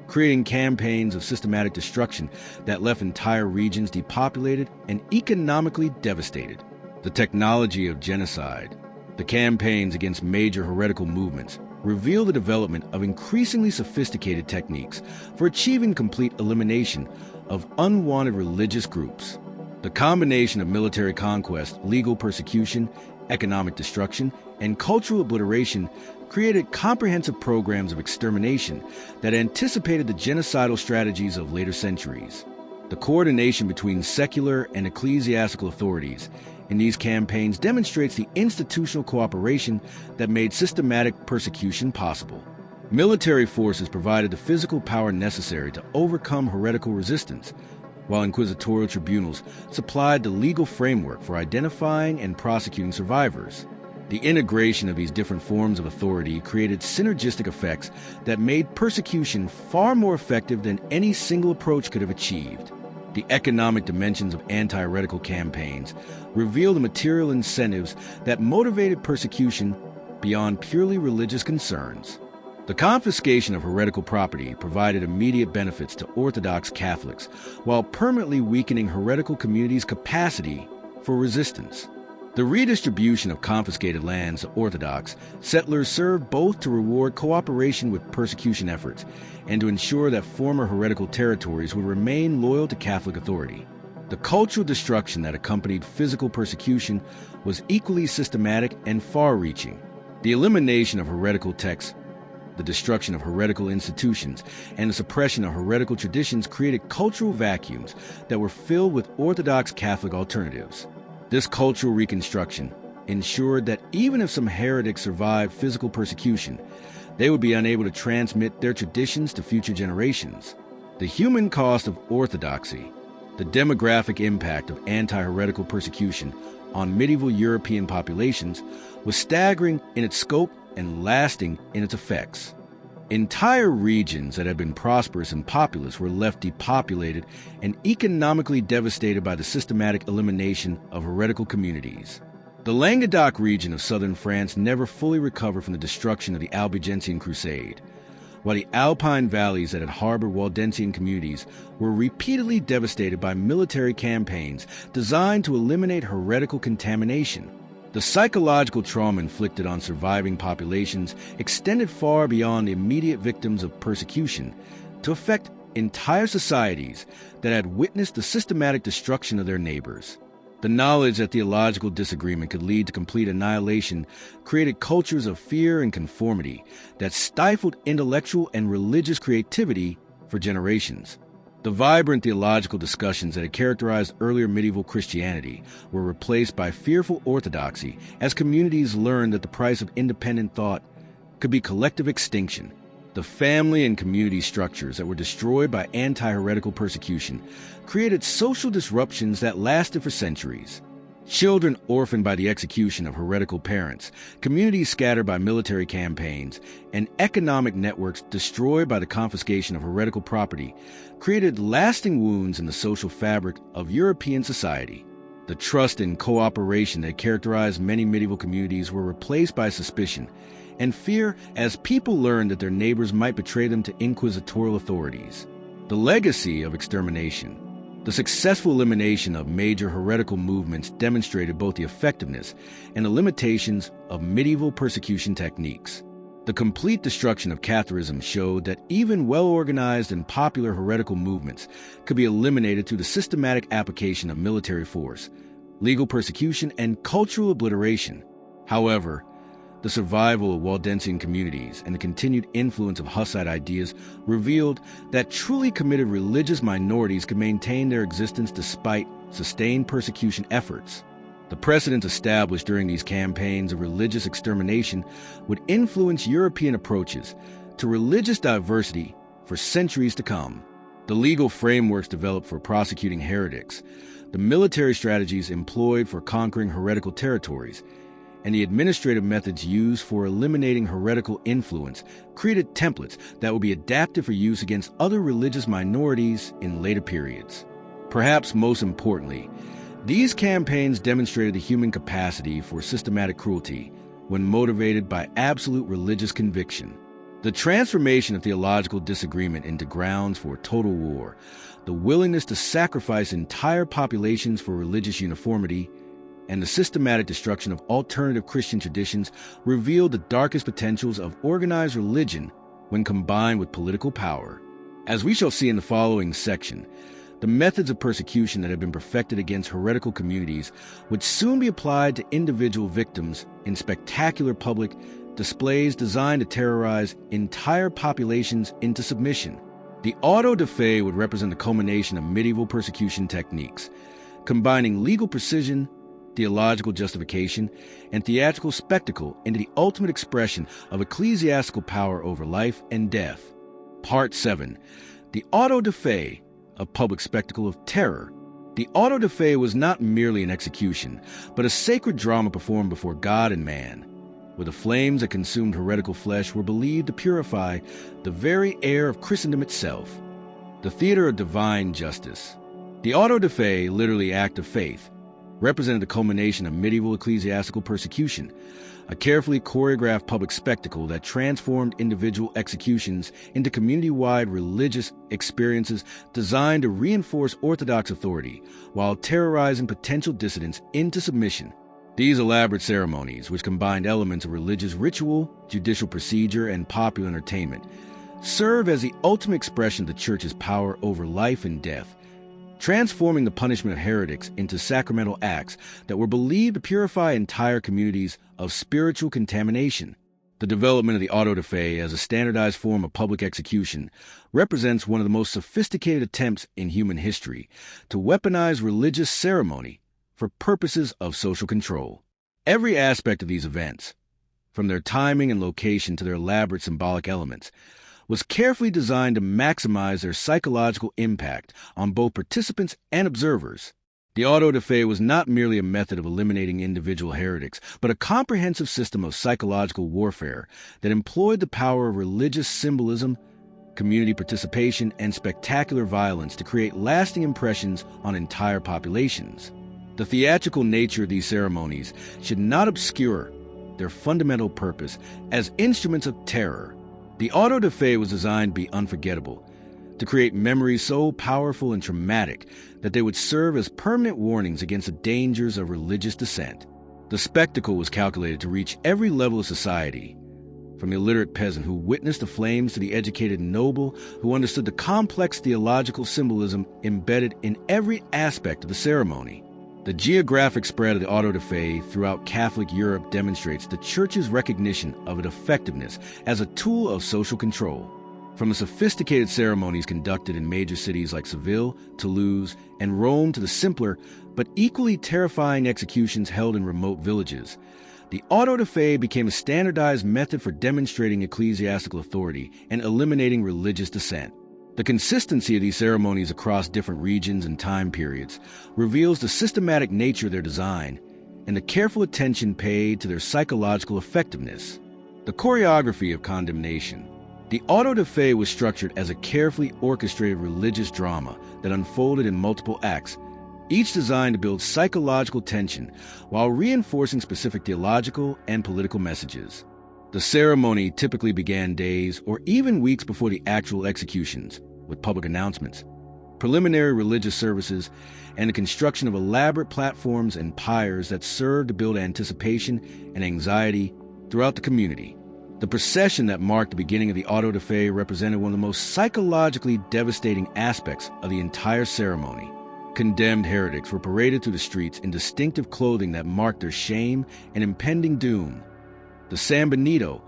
creating campaigns of systematic destruction that left entire regions depopulated and economically devastated. The technology of genocide, the campaigns against major heretical movements, reveal the development of increasingly sophisticated techniques for achieving complete elimination of unwanted religious groups. The combination of military conquest, legal persecution, economic destruction, and cultural obliteration created comprehensive programs of extermination that anticipated the genocidal strategies of later centuries. The coordination between secular and ecclesiastical authorities in these campaigns demonstrates the institutional cooperation that made systematic persecution possible. Military forces provided the physical power necessary to overcome heretical resistance, while inquisitorial tribunals supplied the legal framework for identifying and prosecuting survivors. The integration of these different forms of authority created synergistic effects that made persecution far more effective than any single approach could have achieved. The economic dimensions of anti-heretical campaigns reveal the material incentives that motivated persecution beyond purely religious concerns. The confiscation of heretical property provided immediate benefits to Orthodox Catholics, while permanently weakening heretical communities' capacity for resistance. The redistribution of confiscated lands to Orthodox settlers served both to reward cooperation with persecution efforts and to ensure that former heretical territories would remain loyal to Catholic authority. The cultural destruction that accompanied physical persecution was equally systematic and far-reaching. The elimination of heretical texts, the destruction of heretical institutions, and the suppression of heretical traditions created cultural vacuums that were filled with Orthodox Catholic alternatives. This cultural reconstruction ensured that even if some heretics survived physical persecution, they would be unable to transmit their traditions to future generations. The human cost of orthodoxy, the demographic impact of anti-heretical persecution on medieval European populations, was staggering in its scope and lasting in its effects. Entire regions that had been prosperous and populous were left depopulated and economically devastated by the systematic elimination of heretical communities. The Languedoc region of southern France never fully recovered from the destruction of the Albigensian Crusade, while the Alpine valleys that had harbored Waldensian communities were repeatedly devastated by military campaigns designed to eliminate heretical contamination. The psychological trauma inflicted on surviving populations extended far beyond the immediate victims of persecution to affect entire societies that had witnessed the systematic destruction of their neighbors. The knowledge that theological disagreement could lead to complete annihilation created cultures of fear and conformity that stifled intellectual and religious creativity for generations. The vibrant theological discussions that had characterized earlier medieval Christianity were replaced by fearful orthodoxy as communities learned that the price of independent thought could be collective extinction. The family and community structures that were destroyed by anti-heretical persecution created social disruptions that lasted for centuries. Children orphaned by the execution of heretical parents, communities scattered by military campaigns, and economic networks destroyed by the confiscation of heretical property created lasting wounds in the social fabric of European society. The trust and cooperation that characterized many medieval communities were replaced by suspicion and fear as people learned that their neighbors might betray them to inquisitorial authorities. The legacy of extermination. The successful elimination of major heretical movements demonstrated both the effectiveness and the limitations of medieval persecution techniques. The complete destruction of Catholicism showed that even well-organized and popular heretical movements could be eliminated through the systematic application of military force, legal persecution, and cultural obliteration. However, the survival of Waldensian communities and the continued influence of Hussite ideas revealed that truly committed religious minorities could maintain their existence despite sustained persecution efforts. The precedents established during these campaigns of religious extermination would influence European approaches to religious diversity for centuries to come. The legal frameworks developed for prosecuting heretics, the military strategies employed for conquering heretical territories, and the administrative methods used for eliminating heretical influence created templates that would be adapted for use against other religious minorities in later periods. Perhaps most importantly, these campaigns demonstrated the human capacity for systematic cruelty when motivated by absolute religious conviction. The transformation of theological disagreement into grounds for total war, the willingness to sacrifice entire populations for religious uniformity, and the systematic destruction of alternative Christian traditions revealed the darkest potentials of organized religion when combined with political power. As we shall see in the following section, the methods of persecution that had been perfected against heretical communities would soon be applied to individual victims in spectacular public displays designed to terrorize entire populations into submission. The auto-da-fe would represent the culmination of medieval persecution techniques, combining legal precision, theological justification, and theatrical spectacle into the ultimate expression of ecclesiastical power over life and death. Part 7. The auto-da-fe, a public spectacle of terror. The auto-da-fe was not merely an execution, but a sacred drama performed before God and man, where the flames that consumed heretical flesh were believed to purify the very air of Christendom itself. The theater of divine justice. The auto de fe, literally act of faith, represented the culmination of medieval ecclesiastical persecution, a carefully choreographed public spectacle that transformed individual executions into community-wide religious experiences designed to reinforce orthodox authority while terrorizing potential dissidents into submission. These elaborate ceremonies, which combined elements of religious ritual, judicial procedure, and popular entertainment, serve as the ultimate expression of the Church's power over life and death, transforming the punishment of heretics into sacramental acts that were believed to purify entire communities of spiritual contamination. The development of the auto de fe as a standardized form of public execution represents one of the most sophisticated attempts in human history to weaponize religious ceremony for purposes of social control. Every aspect of these events, from their timing and location to their elaborate symbolic elements, was carefully designed to maximize their psychological impact on both participants and observers. The auto de fe was not merely a method of eliminating individual heretics, but a comprehensive system of psychological warfare that employed the power of religious symbolism, community participation, and spectacular violence to create lasting impressions on entire populations. The theatrical nature of these ceremonies should not obscure their fundamental purpose as instruments of terror. The auto de fe was designed to be unforgettable, to create memories so powerful and traumatic that they would serve as permanent warnings against the dangers of religious dissent. The spectacle was calculated to reach every level of society, from the illiterate peasant who witnessed the flames to the educated noble who understood the complex theological symbolism embedded in every aspect of the ceremony. The geographic spread of the auto de fe throughout Catholic Europe demonstrates the Church's recognition of its effectiveness as a tool of social control. From the sophisticated ceremonies conducted in major cities like Seville, Toulouse, and Rome to the simpler but equally terrifying executions held in remote villages, the auto de fe became a standardized method for demonstrating ecclesiastical authority and eliminating religious dissent. The consistency of these ceremonies across different regions and time periods reveals the systematic nature of their design and the careful attention paid to their psychological effectiveness. The choreography of condemnation. The auto de fe was structured as a carefully orchestrated religious drama that unfolded in multiple acts, each designed to build psychological tension while reinforcing specific theological and political messages. The ceremony typically began days or even weeks before the actual executions, with public announcements, preliminary religious services, and the construction of elaborate platforms and pyres that served to build anticipation and anxiety throughout the community. The procession that marked the beginning of the auto de fe represented one of the most psychologically devastating aspects of the entire ceremony. Condemned heretics were paraded through the streets in distinctive clothing that marked their shame and impending doom. The San Benito,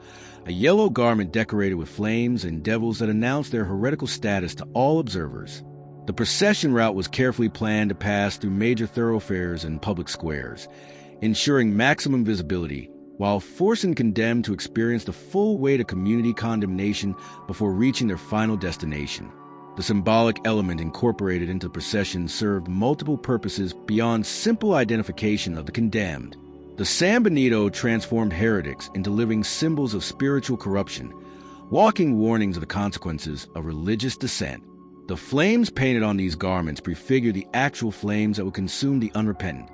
a yellow garment decorated with flames and devils that announced their heretical status to all observers. The procession route was carefully planned to pass through major thoroughfares and public squares, ensuring maximum visibility while forcing condemned to experience the full weight of community condemnation before reaching their final destination. The symbolic element incorporated into the procession served multiple purposes beyond simple identification of the condemned. The San Benito transformed heretics into living symbols of spiritual corruption, walking warnings of the consequences of religious dissent. The flames painted on these garments prefigured the actual flames that would consume the unrepentant,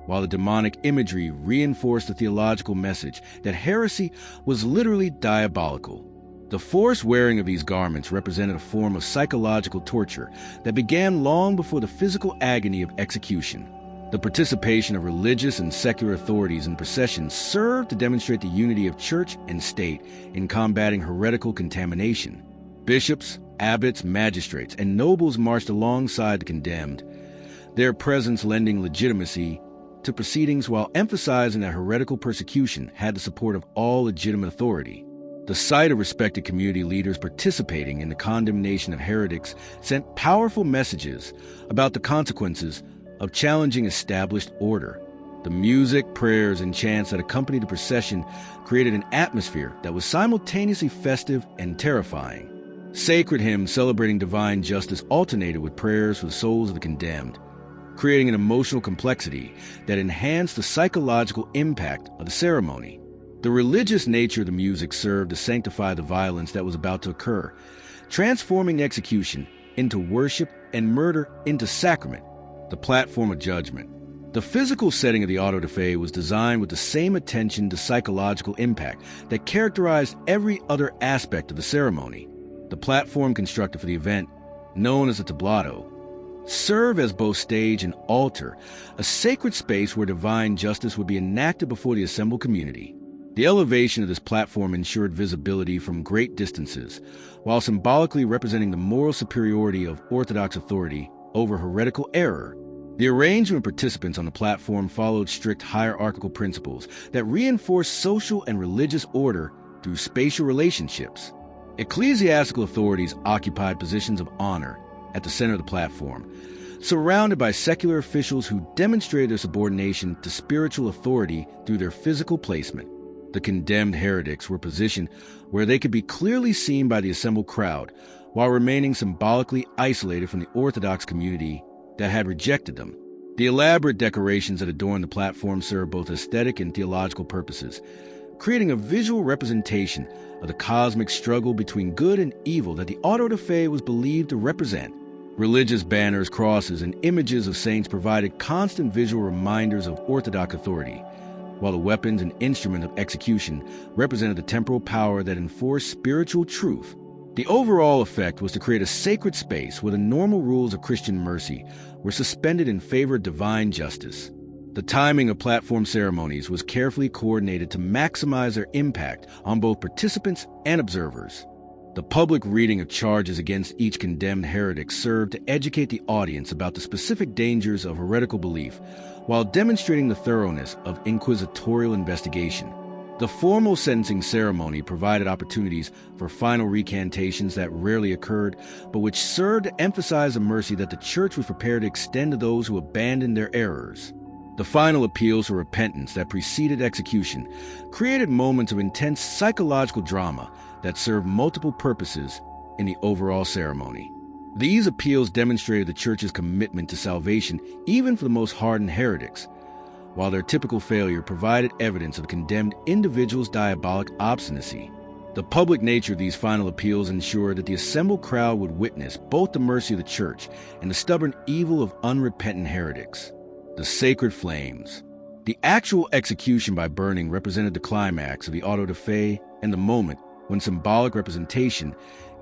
while the demonic imagery reinforced the theological message that heresy was literally diabolical. The forced wearing of these garments represented a form of psychological torture that began long before the physical agony of execution. The participation of religious and secular authorities in processions served to demonstrate the unity of church and state in combating heretical contamination. Bishops, abbots, magistrates, and nobles marched alongside the condemned, their presence lending legitimacy to proceedings while emphasizing that heretical persecution had the support of all legitimate authority. The sight of respected community leaders participating in the condemnation of heretics sent powerful messages about the consequences of challenging established order. The music, prayers, and chants that accompanied the procession created an atmosphere that was simultaneously festive and terrifying. Sacred hymns celebrating divine justice alternated with prayers for the souls of the condemned, creating an emotional complexity that enhanced the psychological impact of the ceremony. The religious nature of the music served to sanctify the violence that was about to occur, transforming the execution into worship and murder into sacrament, the platform of judgment. The physical setting of the auto da fe was designed with the same attention to psychological impact that characterized every other aspect of the ceremony. The platform constructed for the event, known as a tablado, served as both stage and altar, a sacred space where divine justice would be enacted before the assembled community. The elevation of this platform ensured visibility from great distances, while symbolically representing the moral superiority of Orthodox authority over heretical error. The arrangement of participants on the platform followed strict hierarchical principles that reinforced social and religious order through spatial relationships. Ecclesiastical authorities occupied positions of honor at the center of the platform, surrounded by secular officials who demonstrated their subordination to spiritual authority through their physical placement. The condemned heretics were positioned where they could be clearly seen by the assembled crowd, while remaining symbolically isolated from the Orthodox community that had rejected them. The elaborate decorations that adorned the platform served both aesthetic and theological purposes, creating a visual representation of the cosmic struggle between good and evil that the auto da fe was believed to represent. Religious banners, crosses, and images of saints provided constant visual reminders of Orthodox authority, while the weapons and instrument of execution represented the temporal power that enforced spiritual truth. The overall effect was to create a sacred space where the normal rules of Christian mercy were suspended in favor of divine justice. The timing of platform ceremonies was carefully coordinated to maximize their impact on both participants and observers. The public reading of charges against each condemned heretic served to educate the audience about the specific dangers of heretical belief, while demonstrating the thoroughness of inquisitorial investigation. The formal sentencing ceremony provided opportunities for final recantations that rarely occurred, but which served to emphasize the mercy that the Church was prepared to extend to those who abandoned their errors. The final appeals for repentance that preceded execution created moments of intense psychological drama that served multiple purposes in the overall ceremony. These appeals demonstrated the Church's commitment to salvation even for the most hardened heretics, while their typical failure provided evidence of the condemned individual's diabolic obstinacy. The public nature of these final appeals ensured that the assembled crowd would witness both the mercy of the Church and the stubborn evil of unrepentant heretics. The sacred flames. The actual execution by burning represented the climax of the auto da fe and the moment when symbolic representation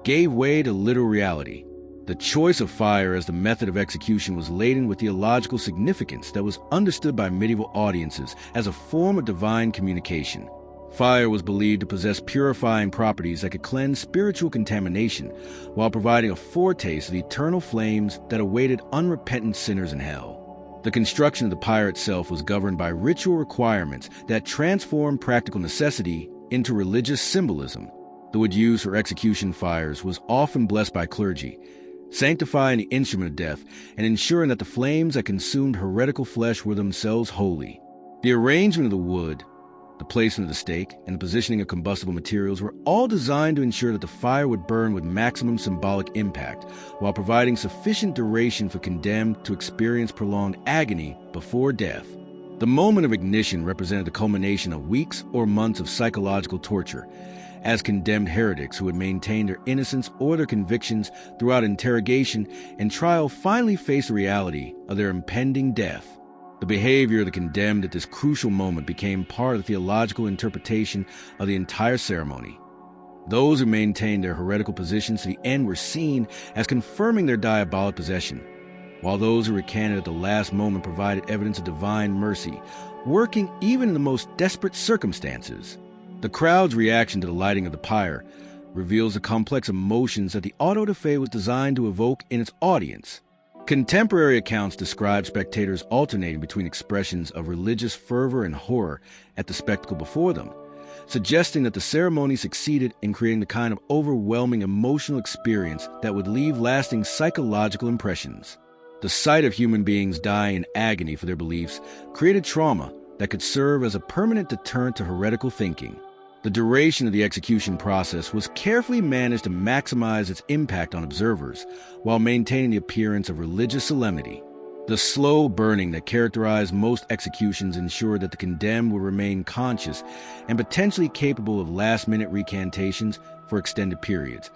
gave way to literal reality. The choice of fire as the method of execution was laden with theological significance that was understood by medieval audiences as a form of divine communication. Fire was believed to possess purifying properties that could cleanse spiritual contamination, while providing a foretaste of the eternal flames that awaited unrepentant sinners in hell. The construction of the pyre itself was governed by ritual requirements that transformed practical necessity into religious symbolism. The wood used for execution fires was often blessed by clergy, sanctifying the instrument of death and ensuring that the flames that consumed heretical flesh were themselves holy. The arrangement of the wood, the placement of the stake, and the positioning of combustible materials were all designed to ensure that the fire would burn with maximum symbolic impact, while providing sufficient duration for condemned to experience prolonged agony before death. The moment of ignition represented the culmination of weeks or months of psychological torture, as condemned heretics who had maintained their innocence or their convictions throughout interrogation and trial finally faced the reality of their impending death. The behavior of the condemned at this crucial moment became part of the theological interpretation of the entire ceremony. Those who maintained their heretical positions to the end were seen as confirming their diabolic possession, while those who recanted at the last moment provided evidence of divine mercy, working even in the most desperate circumstances. The crowd's reaction to the lighting of the pyre reveals the complex emotions that the auto da fe was designed to evoke in its audience. Contemporary accounts describe spectators alternating between expressions of religious fervor and horror at the spectacle before them, suggesting that the ceremony succeeded in creating the kind of overwhelming emotional experience that would leave lasting psychological impressions. The sight of human beings dying in agony for their beliefs created trauma that could serve as a permanent deterrent to heretical thinking. The duration of the execution process was carefully managed to maximize its impact on observers, while maintaining the appearance of religious solemnity. The slow burning that characterized most executions ensured that the condemned would remain conscious and potentially capable of last-minute recantations for extended periods,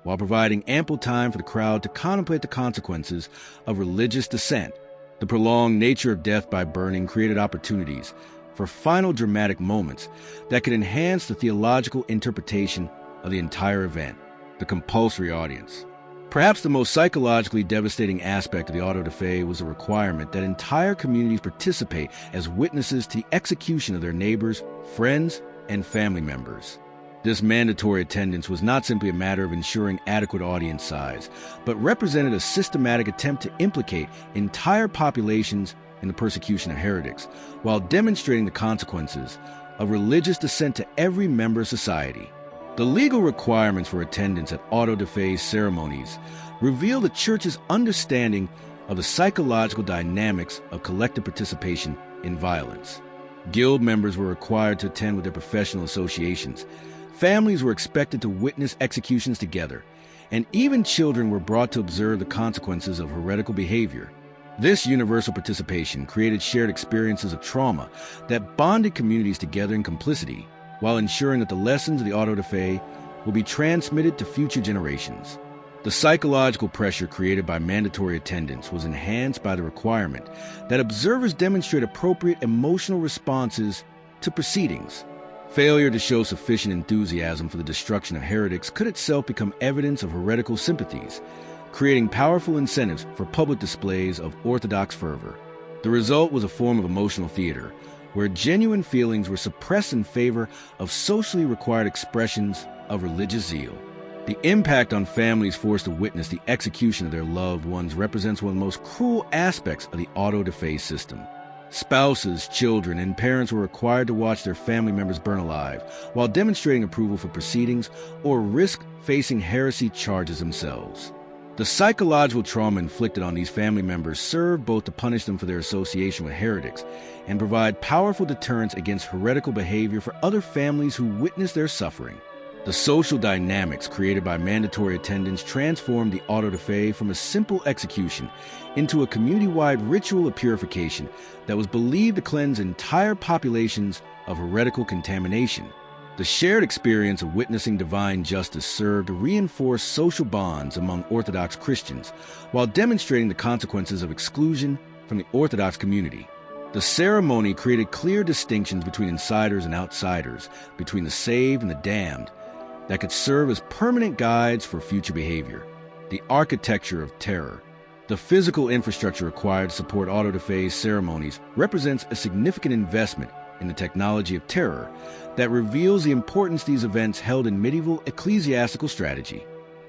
while providing ample time for the crowd to contemplate the consequences of religious dissent. The prolonged nature of death by burning created opportunities for final dramatic moments that could enhance the theological interpretation of the entire event. The compulsory audience. Perhaps the most psychologically devastating aspect of the auto da fe was the requirement that entire communities participate as witnesses to the execution of their neighbors, friends, and family members. This mandatory attendance was not simply a matter of ensuring adequate audience size, but represented a systematic attempt to implicate entire populations in the persecution of heretics, while demonstrating the consequences of religious dissent to every member of society. The legal requirements for attendance at auto da fe ceremonies reveal the Church's understanding of the psychological dynamics of collective participation in violence. Guild members were required to attend with their professional associations. Families were expected to witness executions together, and even children were brought to observe the consequences of heretical behavior. This universal participation created shared experiences of trauma that bonded communities together in complicity, while ensuring that the lessons of the auto da fe will be transmitted to future generations. The psychological pressure created by mandatory attendance was enhanced by the requirement that observers demonstrate appropriate emotional responses to proceedings. Failure to show sufficient enthusiasm for the destruction of heretics could itself become evidence of heretical sympathies, creating powerful incentives for public displays of orthodox fervor. The result was a form of emotional theater, where genuine feelings were suppressed in favor of socially required expressions of religious zeal. The impact on families forced to witness the execution of their loved ones represents one of the most cruel aspects of the auto da fe system. Spouses, children, and parents were required to watch their family members burn alive, while demonstrating approval for proceedings or risk facing heresy charges themselves. The psychological trauma inflicted on these family members served both to punish them for their association with heretics and provide powerful deterrence against heretical behavior for other families who witnessed their suffering. The social dynamics created by mandatory attendance transformed the auto da fe from a simple execution into a community-wide ritual of purification that was believed to cleanse entire populations of heretical contamination. The shared experience of witnessing divine justice served to reinforce social bonds among Orthodox Christians, while demonstrating the consequences of exclusion from the Orthodox community. The ceremony created clear distinctions between insiders and outsiders, between the saved and the damned, that could serve as permanent guides for future behavior. The architecture of terror. The physical infrastructure required to support auto da fe ceremonies represents a significant investment in the technology of terror that reveals the importance these events held in medieval ecclesiastical strategy.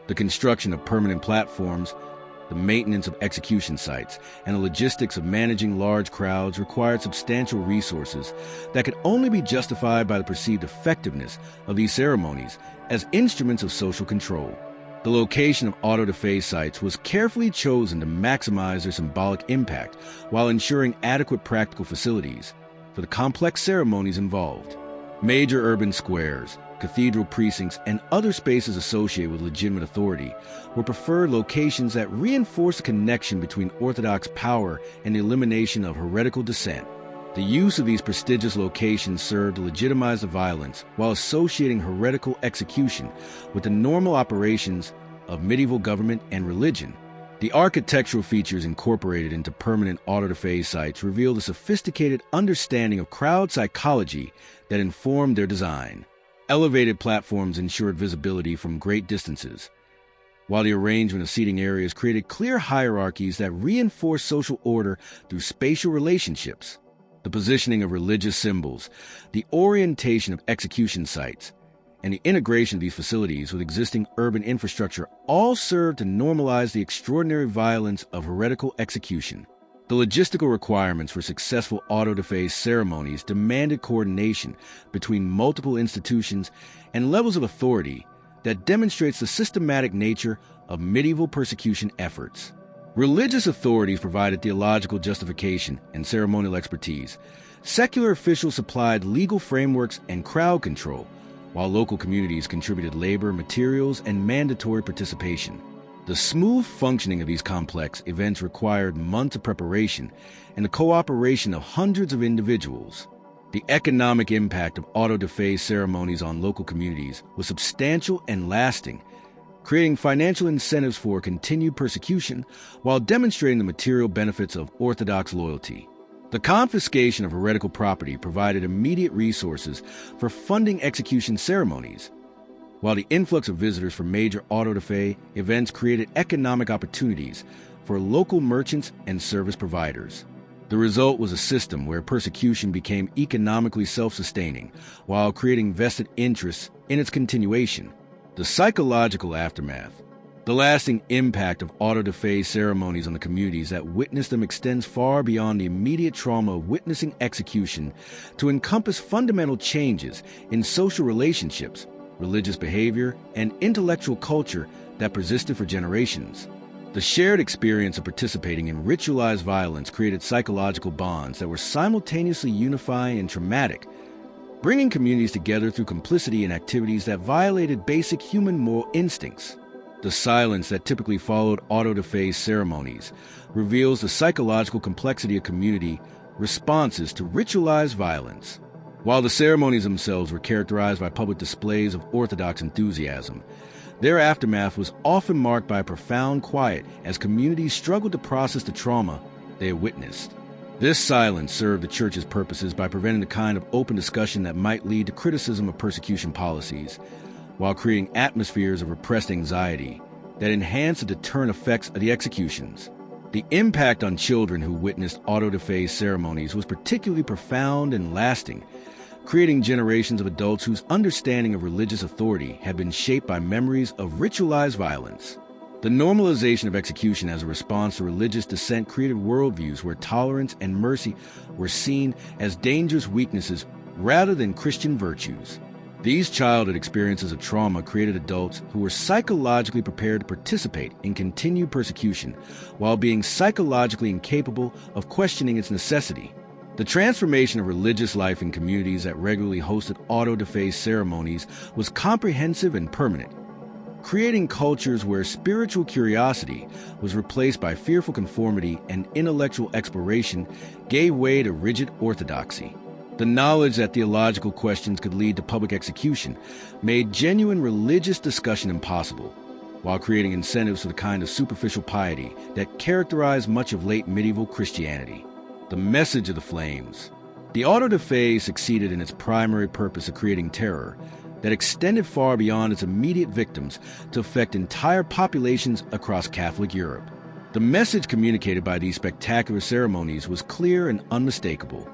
The construction of permanent platforms, the maintenance of execution sites, and the logistics of managing large crowds required substantial resources that could only be justified by the perceived effectiveness of these ceremonies as instruments of social control. The location of auto da fe sites was carefully chosen to maximize their symbolic impact while ensuring adequate practical facilities for the complex ceremonies involved. Major urban squares, cathedral precincts, and other spaces associated with legitimate authority were preferred locations that reinforced the connection between Orthodox power and the elimination of heretical dissent. The use of these prestigious locations served to legitimize the violence while associating heretical execution with the normal operations of medieval government and religion. The architectural features incorporated into permanent auto da fe sites revealed a sophisticated understanding of crowd psychology that informed their design. Elevated platforms ensured visibility from great distances, while the arrangement of seating areas created clear hierarchies that reinforced social order through spatial relationships. The positioning of religious symbols, the orientation of execution sites, and the integration of these facilities with existing urban infrastructure all served to normalize the extraordinary violence of heretical execution. The logistical requirements for successful auto da fe ceremonies demanded coordination between multiple institutions and levels of authority that demonstrates the systematic nature of medieval persecution efforts. Religious authorities provided theological justification and ceremonial expertise. Secular officials supplied legal frameworks and crowd control, while local communities contributed labor, materials, and mandatory participation. The smooth functioning of these complex events required months of preparation and the cooperation of hundreds of individuals. The economic impact of auto da fe ceremonies on local communities was substantial and lasting, creating financial incentives for continued persecution while demonstrating the material benefits of Orthodox loyalty. The confiscation of heretical property provided immediate resources for funding execution ceremonies, while the influx of visitors from major auto-da-fe events created economic opportunities for local merchants and service providers. The result was a system where persecution became economically self-sustaining while creating vested interests in its continuation. The psychological aftermath. The lasting impact of auto-da-fe ceremonies on the communities that witness them extends far beyond the immediate trauma of witnessing execution to encompass fundamental changes in social relationships, religious behavior, and intellectual culture that persisted for generations. The shared experience of participating in ritualized violence created psychological bonds that were simultaneously unifying and traumatic, bringing communities together through complicity in activities that violated basic human moral instincts. The silence that typically followed auto-da-fe ceremonies reveals the psychological complexity of community responses to ritualized violence. While the ceremonies themselves were characterized by public displays of Orthodox enthusiasm, their aftermath was often marked by a profound quiet as communities struggled to process the trauma they had witnessed. This silence served the Church's purposes by preventing the kind of open discussion that might lead to criticism of persecution policies, while creating atmospheres of repressed anxiety that enhanced the deterrent effects of the executions. The impact on children who witnessed auto-da-fe ceremonies was particularly profound and lasting, creating generations of adults whose understanding of religious authority had been shaped by memories of ritualized violence. The normalization of execution as a response to religious dissent created worldviews where tolerance and mercy were seen as dangerous weaknesses rather than Christian virtues. These childhood experiences of trauma created adults who were psychologically prepared to participate in continued persecution while being psychologically incapable of questioning its necessity. The transformation of religious life in communities that regularly hosted auto-da-fe ceremonies was comprehensive and permanent, creating cultures where spiritual curiosity was replaced by fearful conformity and intellectual exploration gave way to rigid orthodoxy. The knowledge that theological questions could lead to public execution made genuine religious discussion impossible, while creating incentives for the kind of superficial piety that characterized much of late medieval Christianity. The message of the flames. The auto-da-fe succeeded in its primary purpose of creating terror that extended far beyond its immediate victims to affect entire populations across Catholic Europe. The message communicated by these spectacular ceremonies was clear and unmistakable.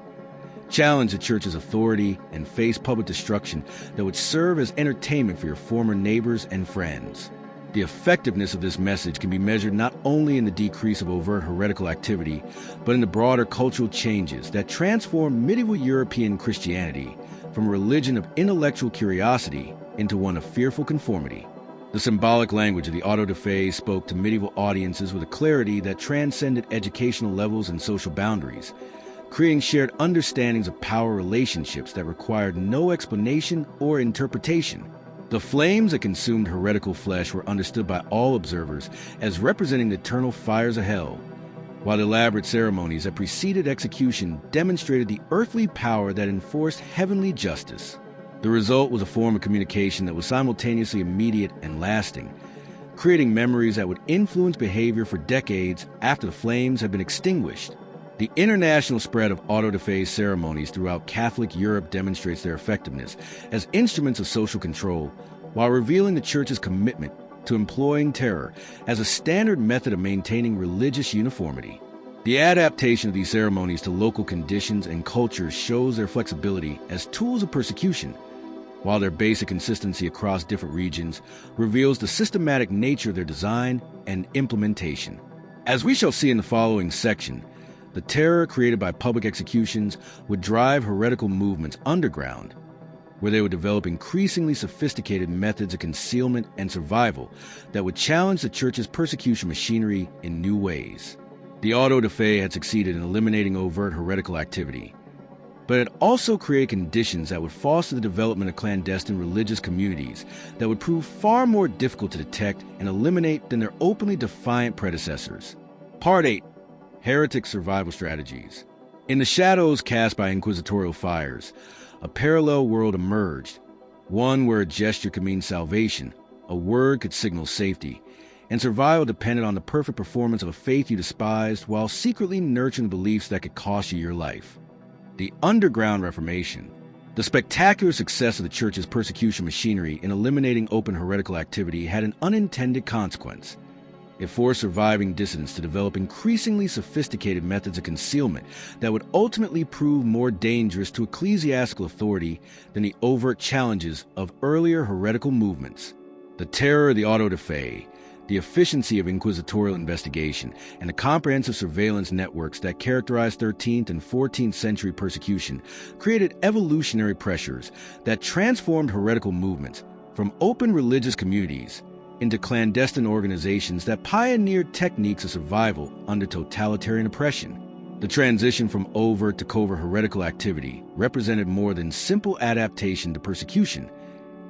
Challenge the Church's authority and face public destruction that would serve as entertainment for your former neighbors and friends. The effectiveness of this message can be measured not only in the decrease of overt heretical activity, but in the broader cultural changes that transformed medieval European Christianity from a religion of intellectual curiosity into one of fearful conformity. The symbolic language of the auto-da-fe spoke to medieval audiences with a clarity that transcended educational levels and social boundaries, creating shared understandings of power relationships that required no explanation or interpretation. The flames that consumed heretical flesh were understood by all observers as representing the eternal fires of hell, while elaborate ceremonies that preceded execution demonstrated the earthly power that enforced heavenly justice. The result was a form of communication that was simultaneously immediate and lasting, creating memories that would influence behavior for decades after the flames had been extinguished. The international spread of auto-da-fe ceremonies throughout Catholic Europe demonstrates their effectiveness as instruments of social control, while revealing the Church's commitment to employing terror as a standard method of maintaining religious uniformity. The adaptation of these ceremonies to local conditions and cultures shows their flexibility as tools of persecution, while their basic consistency across different regions reveals the systematic nature of their design and implementation. As we shall see in the following section, the terror created by public executions would drive heretical movements underground, where they would develop increasingly sophisticated methods of concealment and survival that would challenge the Church's persecution machinery in new ways. The auto-da-fe had succeeded in eliminating overt heretical activity, but it also created conditions that would foster the development of clandestine religious communities that would prove far more difficult to detect and eliminate than their openly defiant predecessors. Part 8. Heretic Survival Strategies. In the shadows cast by inquisitorial fires, a parallel world emerged, one where a gesture could mean salvation, A word could signal safety, and survival depended on the perfect performance of a faith you despised while secretly nurturing beliefs that could cost you your life. The Underground Reformation. The spectacular success of the Church's persecution machinery in eliminating open heretical activity had an unintended consequence. It forced surviving dissidents to develop increasingly sophisticated methods of concealment that would ultimately prove more dangerous to ecclesiastical authority than the overt challenges of earlier heretical movements. The terror of the auto da fe, the efficiency of inquisitorial investigation, and the comprehensive surveillance networks that characterized 13th and 14th century persecution created evolutionary pressures that transformed heretical movements from open religious communities into clandestine organizations that pioneered techniques of survival under totalitarian oppression. The transition from overt to covert heretical activity represented more than simple adaptation to persecution.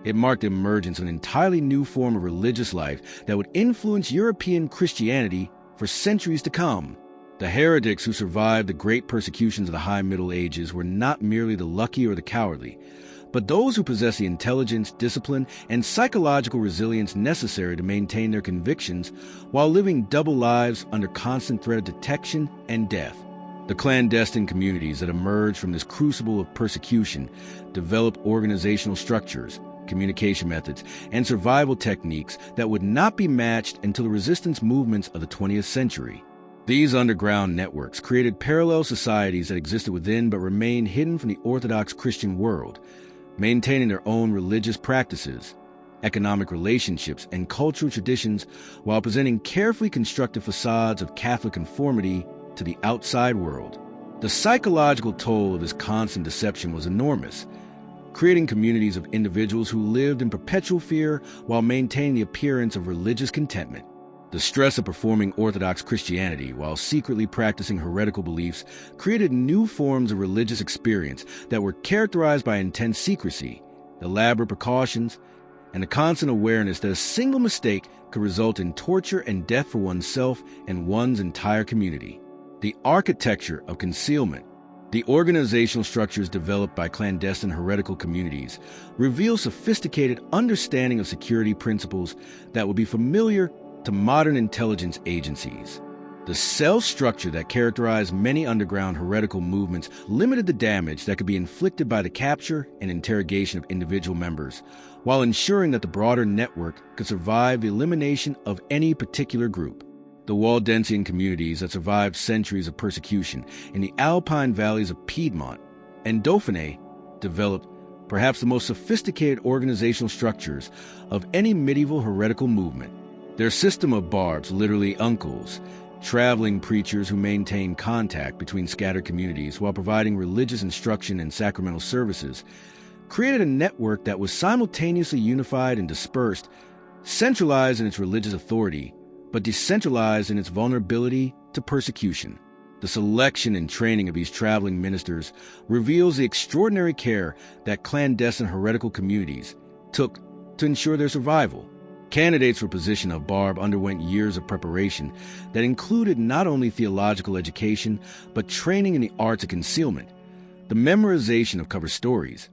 It marked the emergence of an entirely new form of religious life that would influence European Christianity for centuries to come. The heretics who survived the great persecutions of the High Middle Ages were not merely the lucky or the cowardly, but those who possessed the intelligence, discipline, and psychological resilience necessary to maintain their convictions while living double lives under constant threat of detection and death. The clandestine communities that emerged from this crucible of persecution developed organizational structures, communication methods, and survival techniques that would not be matched until the resistance movements of the 20th century. These underground networks created parallel societies that existed within but remained hidden from the Orthodox Christian world, maintaining their own religious practices, economic relationships, and cultural traditions while presenting carefully constructed facades of Catholic conformity to the outside world. The psychological toll of this constant deception was enormous, creating communities of individuals who lived in perpetual fear while maintaining the appearance of religious contentment. The stress of performing Orthodox Christianity while secretly practicing heretical beliefs created new forms of religious experience that were characterized by intense secrecy, elaborate precautions, and the constant awareness that a single mistake could result in torture and death for oneself and one's entire community. The architecture of concealment. The organizational structures developed by clandestine heretical communities reveal sophisticated understanding of security principles that would be familiar to modern intelligence agencies. The cell structure that characterized many underground heretical movements limited the damage that could be inflicted by the capture and interrogation of individual members, while ensuring that the broader network could survive the elimination of any particular group. The Waldensian communities that survived centuries of persecution in the alpine valleys of Piedmont and Dauphiné developed perhaps the most sophisticated organizational structures of any medieval heretical movement. Their system of barbs, literally uncles, traveling preachers who maintained contact between scattered communities while providing religious instruction and sacramental services, created a network that was simultaneously unified and dispersed, centralized in its religious authority, but decentralized in its vulnerability to persecution. The selection and training of these traveling ministers reveals the extraordinary care that clandestine heretical communities took to ensure their survival. Candidates for position of barb underwent years of preparation that included not only theological education, but training in the arts of concealment, the memorization of cover stories,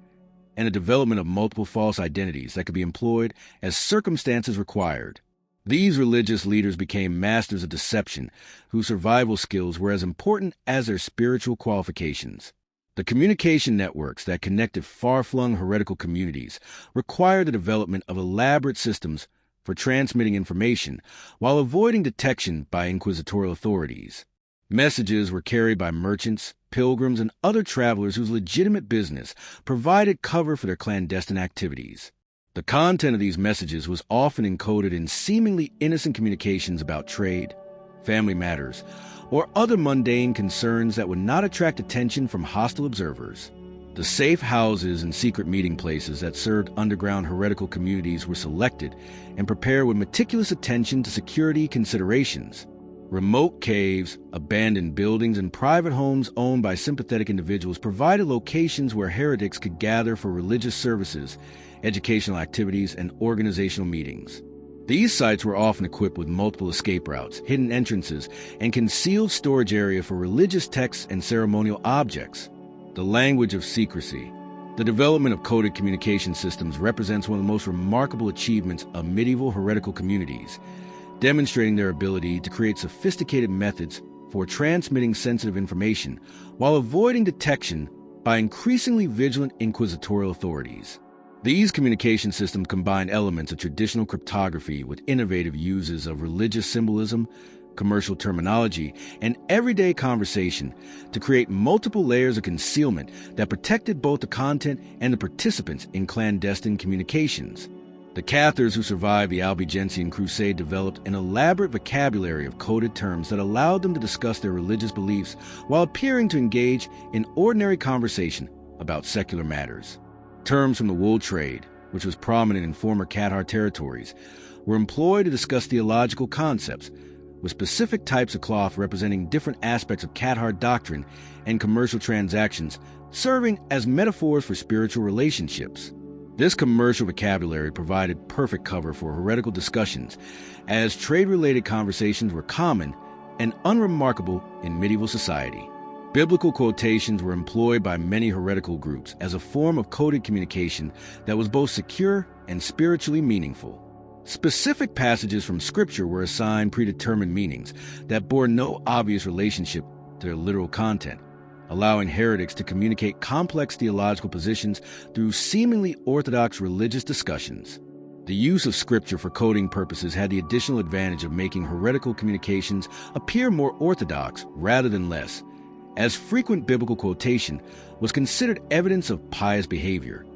and the development of multiple false identities that could be employed as circumstances required. These religious leaders became masters of deception, whose survival skills were as important as their spiritual qualifications. The communication networks that connected far-flung heretical communities required the development of elaborate systems for transmitting information while avoiding detection by inquisitorial authorities. Messages were carried by merchants, pilgrims, and other travelers whose legitimate business provided cover for their clandestine activities. The content of these messages was often encoded in seemingly innocent communications about trade, family matters, or other mundane concerns that would not attract attention from hostile observers. The safe houses and secret meeting places that served underground heretical communities were selected and prepared with meticulous attention to security considerations. Remote caves, abandoned buildings, and private homes owned by sympathetic individuals provided locations where heretics could gather for religious services, educational activities, and organizational meetings. These sites were often equipped with multiple escape routes, hidden entrances, and concealed storage area for religious texts and ceremonial objects. The language of secrecy. The The development of coded communication systems represents one of the most remarkable achievements of medieval heretical communities, demonstrating their ability to create sophisticated methods for transmitting sensitive information while avoiding detection by increasingly vigilant inquisitorial authorities. These communication systems combine elements of traditional cryptography with innovative uses of religious symbolism, commercial terminology, and everyday conversation to create multiple layers of concealment that protected both the content and the participants in clandestine communications. The Cathars who survived the Albigensian Crusade developed an elaborate vocabulary of coded terms that allowed them to discuss their religious beliefs while appearing to engage in ordinary conversation about secular matters. Terms from the wool trade, which was prominent in former Cathar territories, were employed to discuss theological concepts, with specific types of cloth representing different aspects of Cathar doctrine and commercial transactions serving as metaphors for spiritual relationships. This commercial vocabulary provided perfect cover for heretical discussions, as trade-related conversations were common and unremarkable in medieval society. Biblical quotations were employed by many heretical groups as a form of coded communication that was both secure and spiritually meaningful. Specific passages from Scripture were assigned predetermined meanings that bore no obvious relationship to their literal content, allowing heretics to communicate complex theological positions through seemingly orthodox religious discussions. The use of Scripture for coding purposes had the additional advantage of making heretical communications appear more orthodox rather than less, as frequent biblical quotation was considered evidence of pious behavior.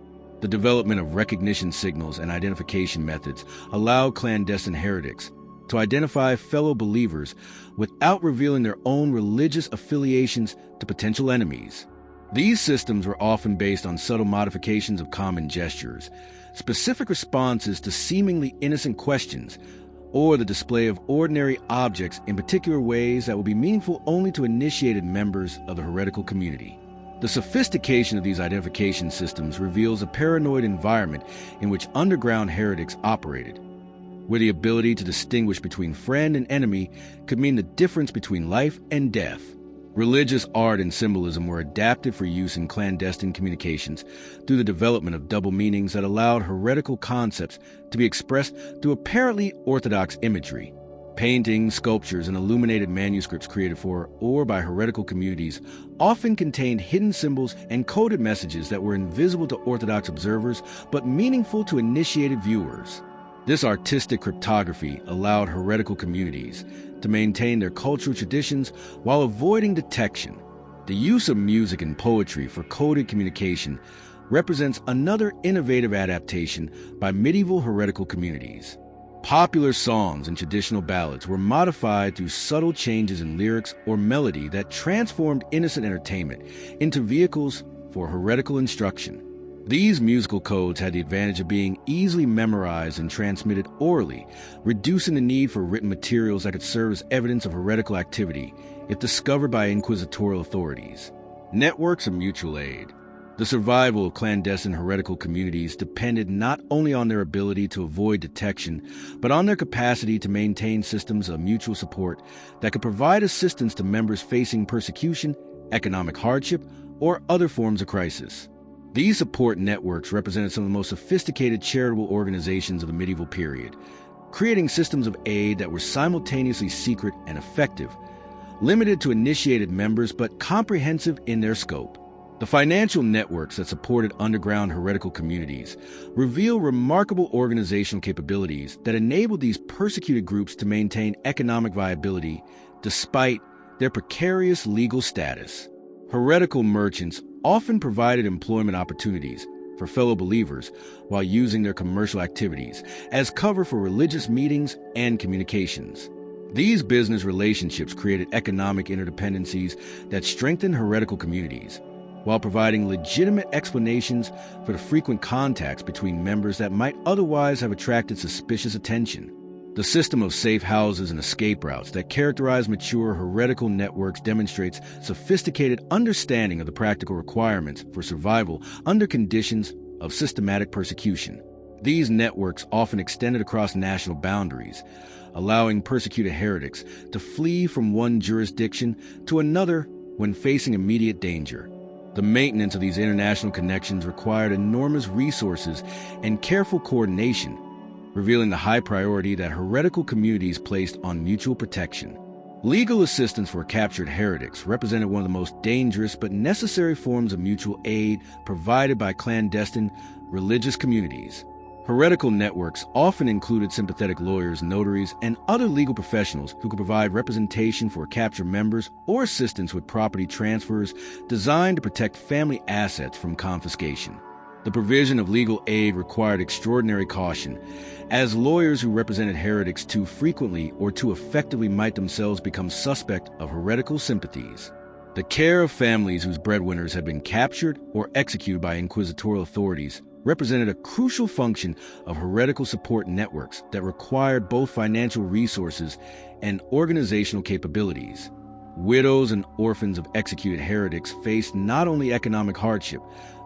The development of recognition signals and identification methods allowed clandestine heretics to identify fellow believers without revealing their own religious affiliations to potential enemies. These systems were often based on subtle modifications of common gestures, specific responses to seemingly innocent questions, or the display of ordinary objects in particular ways that would be meaningful only to initiated members of the heretical community. The sophistication of these identification systems reveals a paranoid environment in which underground heretics operated, where the ability to distinguish between friend and enemy could mean the difference between life and death. Religious art and symbolism were adapted for use in clandestine communications through the development of double meanings that allowed heretical concepts to be expressed through apparently orthodox imagery. Paintings, sculptures, and illuminated manuscripts created for or by heretical communities often contained hidden symbols and coded messages that were invisible to orthodox observers but meaningful to initiated viewers. This artistic cryptography allowed heretical communities to maintain their cultural traditions while avoiding detection. The use of music and poetry for coded communication represents another innovative adaptation by medieval heretical communities. Popular songs and traditional ballads were modified through subtle changes in lyrics or melody that transformed innocent entertainment into vehicles for heretical instruction. These musical codes had the advantage of being easily memorized and transmitted orally, reducing the need for written materials that could serve as evidence of heretical activity if discovered by inquisitorial authorities. Networks of mutual aid. The survival of clandestine heretical communities depended not only on their ability to avoid detection, but on their capacity to maintain systems of mutual support that could provide assistance to members facing persecution, economic hardship, or other forms of crisis. These support networks represented some of the most sophisticated charitable organizations of the medieval period, creating systems of aid that were simultaneously secret and effective, limited to initiated members but comprehensive in their scope. The financial networks that supported underground heretical communities reveal remarkable organizational capabilities that enabled these persecuted groups to maintain economic viability despite their precarious legal status. Heretical merchants often provided employment opportunities for fellow believers while using their commercial activities as cover for religious meetings and communications. These business relationships created economic interdependencies that strengthened heretical communities, while providing legitimate explanations for the frequent contacts between members that might otherwise have attracted suspicious attention. The system of safe houses and escape routes that characterize mature heretical networks demonstrates sophisticated understanding of the practical requirements for survival under conditions of systematic persecution. These networks often extended across national boundaries, allowing persecuted heretics to flee from one jurisdiction to another when facing immediate danger. The maintenance of these international connections required enormous resources and careful coordination, revealing the high priority that heretical communities placed on mutual protection. Legal assistance for captured heretics represented one of the most dangerous but necessary forms of mutual aid provided by clandestine religious communities. Heretical networks often included sympathetic lawyers, notaries, and other legal professionals who could provide representation for captured members or assistance with property transfers designed to protect family assets from confiscation. The provision of legal aid required extraordinary caution, as lawyers who represented heretics too frequently or too effectively might themselves become suspect of heretical sympathies. The care of families whose breadwinners had been captured or executed by inquisitorial authorities represented a crucial function of heretical support networks that required both financial resources and organizational capabilities. Widows and orphans of executed heretics faced not only economic hardship,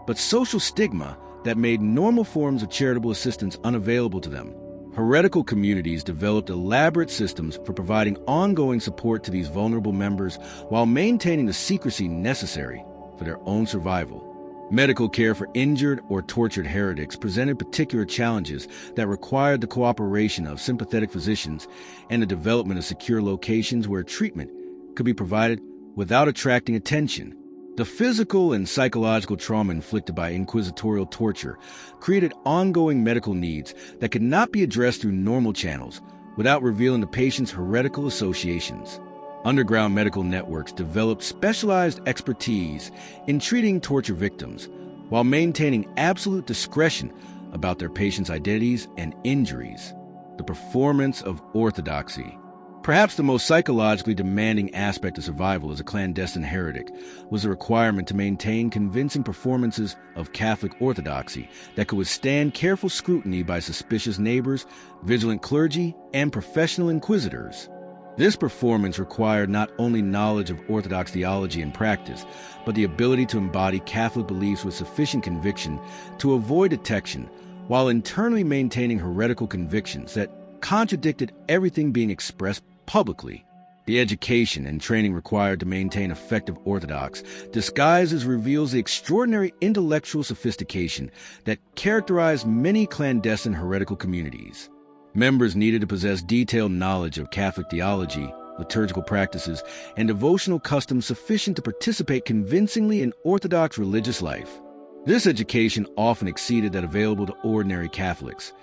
but social stigma that made normal forms of charitable assistance unavailable to them. Heretical communities developed elaborate systems for providing ongoing support to these vulnerable members while maintaining the secrecy necessary for their own survival. Medical care for injured or tortured heretics presented particular challenges that required the cooperation of sympathetic physicians and the development of secure locations where treatment could be provided without attracting attention. The physical and psychological trauma inflicted by inquisitorial torture created ongoing medical needs that could not be addressed through normal channels without revealing the patient's heretical associations. Underground medical networks developed specialized expertise in treating torture victims while maintaining absolute discretion about their patients' identities and injuries. The performance of orthodoxy. Perhaps the most psychologically demanding aspect of survival as a clandestine heretic was the requirement to maintain convincing performances of Catholic orthodoxy that could withstand careful scrutiny by suspicious neighbors, vigilant clergy, and professional inquisitors. This performance required not only knowledge of Orthodox theology and practice, but the ability to embody Catholic beliefs with sufficient conviction to avoid detection, while internally maintaining heretical convictions that contradicted everything being expressed publicly. The education and training required to maintain effective Orthodox disguises reveals the extraordinary intellectual sophistication that characterized many clandestine heretical communities. Members needed to possess detailed knowledge of Catholic theology, liturgical practices, and devotional customs sufficient to participate convincingly in Orthodox religious life. This education often exceeded that available to ordinary Catholics,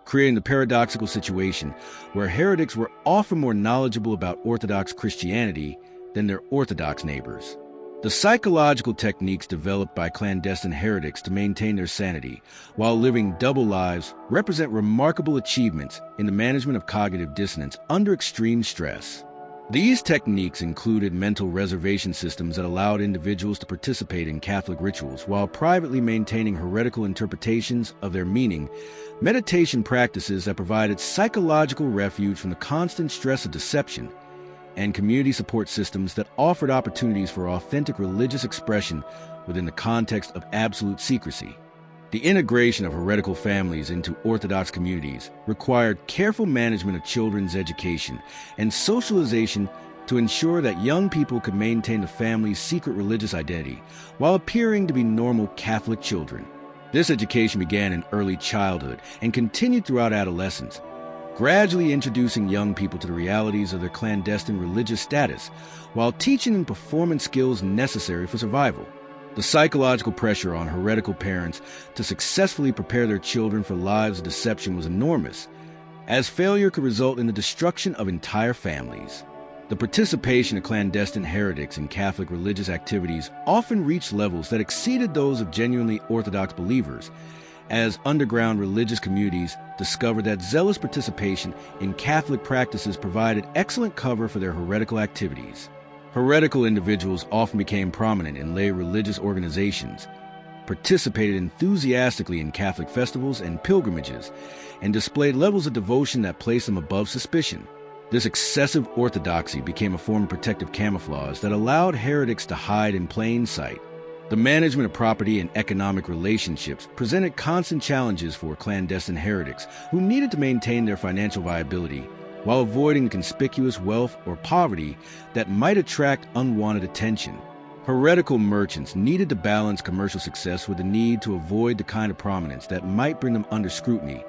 creating the paradoxical situation where heretics were often more knowledgeable about Orthodox Christianity than their Orthodox neighbors. The psychological techniques developed by clandestine heretics to maintain their sanity while living double lives represent remarkable achievements in the management of cognitive dissonance under extreme stress. These techniques included mental reservation systems that allowed individuals to participate in Catholic rituals while privately maintaining heretical interpretations of their meaning, meditation practices that provided psychological refuge from the constant stress of deception, and community support systems that offered opportunities for authentic religious expression within the context of absolute secrecy. The integration of heretical families into Orthodox communities required careful management of children's education and socialization to ensure that young people could maintain the family's secret religious identity while appearing to be normal Catholic children. This education began in early childhood and continued throughout adolescence, gradually introducing young people to the realities of their clandestine religious status while teaching them performance skills necessary for survival. The psychological pressure on heretical parents to successfully prepare their children for lives of deception was enormous, as failure could result in the destruction of entire families. The participation of clandestine heretics in Catholic religious activities often reached levels that exceeded those of genuinely Orthodox believers, as underground religious communities discovered that zealous participation in Catholic practices provided excellent cover for their heretical activities. Heretical individuals often became prominent in lay religious organizations, participated enthusiastically in Catholic festivals and pilgrimages, and displayed levels of devotion that placed them above suspicion. This excessive orthodoxy became a form of protective camouflage that allowed heretics to hide in plain sight. The management of property and economic relationships presented constant challenges for clandestine heretics who needed to maintain their financial viability while avoiding conspicuous wealth or poverty that might attract unwanted attention. Heretical merchants needed to balance commercial success with the need to avoid the kind of prominence that might bring them under scrutiny,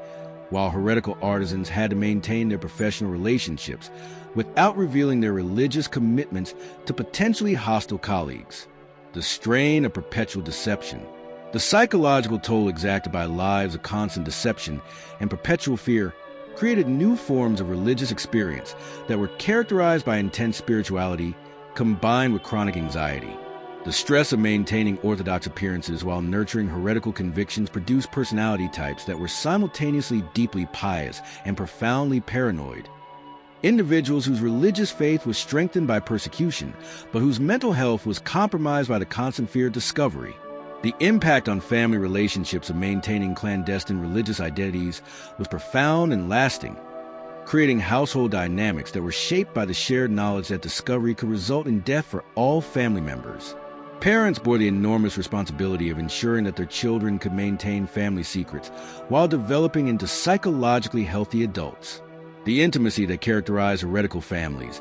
while heretical artisans had to maintain their professional relationships without revealing their religious commitments to potentially hostile colleagues. The strain of perpetual deception, the psychological toll exacted by lives of constant deception and perpetual fear, created new forms of religious experience that were characterized by intense spirituality combined with chronic anxiety. The stress of maintaining orthodox appearances while nurturing heretical convictions produced personality types that were simultaneously deeply pious and profoundly paranoid. Individuals whose religious faith was strengthened by persecution, but whose mental health was compromised by the constant fear of discovery. The impact on family relationships of maintaining clandestine religious identities was profound and lasting, creating household dynamics that were shaped by the shared knowledge that discovery could result in death for all family members. Parents bore the enormous responsibility of ensuring that their children could maintain family secrets while developing into psychologically healthy adults. The intimacy that characterized heretical families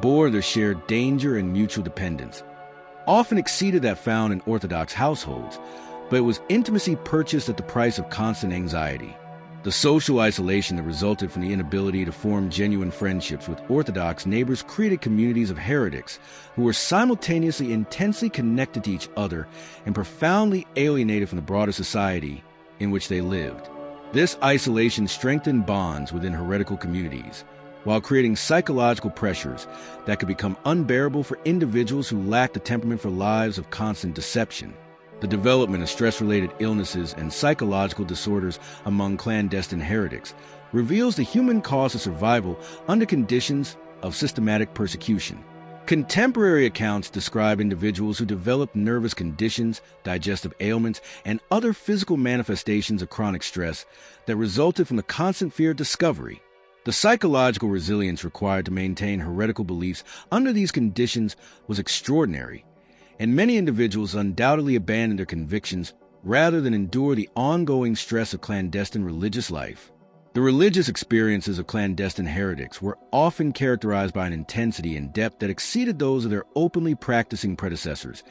bore their shared danger and mutual dependence, often exceeded that found in Orthodox households, but it was intimacy purchased at the price of constant anxiety. The social isolation that resulted from the inability to form genuine friendships with Orthodox neighbors created communities of heretics who were simultaneously intensely connected to each other and profoundly alienated from the broader society in which they lived. This isolation strengthened bonds within heretical communities, while creating psychological pressures that could become unbearable for individuals who lacked the temperament for lives of constant deception. The development of stress-related illnesses and psychological disorders among clandestine heretics reveals the human cost of survival under conditions of systematic persecution. Contemporary accounts describe individuals who developed nervous conditions, digestive ailments, and other physical manifestations of chronic stress that resulted from the constant fear of discovery. The psychological resilience required to maintain heretical beliefs under these conditions was extraordinary, and many individuals undoubtedly abandoned their convictions rather than endure the ongoing stress of clandestine religious life. The religious experiences of clandestine heretics were often characterized by an intensity and depth that exceeded those of their openly practicing predecessors,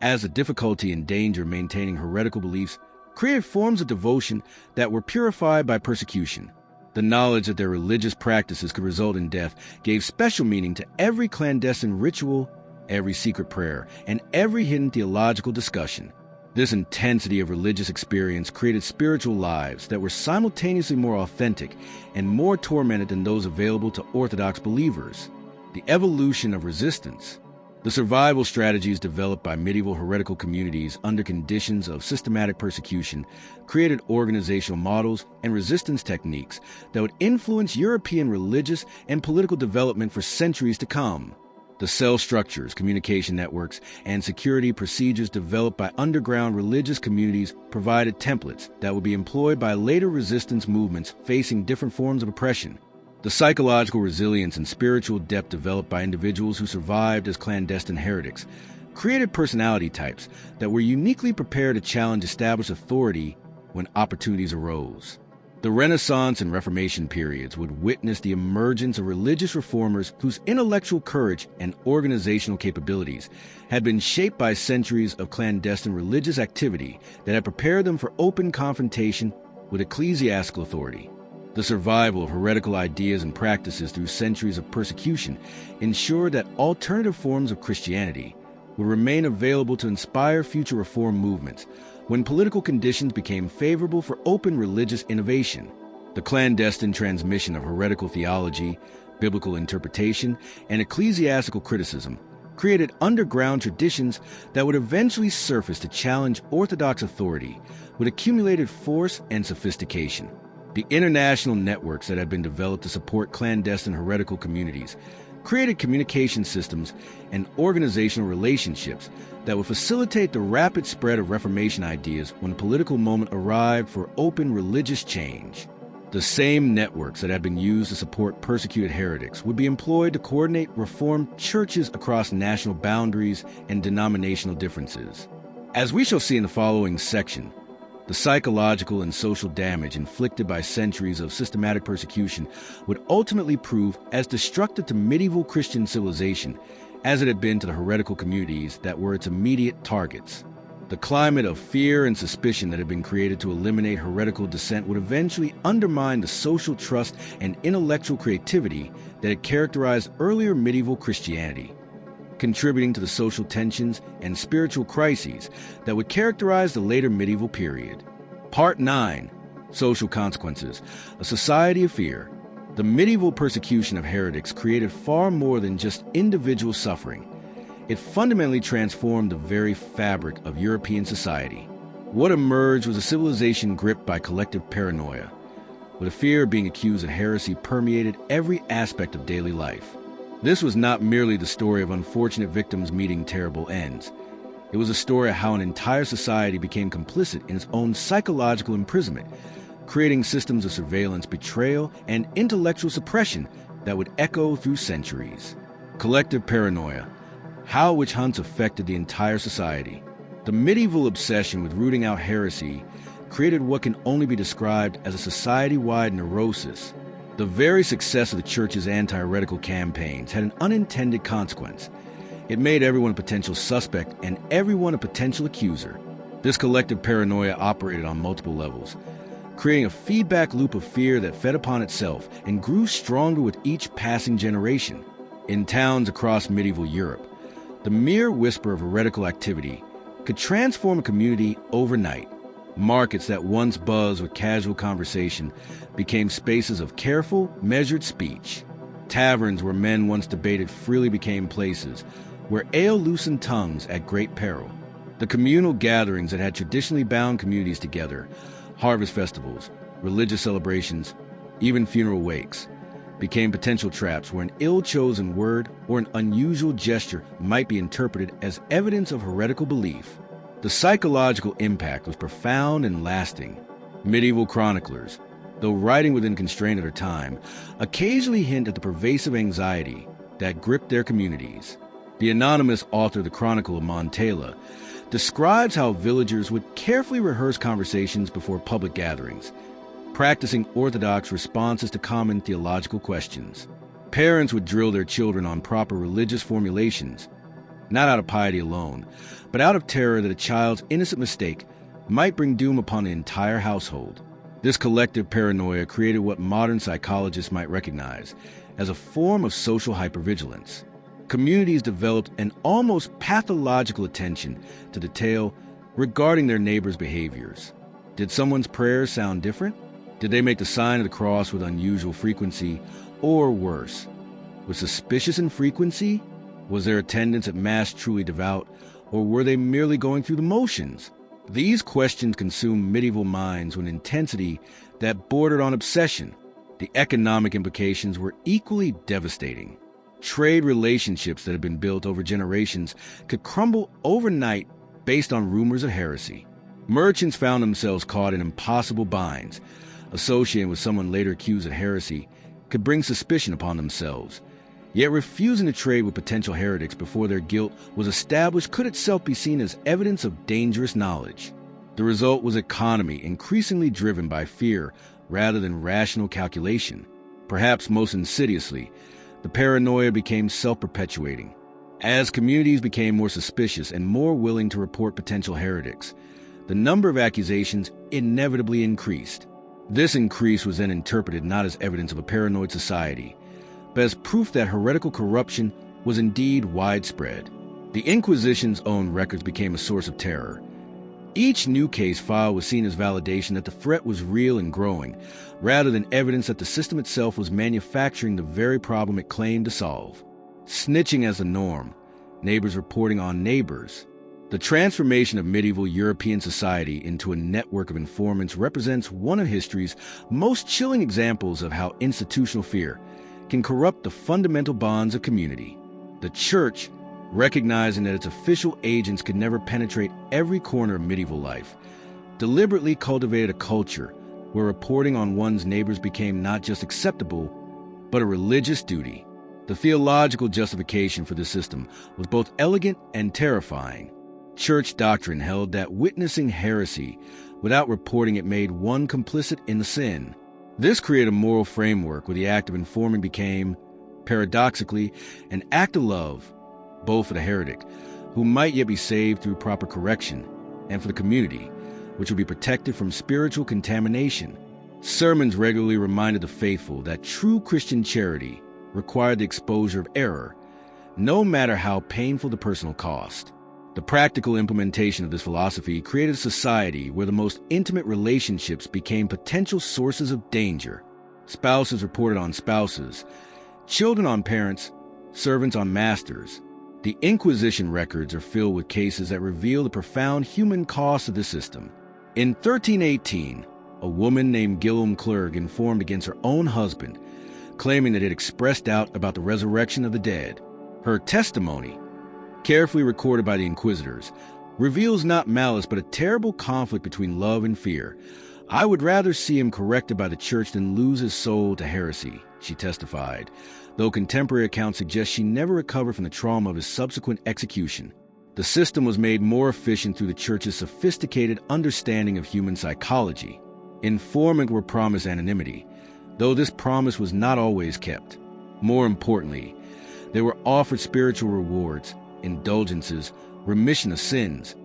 as the difficulty and danger of maintaining heretical beliefs created forms of devotion that were purified by persecution. The knowledge that their religious practices could result in death gave special meaning to every clandestine ritual, every secret prayer, and every hidden theological discussion. This intensity of religious experience created spiritual lives that were simultaneously more authentic and more tormented than those available to Orthodox believers. The evolution of resistance. The survival strategies developed by medieval heretical communities under conditions of systematic persecution created organizational models and resistance techniques that would influence European religious and political development for centuries to come. The cell structures, communication networks, and security procedures developed by underground religious communities provided templates that would be employed by later resistance movements facing different forms of oppression. The psychological resilience and spiritual depth developed by individuals who survived as clandestine heretics created personality types that were uniquely prepared to challenge established authority when opportunities arose. The Renaissance and Reformation periods would witness the emergence of religious reformers whose intellectual courage and organizational capabilities had been shaped by centuries of clandestine religious activity that had prepared them for open confrontation with ecclesiastical authority. The survival of heretical ideas and practices through centuries of persecution ensured that alternative forms of Christianity would remain available to inspire future reform movements when political conditions became favorable for open religious innovation. The clandestine transmission of heretical theology, biblical interpretation, and ecclesiastical criticism created underground traditions that would eventually surface to challenge Orthodox authority with accumulated force and sophistication. The international networks that had been developed to support clandestine heretical communities created communication systems and organizational relationships that would facilitate the rapid spread of Reformation ideas when the political moment arrived for open religious change. The same networks that had been used to support persecuted heretics would be employed to coordinate Reformed churches across national boundaries and denominational differences. As we shall see in the following section, the psychological and social damage inflicted by centuries of systematic persecution would ultimately prove as destructive to medieval Christian civilization as it had been to the heretical communities that were its immediate targets. The climate of fear and suspicion that had been created to eliminate heretical dissent would eventually undermine the social trust and intellectual creativity that had characterized earlier medieval Christianity, contributing to the social tensions and spiritual crises that would characterize the later medieval period. Part 9. Social Consequences. A Society of Fear. The medieval persecution of heretics created far more than just individual suffering. It fundamentally transformed the very fabric of European society. What emerged was a civilization gripped by collective paranoia, with a fear of being accused of heresy permeated every aspect of daily life. This was not merely the story of unfortunate victims meeting terrible ends. It was a story of how an entire society became complicit in its own psychological imprisonment, creating systems of surveillance, betrayal, and intellectual suppression that would echo through centuries. Collective paranoia. How witch hunts affected the entire society. The medieval obsession with rooting out heresy created what can only be described as a society-wide neurosis. The very success of the church's anti-heretical campaigns had an unintended consequence. It made everyone a potential suspect and everyone a potential accuser. This collective paranoia operated on multiple levels, creating a feedback loop of fear that fed upon itself and grew stronger with each passing generation. In towns across medieval Europe, the mere whisper of heretical activity could transform a community overnight. Markets that once buzzed with casual conversation became spaces of careful, measured speech. Taverns where men once debated freely became places where ale loosened tongues at great peril. The communal gatherings that had traditionally bound communities together, harvest festivals, religious celebrations, even funeral wakes, became potential traps where an ill-chosen word or an unusual gesture might be interpreted as evidence of heretical belief. The psychological impact was profound and lasting. Medieval chroniclers, though writing within constraint of their time, occasionally hint at the pervasive anxiety that gripped their communities. The anonymous author of the Chronicle of Montella describes how villagers would carefully rehearse conversations before public gatherings, practicing orthodox responses to common theological questions. Parents would drill their children on proper religious formulations, not out of piety alone, but out of terror that a child's innocent mistake might bring doom upon the entire household. This collective paranoia created what modern psychologists might recognize as a form of social hypervigilance. Communities developed an almost pathological attention to detail regarding their neighbors' behaviors. Did someone's prayers sound different? Did they make the sign of the cross with unusual frequency, or worse, with suspicious infrequency? Was their attendance at Mass truly devout, or were they merely going through the motions? These questions consumed medieval minds with an intensity that bordered on obsession. The economic implications were equally devastating. Trade relationships that had been built over generations could crumble overnight based on rumors of heresy. Merchants found themselves caught in impossible binds. Associating with someone later accused of heresy could bring suspicion upon themselves. Yet refusing to trade with potential heretics before their guilt was established could itself be seen as evidence of dangerous knowledge. The result was economy increasingly driven by fear rather than rational calculation. Perhaps most insidiously, the paranoia became self-perpetuating. As communities became more suspicious and more willing to report potential heretics, the number of accusations inevitably increased. This increase was then interpreted not as evidence of a paranoid society, but as proof that heretical corruption was indeed widespread. The Inquisition's own records became a source of terror. Each new case filed was seen as validation that the threat was real and growing, rather than evidence that the system itself was manufacturing the very problem it claimed to solve. Snitching as the norm, neighbors reporting on neighbors. The transformation of medieval European society into a network of informants represents one of history's most chilling examples of how institutional fear can corrupt the fundamental bonds of community. The Church, recognizing that its official agents could never penetrate every corner of medieval life, deliberately cultivated a culture where reporting on one's neighbors became not just acceptable, but a religious duty. The theological justification for this system was both elegant and terrifying. Church doctrine held that witnessing heresy without reporting it made one complicit in the sin. This created a moral framework where the act of informing became, paradoxically, an act of love, both for the heretic, who might yet be saved through proper correction, and for the community, which would be protected from spiritual contamination. Sermons regularly reminded the faithful that true Christian charity required the exposure of error, no matter how painful the personal cost. The practical implementation of this philosophy created a society where the most intimate relationships became potential sources of danger. Spouses reported on spouses, children on parents, servants on masters. The Inquisition records are filled with cases that reveal the profound human cost of the system. In 1318, a woman named Guillaume Clergue informed against her own husband, claiming that it expressed doubt about the resurrection of the dead. Her testimony, carefully recorded by the inquisitors, reveals not malice but a terrible conflict between love and fear. "I would rather see him corrected by the church than lose his soul to heresy," she testified, though contemporary accounts suggest she never recovered from the trauma of his subsequent execution. The system was made more efficient through the church's sophisticated understanding of human psychology. Informants were promised anonymity, though this promise was not always kept. More importantly, they were offered spiritual rewards, indulgences, remission of sins,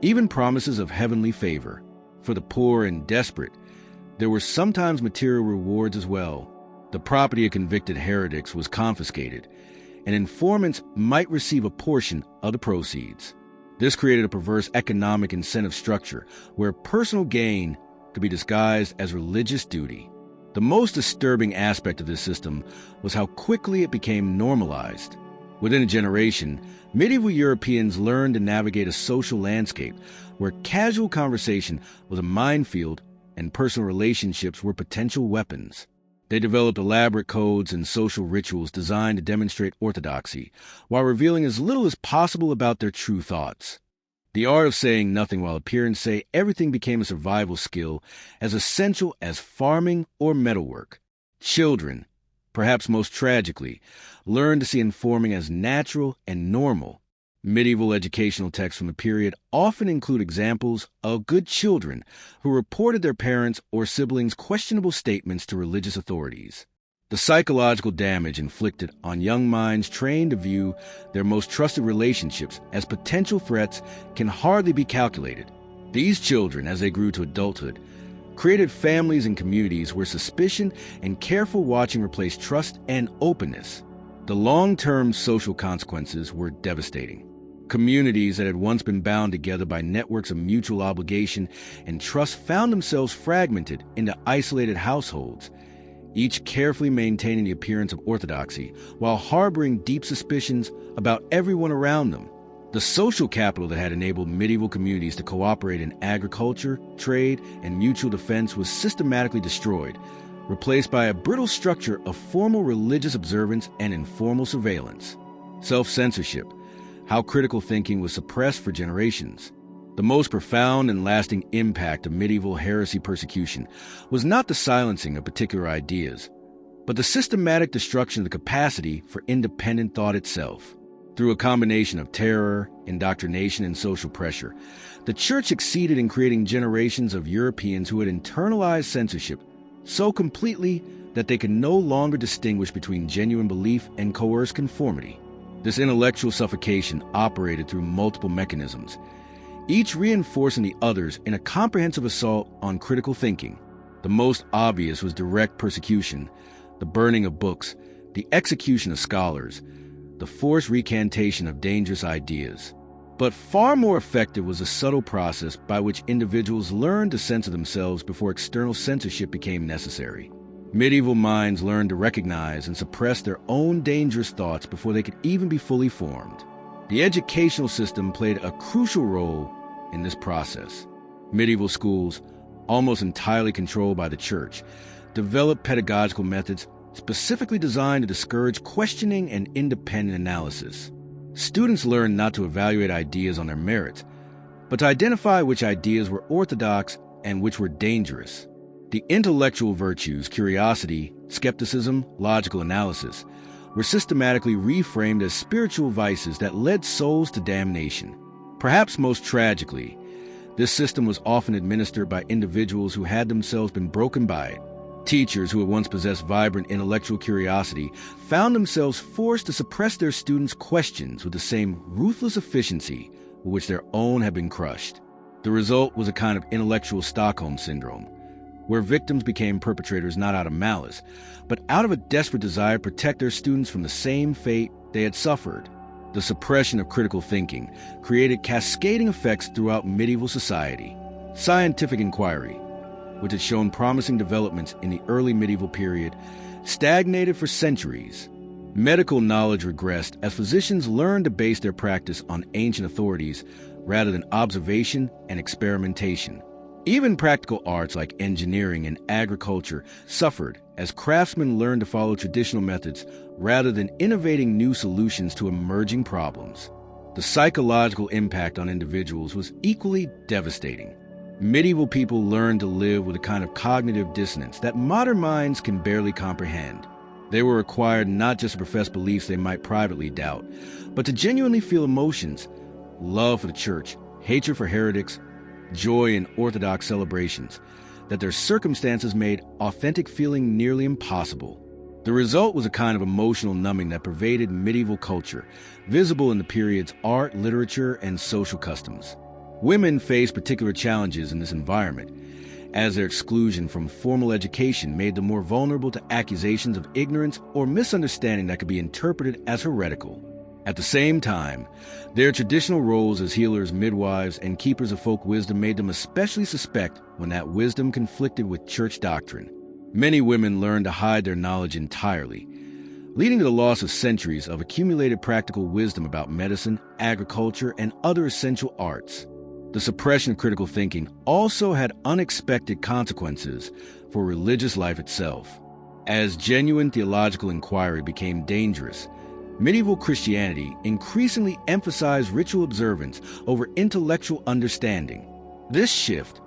even promises of heavenly favor. For the poor and desperate, there were sometimes material rewards as well. The property of convicted heretics was confiscated, and informants might receive a portion of the proceeds. This created a perverse economic incentive structure where personal gain could be disguised as religious duty. The most disturbing aspect of this system was how quickly it became normalized. Within a generation, medieval Europeans learned to navigate a social landscape where casual conversation was a minefield and personal relationships were potential weapons. They developed elaborate codes and social rituals designed to demonstrate orthodoxy, while revealing as little as possible about their true thoughts. The art of saying nothing while appearing to say everything became a survival skill as essential as farming or metalwork. Children, perhaps most tragically, learned to see informing as natural and normal. Medieval educational texts from the period often include examples of good children who reported their parents' or siblings' questionable statements to religious authorities. The psychological damage inflicted on young minds trained to view their most trusted relationships as potential threats can hardly be calculated. These children, as they grew to adulthood, created families and communities where suspicion and careful watching replaced trust and openness. The long-term social consequences were devastating. Communities that had once been bound together by networks of mutual obligation and trust found themselves fragmented into isolated households, each carefully maintaining the appearance of orthodoxy while harboring deep suspicions about everyone around them. The social capital that had enabled medieval communities to cooperate in agriculture, trade, and mutual defense was systematically destroyed, replaced by a brittle structure of formal religious observance and informal surveillance. Self-censorship, how critical thinking was suppressed for generations. The most profound and lasting impact of medieval heresy persecution was not the silencing of particular ideas, but the systematic destruction of the capacity for independent thought itself. Through a combination of terror, indoctrination, and social pressure, the Church succeeded in creating generations of Europeans who had internalized censorship so completely that they could no longer distinguish between genuine belief and coerced conformity. This intellectual suffocation operated through multiple mechanisms, each reinforcing the others in a comprehensive assault on critical thinking. The most obvious was direct persecution, the burning of books, the execution of scholars, the forced recantation of dangerous ideas. But far more effective was a subtle process by which individuals learned to censor themselves before external censorship became necessary. Medieval minds learned to recognize and suppress their own dangerous thoughts before they could even be fully formed. The educational system played a crucial role in this process. Medieval schools, almost entirely controlled by the Church, developed pedagogical methods specifically designed to discourage questioning and independent analysis. Students learned not to evaluate ideas on their merits, but to identify which ideas were orthodox and which were dangerous. The intellectual virtues, curiosity, skepticism, logical analysis, were systematically reframed as spiritual vices that led souls to damnation. Perhaps most tragically, this system was often administered by individuals who had themselves been broken by it. Teachers who had once possessed vibrant intellectual curiosity found themselves forced to suppress their students' questions with the same ruthless efficiency with which their own had been crushed. The result was a kind of intellectual Stockholm syndrome, where victims became perpetrators not out of malice, but out of a desperate desire to protect their students from the same fate they had suffered. The suppression of critical thinking created cascading effects throughout medieval society. Scientific inquiry, which had shown promising developments in the early medieval period, stagnated for centuries. Medical knowledge regressed as physicians learned to base their practice on ancient authorities rather than observation and experimentation. Even practical arts like engineering and agriculture suffered as craftsmen learned to follow traditional methods rather than innovating new solutions to emerging problems. The psychological impact on individuals was equally devastating. Medieval people learned to live with a kind of cognitive dissonance that modern minds can barely comprehend. They were required not just to profess beliefs they might privately doubt, but to genuinely feel emotions: love for the church, hatred for heretics, joy in orthodox celebrations, that their circumstances made authentic feeling nearly impossible. The result was a kind of emotional numbing that pervaded medieval culture, visible in the period's art, literature, and social customs. Women faced particular challenges in this environment, as their exclusion from formal education made them more vulnerable to accusations of ignorance or misunderstanding that could be interpreted as heretical. At the same time, their traditional roles as healers, midwives, and keepers of folk wisdom made them especially suspect when that wisdom conflicted with church doctrine. Many women learned to hide their knowledge entirely, leading to the loss of centuries of accumulated practical wisdom about medicine, agriculture, and other essential arts. The suppression of critical thinking also had unexpected consequences for religious life itself. As genuine theological inquiry became dangerous, medieval Christianity increasingly emphasized ritual observance over intellectual understanding. This shift,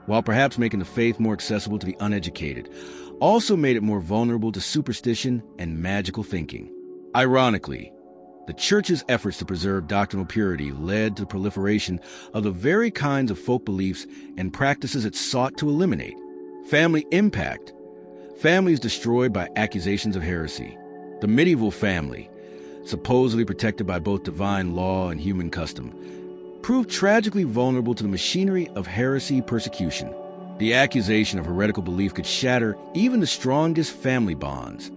while perhaps making the faith more accessible to the uneducated, also made it more vulnerable to superstition and magical thinking. Ironically, the Church's efforts to preserve doctrinal purity led to the proliferation of the very kinds of folk beliefs and practices it sought to eliminate. Family impact. Families destroyed by accusations of heresy. The medieval family, supposedly protected by both divine law and human custom, proved tragically vulnerable to the machinery of heresy persecution. The accusation of heretical belief could shatter even the strongest family bonds,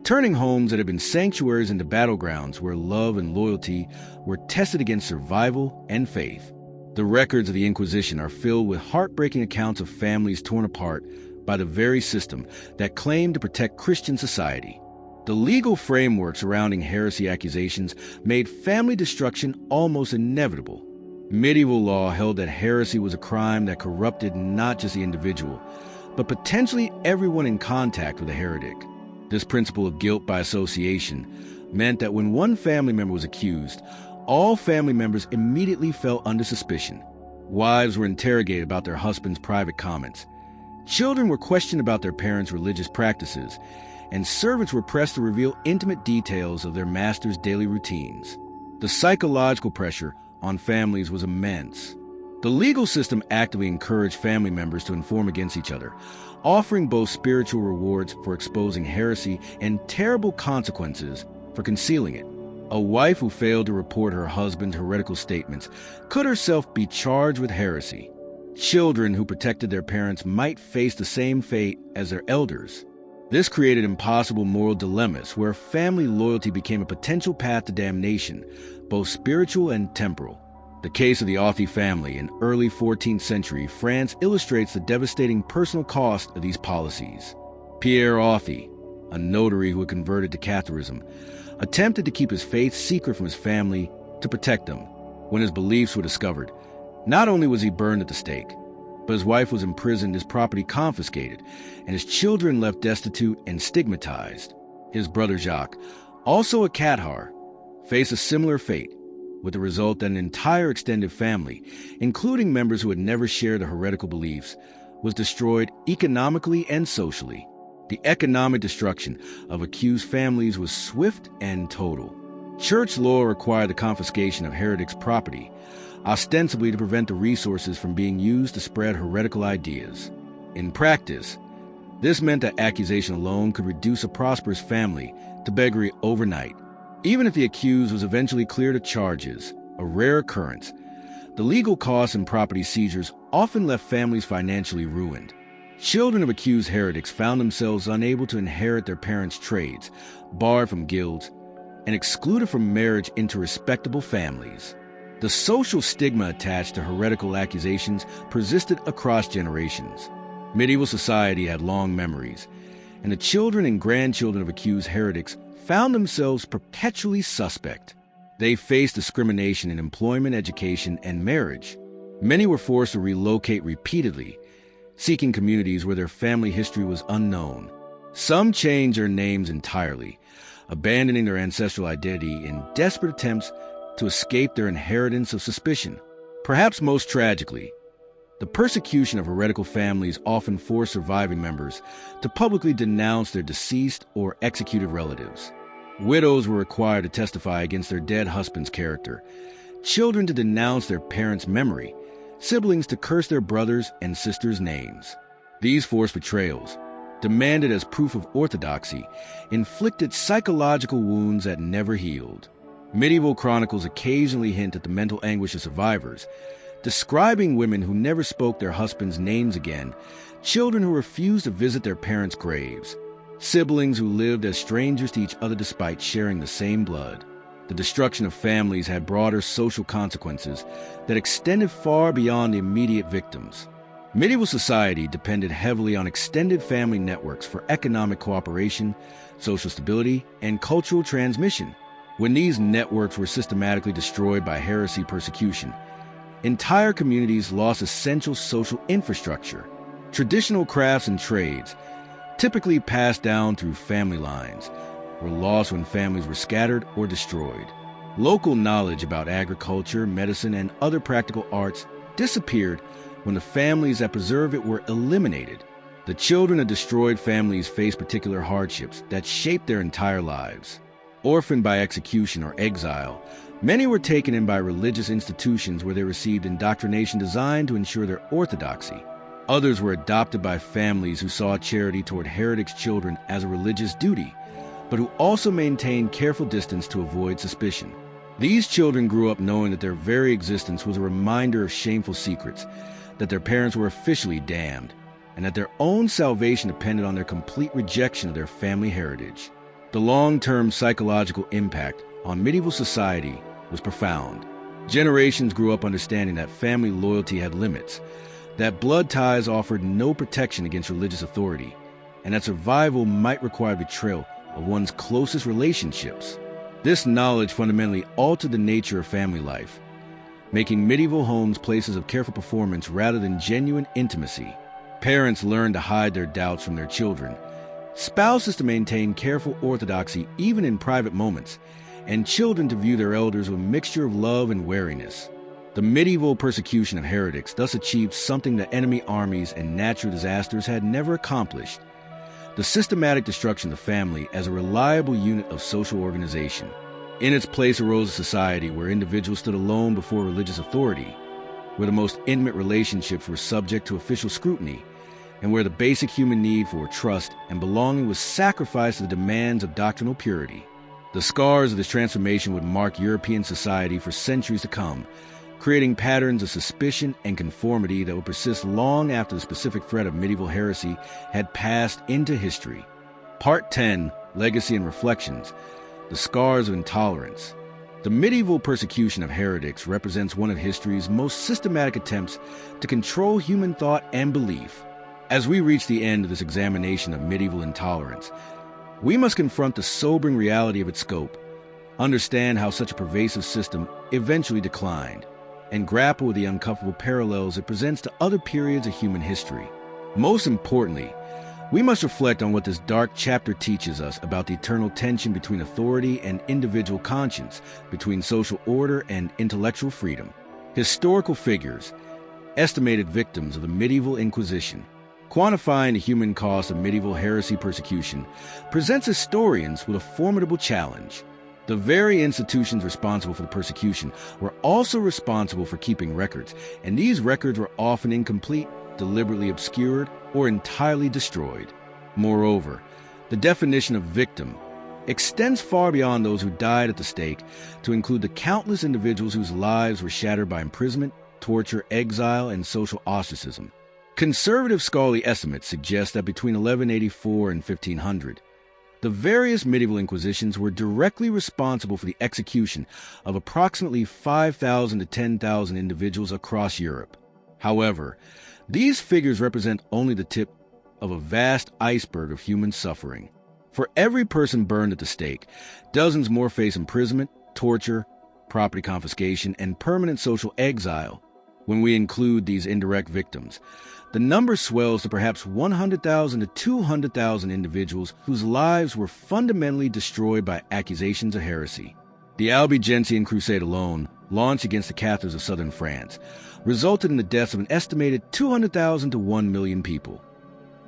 turning homes that had been sanctuaries into battlegrounds where love and loyalty were tested against survival and faith. The records of the Inquisition are filled with heartbreaking accounts of families torn apart by the very system that claimed to protect Christian society. The legal framework surrounding heresy accusations made family destruction almost inevitable. Medieval law held that heresy was a crime that corrupted not just the individual, but potentially everyone in contact with a heretic. This principle of guilt by association meant that when one family member was accused, all family members immediately fell under suspicion. Wives were interrogated about their husbands' private comments. Children were questioned about their parents' religious practices, and servants were pressed to reveal intimate details of their master's daily routines. The psychological pressure on families was immense. The legal system actively encouraged family members to inform against each other, offering both spiritual rewards for exposing heresy and terrible consequences for concealing it. A wife who failed to report her husband's heretical statements could herself be charged with heresy. Children who protected their parents might face the same fate as their elders. This created impossible moral dilemmas where family loyalty became a potential path to damnation, both spiritual and temporal. The case of the Authie family in early 14th century France illustrates the devastating personal cost of these policies. Pierre Authie, a notary who had converted to Catholicism, attempted to keep his faith secret from his family to protect them. When his beliefs were discovered, not only was he burned at the stake, but his wife was imprisoned, his property confiscated, and his children left destitute and stigmatized. His brother Jacques, also a Cathar, faced a similar fate, with the result that an entire extended family, including members who had never shared the heretical beliefs, was destroyed economically and socially. The economic destruction of accused families was swift and total. Church law required the confiscation of heretics' property, ostensibly to prevent the resources from being used to spread heretical ideas. In practice, This meant that accusation alone could reduce a prosperous family to beggary overnight. Even if the accused was eventually cleared of charges, a rare occurrence, the legal costs and property seizures often left families financially ruined. Children of accused heretics found themselves unable to inherit their parents' trades, barred from guilds, and excluded from marriage into respectable families. The social stigma attached to heretical accusations persisted across generations. Medieval society had long memories, and the children and grandchildren of accused heretics found themselves perpetually suspect. They faced discrimination in employment, education, and marriage. Many were forced to relocate repeatedly, seeking communities where their family history was unknown. Some changed their names entirely, abandoning their ancestral identity in desperate attempts to escape their inheritance of suspicion. Perhaps most tragically, the persecution of heretical families often forced surviving members to publicly denounce their deceased or executed relatives. Widows were required to testify against their dead husband's character, children to denounce their parents' memory, siblings to curse their brothers' and sisters' names. These forced betrayals, demanded as proof of orthodoxy, inflicted psychological wounds that never healed. Medieval chronicles occasionally hint at the mental anguish of survivors, describing women who never spoke their husbands' names again, children who refused to visit their parents' graves, siblings who lived as strangers to each other despite sharing the same blood. The destruction of families had broader social consequences that extended far beyond the immediate victims. Medieval society depended heavily on extended family networks for economic cooperation, social stability, and cultural transmission. When these networks were systematically destroyed by heresy persecution, entire communities lost essential social infrastructure. Traditional crafts and trades, typically passed down through family lines, were lost when families were scattered or destroyed. Local knowledge about agriculture, medicine, and other practical arts disappeared when the families that preserved it were eliminated. The children of destroyed families faced particular hardships that shaped their entire lives. Orphaned by execution or exile, many were taken in by religious institutions where they received indoctrination designed to ensure their orthodoxy. Others were adopted by families who saw charity toward heretics' children as a religious duty, but who also maintained careful distance to avoid suspicion. These children grew up knowing that their very existence was a reminder of shameful secrets, that their parents were officially damned, and that their own salvation depended on their complete rejection of their family heritage. The long-term psychological impact on medieval society was profound. Generations grew up understanding that family loyalty had limits, that blood ties offered no protection against religious authority, and that survival might require betrayal of one's closest relationships. This knowledge fundamentally altered the nature of family life, making medieval homes places of careful performance rather than genuine intimacy. Parents learned to hide their doubts from their children, spouses to maintain careful orthodoxy even in private moments, and children to view their elders with a mixture of love and wariness. The medieval persecution of heretics thus achieved something that enemy armies and natural disasters had never accomplished: the systematic destruction of the family as a reliable unit of social organization. In its place arose a society where individuals stood alone before religious authority, where the most intimate relationships were subject to official scrutiny, and where the basic human need for trust and belonging was sacrificed to the demands of doctrinal purity. The scars of this transformation would mark European society for centuries to come, creating patterns of suspicion and conformity that would persist long after the specific threat of medieval heresy had passed into history. Part 10, Legacy and Reflections, The Scars of Intolerance. The medieval persecution of heretics represents one of history's most systematic attempts to control human thought and belief. As we reach the end of this examination of medieval intolerance, we must confront the sobering reality of its scope, understand how such a pervasive system eventually declined, and grapple with the uncomfortable parallels it presents to other periods of human history. Most importantly, we must reflect on what this dark chapter teaches us about the eternal tension between authority and individual conscience, between social order and intellectual freedom. Historical figures, estimated victims of the medieval Inquisition, quantifying the human cost of medieval heresy persecution, presents historians with a formidable challenge. The very institutions responsible for the persecution were also responsible for keeping records, and these records were often incomplete, deliberately obscured, or entirely destroyed. Moreover, the definition of victim extends far beyond those who died at the stake to include the countless individuals whose lives were shattered by imprisonment, torture, exile, and social ostracism. Conservative scholarly estimates suggest that between 1184 and 1500, the various medieval inquisitions were directly responsible for the execution of approximately 5,000 to 10,000 individuals across Europe. However, these figures represent only the tip of a vast iceberg of human suffering. For every person burned at the stake, dozens more face imprisonment, torture, property confiscation, and permanent social exile. When we include these indirect victims, the number swells to perhaps 100,000 to 200,000 individuals whose lives were fundamentally destroyed by accusations of heresy. The Albigensian Crusade alone, launched against the Catholics of southern France, resulted in the deaths of an estimated 200,000 to 1 million people,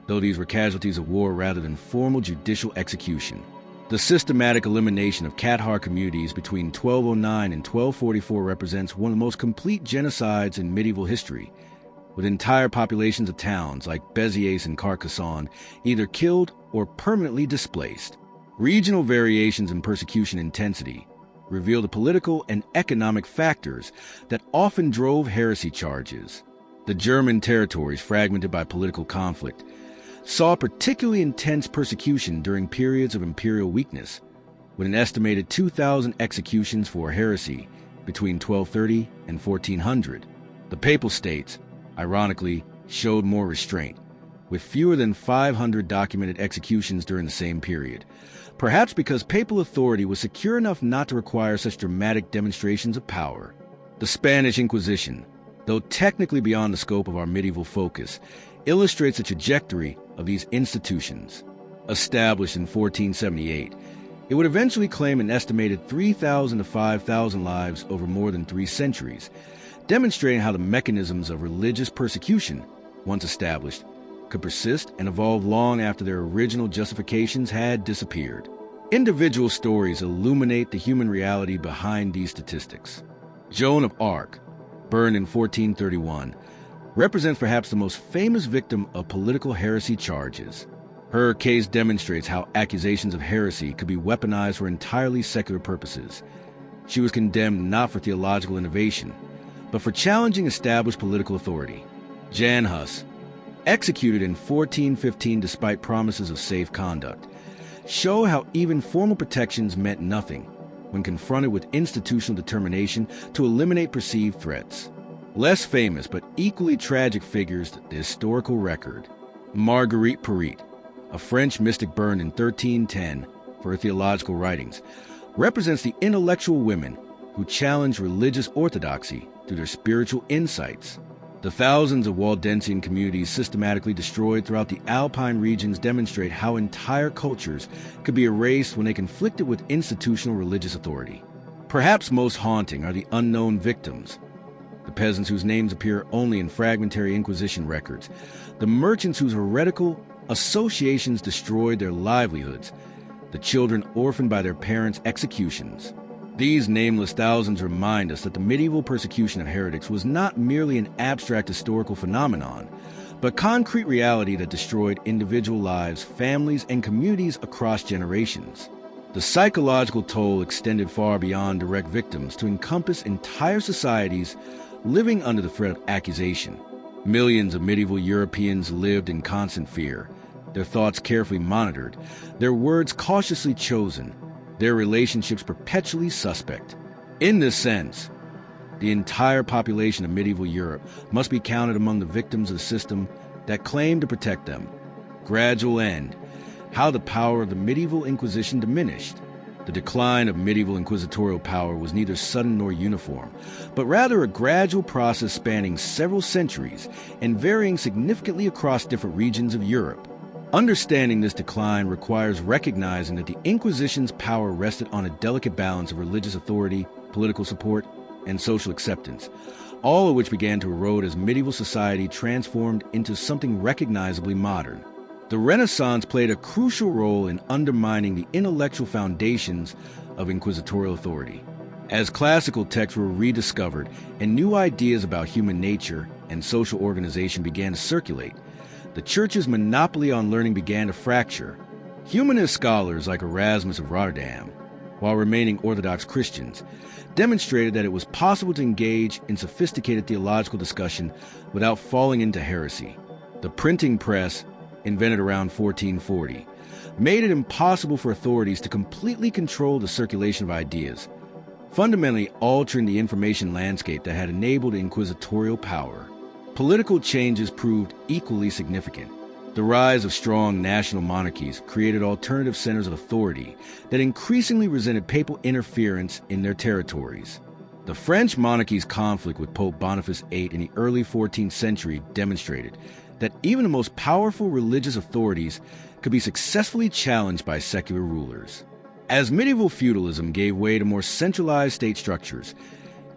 though these were casualties of war rather than formal judicial execution. The systematic elimination of Cathar communities between 1209 and 1244 represents one of the most complete genocides in medieval history, with entire populations of towns like Béziers and Carcassonne either killed or permanently displaced. Regional variations in persecution intensity reveal the political and economic factors that often drove heresy charges. The German territories, fragmented by political conflict, saw particularly intense persecution during periods of imperial weakness, with an estimated 2,000 executions for heresy between 1230 and 1400. The Papal States, ironically, showed more restraint, with fewer than 500 documented executions during the same period, perhaps because papal authority was secure enough not to require such dramatic demonstrations of power. The Spanish Inquisition, though technically beyond the scope of our medieval focus, illustrates the trajectory of these institutions. Established in 1478, it would eventually claim an estimated 3,000 to 5,000 lives over more than 3 centuries, demonstrating how the mechanisms of religious persecution, once established, could persist and evolve long after their original justifications had disappeared. Individual stories illuminate the human reality behind these statistics. Joan of Arc, burned in 1431, represents perhaps the most famous victim of political heresy charges. Her case demonstrates how accusations of heresy could be weaponized for entirely secular purposes. She was condemned not for theological innovation, but for challenging established political authority. Jan Hus, executed in 1415 despite promises of safe conduct, show how even formal protections meant nothing when confronted with institutional determination to eliminate perceived threats. Less famous but equally tragic figures the historical record. Marguerite Porete, a French mystic burned in 1310 for her theological writings, represents the intellectual women who challenged religious orthodoxy through their spiritual insights. The thousands of Waldensian communities systematically destroyed throughout the Alpine regions demonstrate how entire cultures could be erased when they conflicted with institutional religious authority. Perhaps most haunting are the unknown victims, the peasants whose names appear only in fragmentary Inquisition records, the merchants whose heretical associations destroyed their livelihoods, the children orphaned by their parents' executions. These nameless thousands remind us that the medieval persecution of heretics was not merely an abstract historical phenomenon, but concrete reality that destroyed individual lives, families, and communities across generations. The psychological toll extended far beyond direct victims to encompass entire societies living under the threat of accusation. Millions of medieval Europeans lived in constant fear, their thoughts carefully monitored, their words cautiously chosen, their relationships perpetually suspect. In this sense, the entire population of medieval Europe must be counted among the victims of the system that claimed to protect them. Gradual end. How the power of the medieval Inquisition diminished. The decline of medieval inquisitorial power was neither sudden nor uniform, but rather a gradual process spanning several centuries and varying significantly across different regions of Europe. Understanding this decline requires recognizing that the Inquisition's power rested on a delicate balance of religious authority, political support, and social acceptance, all of which began to erode as medieval society transformed into something recognizably modern. The Renaissance played a crucial role in undermining the intellectual foundations of inquisitorial authority. As classical texts were rediscovered and new ideas about human nature and social organization began to circulate, the Church's monopoly on learning began to fracture. Humanist scholars like Erasmus of Rotterdam, while remaining Orthodox Christians, demonstrated that it was possible to engage in sophisticated theological discussion without falling into heresy. The printing press, invented around 1440, made it impossible for authorities to completely control the circulation of ideas, fundamentally altering the information landscape that had enabled inquisitorial power. Political changes proved equally significant. The rise of strong national monarchies created alternative centers of authority that increasingly resented papal interference in their territories. The French monarchy's conflict with Pope Boniface VIII in the early 14th century demonstrated that even the most powerful religious authorities could be successfully challenged by secular rulers. As medieval feudalism gave way to more centralized state structures,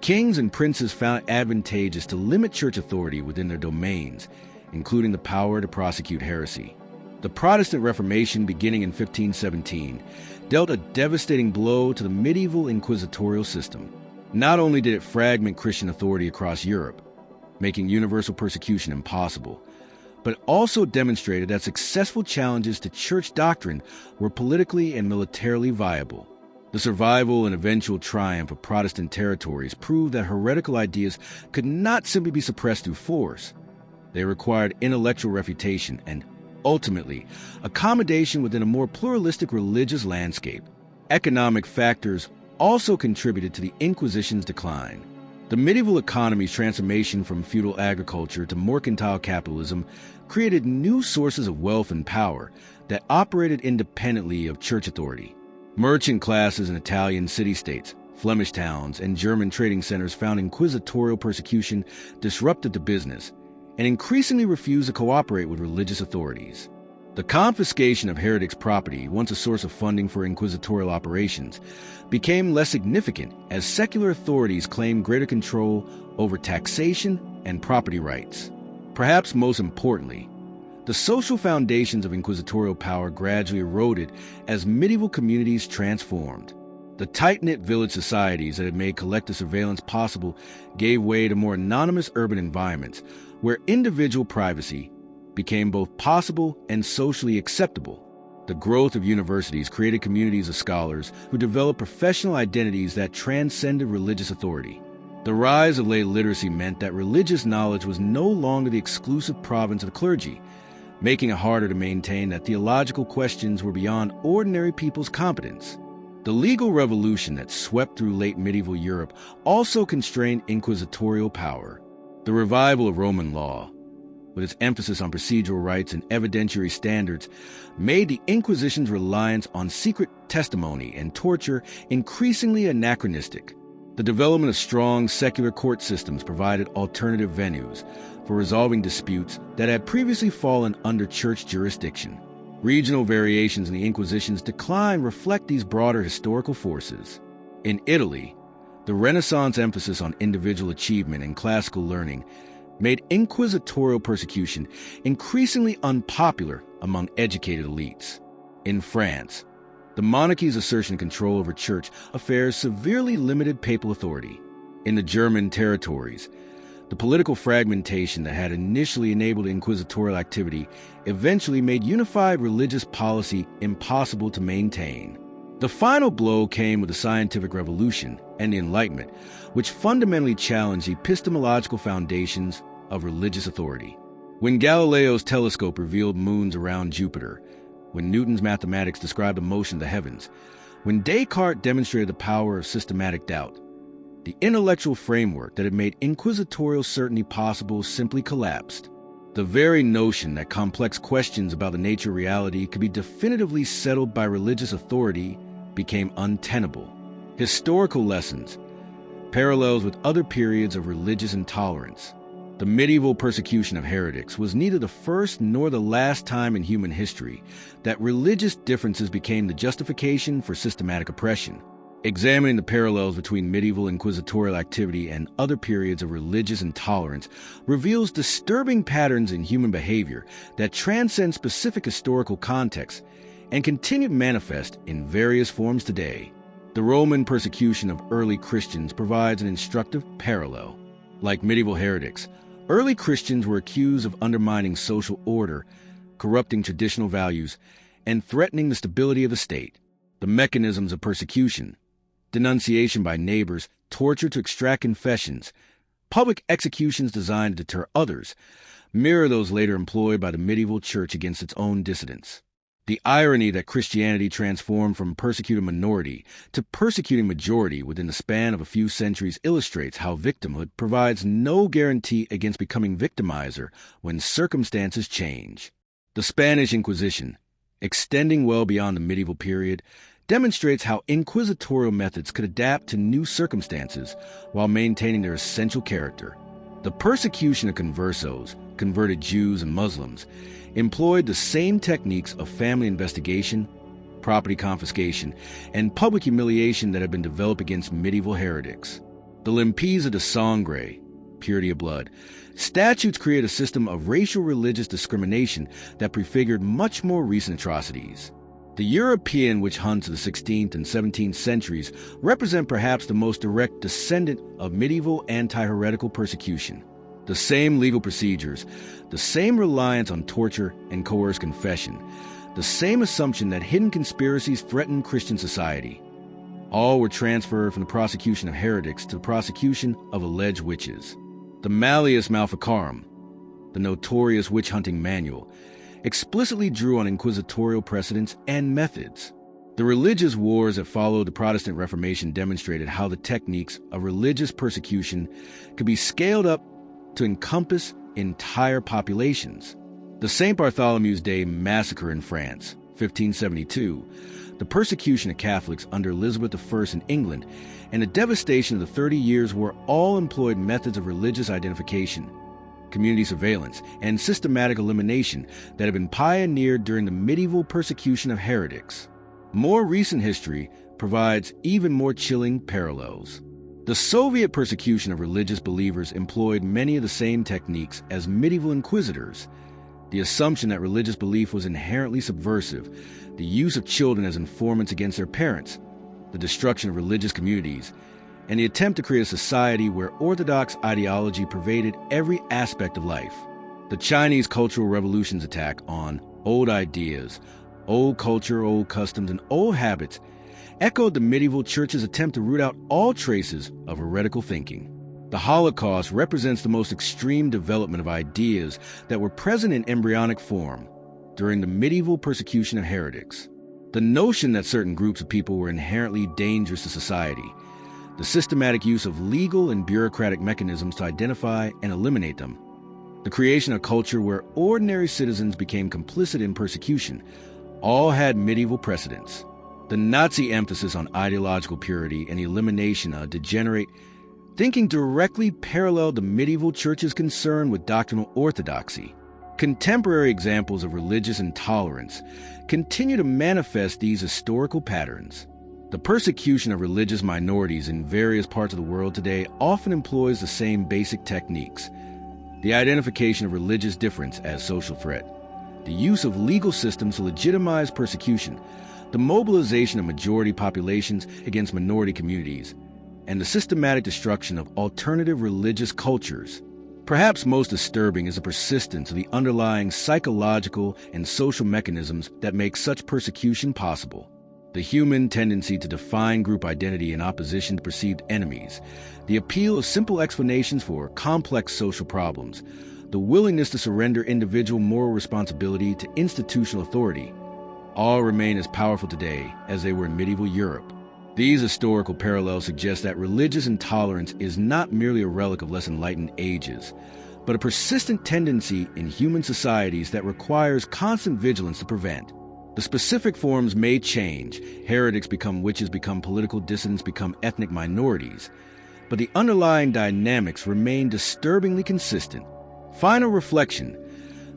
kings and princes found it advantageous to limit church authority within their domains, including the power to prosecute heresy. The Protestant Reformation, beginning in 1517, dealt a devastating blow to the medieval inquisitorial system. Not only did it fragment Christian authority across Europe, making universal persecution impossible, but also demonstrated that successful challenges to church doctrine were politically and militarily viable. The survival and eventual triumph of Protestant territories proved that heretical ideas could not simply be suppressed through force. They required intellectual refutation and, ultimately, accommodation within a more pluralistic religious landscape. Economic factors also contributed to the Inquisition's decline. The medieval economy's transformation from feudal agriculture to mercantile capitalism created new sources of wealth and power that operated independently of church authority. Merchant classes in Italian city-states, Flemish towns, and German trading centers found inquisitorial persecution disrupted to business and increasingly refused to cooperate with religious authorities. The confiscation of heretics' property, once a source of funding for inquisitorial operations, became less significant as secular authorities claimed greater control over taxation and property rights. Perhaps most importantly, the social foundations of inquisitorial power gradually eroded as medieval communities transformed. The tight-knit village societies that had made collective surveillance possible gave way to more anonymous urban environments where individual privacy became both possible and socially acceptable. The growth of universities created communities of scholars who developed professional identities that transcended religious authority. The rise of lay literacy meant that religious knowledge was no longer the exclusive province of the clergy, making it harder to maintain that theological questions were beyond ordinary people's competence. The legal revolution that swept through late medieval Europe also constrained inquisitorial power. The revival of Roman law, with its emphasis on procedural rights and evidentiary standards, made the Inquisition's reliance on secret testimony and torture increasingly anachronistic. The development of strong secular court systems provided alternative venues for resolving disputes that had previously fallen under church jurisdiction. Regional variations in the Inquisition's decline reflect these broader historical forces. In Italy, the Renaissance emphasis on individual achievement and classical learning made inquisitorial persecution increasingly unpopular among educated elites. In France, the monarchy's assertion of control over church affairs severely limited papal authority. In the German territories, the political fragmentation that had initially enabled inquisitorial activity eventually made unified religious policy impossible to maintain. The final blow came with the scientific revolution and the Enlightenment, which fundamentally challenged the epistemological foundations of religious authority. When Galileo's telescope revealed moons around Jupiter, when Newton's mathematics described the motion of the heavens, when Descartes demonstrated the power of systematic doubt, the intellectual framework that had made inquisitorial certainty possible simply collapsed. The very notion that complex questions about the nature of reality could be definitively settled by religious authority became untenable. Historical lessons, parallels with other periods of religious intolerance. The medieval persecution of heretics was neither the first nor the last time in human history that religious differences became the justification for systematic oppression. Examining the parallels between medieval inquisitorial activity and other periods of religious intolerance reveals disturbing patterns in human behavior that transcend specific historical contexts and continue to manifest in various forms today. The Roman persecution of early Christians provides an instructive parallel. Like medieval heretics, Early Christians were accused of undermining social order, corrupting traditional values, and threatening the stability of the state. The mechanisms of persecution: denunciation by neighbors, torture to extract confessions, public executions designed to deter others, mirror those later employed by the medieval church against its own dissidents. The irony that Christianity transformed from persecuted minority to persecuting majority within the span of a few centuries illustrates how victimhood provides no guarantee against becoming victimizer when circumstances change. The Spanish Inquisition, extending well beyond the medieval period, demonstrates how inquisitorial methods could adapt to new circumstances while maintaining their essential character. The persecution of conversos, converted Jews and Muslims, employed the same techniques of family investigation, property confiscation, and public humiliation that had been developed against medieval heretics. The Limpieza de Sangre, purity of blood, statutes create a system of racial religious discrimination that prefigured much more recent atrocities. The European witch hunts of the 16th and 17th centuries represent perhaps the most direct descendant of medieval anti-heretical persecution. The same legal procedures, the same reliance on torture and coerced confession, the same assumption that hidden conspiracies threatened Christian society. All were transferred from the prosecution of heretics to the prosecution of alleged witches. The Malleus Maleficarum, the notorious witch-hunting manual, explicitly drew on inquisitorial precedents and methods. The religious wars that followed the Protestant Reformation demonstrated how the techniques of religious persecution could be scaled up to encompass entire populations. The St. Bartholomew's Day massacre in France, 1572, the persecution of Catholics under Elizabeth I in England, and the devastation of the 30 Years' War all employed methods of religious identification, community surveillance, and systematic elimination that had been pioneered during the medieval persecution of heretics. More recent history provides even more chilling parallels. The Soviet persecution of religious believers employed many of the same techniques as medieval inquisitors: the assumption that religious belief was inherently subversive, the use of children as informants against their parents, the destruction of religious communities, and the attempt to create a society where orthodox ideology pervaded every aspect of life. The Chinese Cultural Revolution's attack on old ideas, old culture, old customs, and old habits echoed the medieval church's attempt to root out all traces of heretical thinking. The Holocaust represents the most extreme development of ideas that were present in embryonic form during the medieval persecution of heretics. The notion that certain groups of people were inherently dangerous to society, the systematic use of legal and bureaucratic mechanisms to identify and eliminate them, the creation of a culture where ordinary citizens became complicit in persecution, all had medieval precedents. The Nazi emphasis on ideological purity and the elimination of degenerate thinking directly paralleled the medieval church's concern with doctrinal orthodoxy. Contemporary examples of religious intolerance continue to manifest these historical patterns. The persecution of religious minorities in various parts of the world today often employs the same basic techniques: the identification of religious difference as social threat, the use of legal systems to legitimize persecution, the mobilization of majority populations against minority communities, and the systematic destruction of alternative religious cultures. Perhaps most disturbing is the persistence of the underlying psychological and social mechanisms that make such persecution possible. The human tendency to define group identity in opposition to perceived enemies, the appeal of simple explanations for complex social problems, the willingness to surrender individual moral responsibility to institutional authority, all remain as powerful today as they were in medieval Europe. These historical parallels suggest that religious intolerance is not merely a relic of less enlightened ages, but a persistent tendency in human societies that requires constant vigilance to prevent. The specific forms may change. Heretics become witches, become political dissidents, become ethnic minorities. But the underlying dynamics remain disturbingly consistent. Final reflection: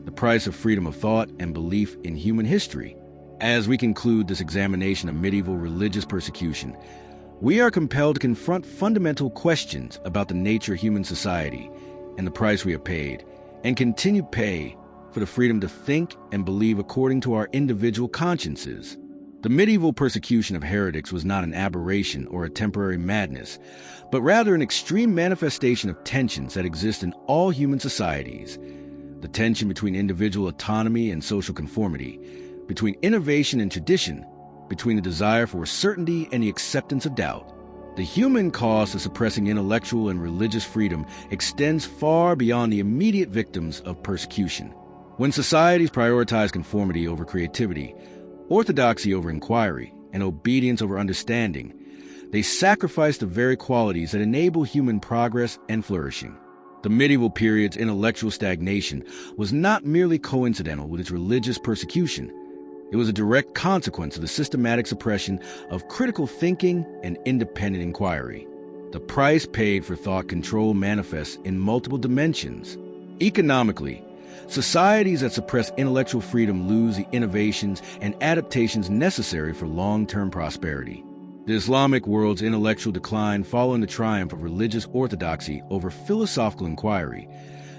the price of freedom of thought and belief in human history. As we conclude this examination of medieval religious persecution, we are compelled to confront fundamental questions about the nature of human society and the price we have paid, and continue to pay, for the freedom to think and believe according to our individual consciences. The medieval persecution of heretics was not an aberration or a temporary madness, but rather an extreme manifestation of tensions that exist in all human societies. The tension between individual autonomy and social conformity, between innovation and tradition, between the desire for certainty and the acceptance of doubt. The human cost of suppressing intellectual and religious freedom extends far beyond the immediate victims of persecution. When societies prioritize conformity over creativity, orthodoxy over inquiry, and obedience over understanding, they sacrifice the very qualities that enable human progress and flourishing. The medieval period's intellectual stagnation was not merely coincidental with its religious persecution. It was a direct consequence of the systematic suppression of critical thinking and independent inquiry. The price paid for thought control manifests in multiple dimensions. Economically, societies that suppress intellectual freedom lose the innovations and adaptations necessary for long-term prosperity. The Islamic world's intellectual decline following the triumph of religious orthodoxy over philosophical inquiry,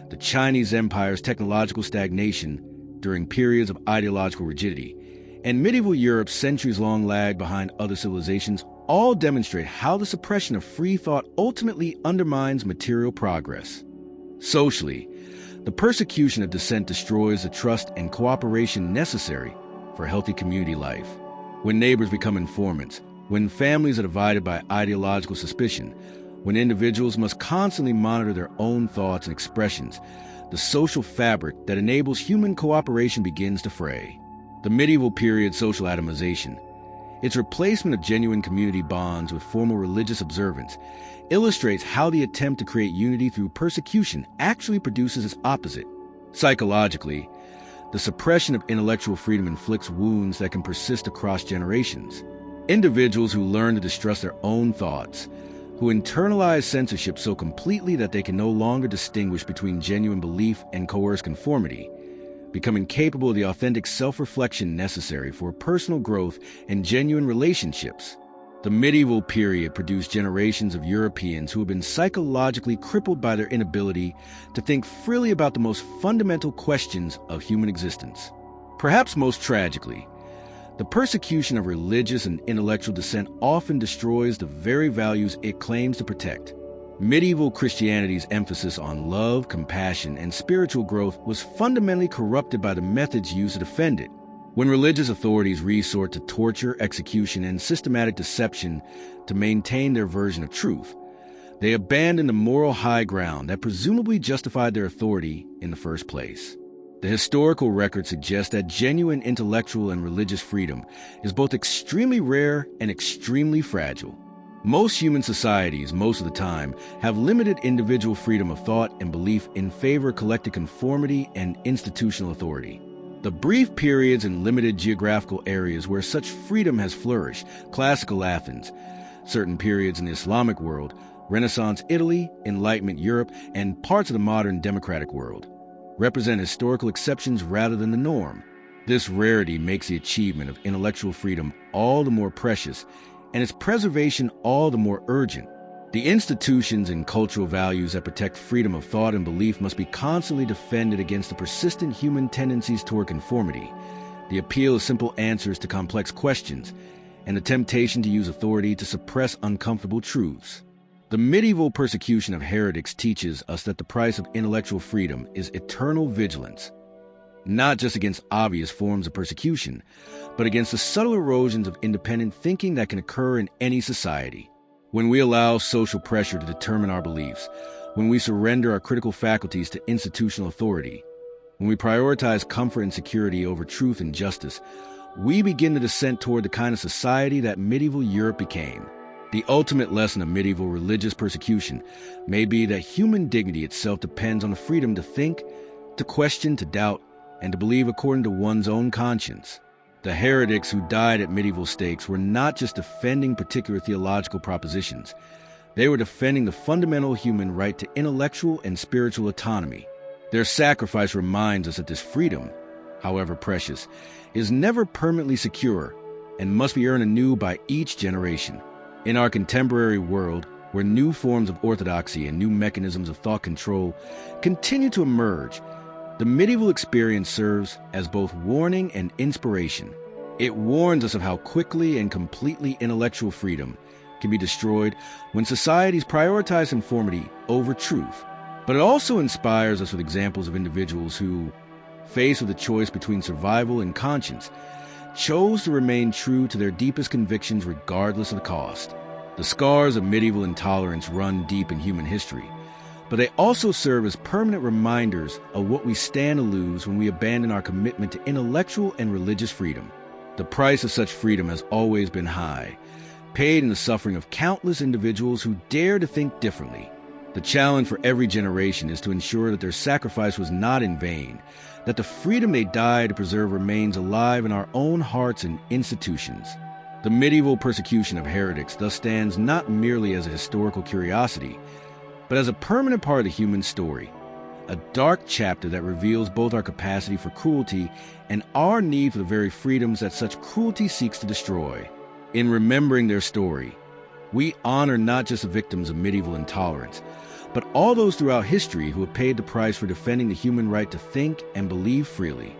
the Chinese Empire's technological stagnation during periods of ideological rigidity, and medieval Europe's centuries-long lag behind other civilizations all demonstrate how the suppression of free thought ultimately undermines material progress. Socially, the persecution of dissent destroys the trust and cooperation necessary for healthy community life. When neighbors become informants, when families are divided by ideological suspicion, when individuals must constantly monitor their own thoughts and expressions, the social fabric that enables human cooperation begins to fray. The medieval period's social atomization, its replacement of genuine community bonds with formal religious observance, illustrates how the attempt to create unity through persecution actually produces its opposite. Psychologically, the suppression of intellectual freedom inflicts wounds that can persist across generations. Individuals who learn to distrust their own thoughts, who internalize censorship so completely that they can no longer distinguish between genuine belief and coerced conformity, become incapable of the authentic self-reflection necessary for personal growth and genuine relationships. The medieval period produced generations of Europeans who have been psychologically crippled by their inability to think freely about the most fundamental questions of human existence. Perhaps most tragically, the persecution of religious and intellectual dissent often destroys the very values it claims to protect. Medieval Christianity's emphasis on love, compassion, and spiritual growth was fundamentally corrupted by the methods used to defend it. When religious authorities resort to torture, execution, and systematic deception to maintain their version of truth, they abandon the moral high ground that presumably justified their authority in the first place. The historical record suggests that genuine intellectual and religious freedom is both extremely rare and extremely fragile. Most human societies, most of the time, have limited individual freedom of thought and belief in favor of collective conformity and institutional authority. The brief periods in limited geographical areas where such freedom has flourished, classical Athens, certain periods in the Islamic world, Renaissance Italy, Enlightenment Europe, and parts of the modern democratic world, represent historical exceptions rather than the norm. This rarity makes the achievement of intellectual freedom all the more precious and its preservation all the more urgent. The institutions and cultural values that protect freedom of thought and belief must be constantly defended against the persistent human tendencies toward conformity, the appeal of simple answers to complex questions, and the temptation to use authority to suppress uncomfortable truths. The medieval persecution of heretics teaches us that the price of intellectual freedom is eternal vigilance, not just against obvious forms of persecution, but against the subtle erosions of independent thinking that can occur in any society. When we allow social pressure to determine our beliefs, when we surrender our critical faculties to institutional authority, when we prioritize comfort and security over truth and justice, we begin the descent toward the kind of society that medieval Europe became. The ultimate lesson of medieval religious persecution may be that human dignity itself depends on the freedom to think, to question, to doubt, and to believe according to one's own conscience. The heretics who died at medieval stakes were not just defending particular theological propositions. They were defending the fundamental human right to intellectual and spiritual autonomy. Their sacrifice reminds us that this freedom, however precious, is never permanently secure and must be earned anew by each generation. In our contemporary world, where new forms of orthodoxy and new mechanisms of thought control continue to emerge, the medieval experience serves as both warning and inspiration. It warns us of how quickly and completely intellectual freedom can be destroyed when societies prioritize conformity over truth. But it also inspires us with examples of individuals who, faced with a choice between survival and conscience, chose to remain true to their deepest convictions regardless of the cost. The scars of medieval intolerance run deep in human history, but they also serve as permanent reminders of what we stand to lose when we abandon our commitment to intellectual and religious freedom. The price of such freedom has always been high, paid in the suffering of countless individuals who dare to think differently. The challenge for every generation is to ensure that their sacrifice was not in vain, that the freedom they died to preserve remains alive in our own hearts and institutions. The medieval persecution of heretics thus stands not merely as a historical curiosity, but as a permanent part of the human story, a dark chapter that reveals both our capacity for cruelty and our need for the very freedoms that such cruelty seeks to destroy. In remembering their story, we honor not just the victims of medieval intolerance, but all those throughout history who have paid the price for defending the human right to think and believe freely.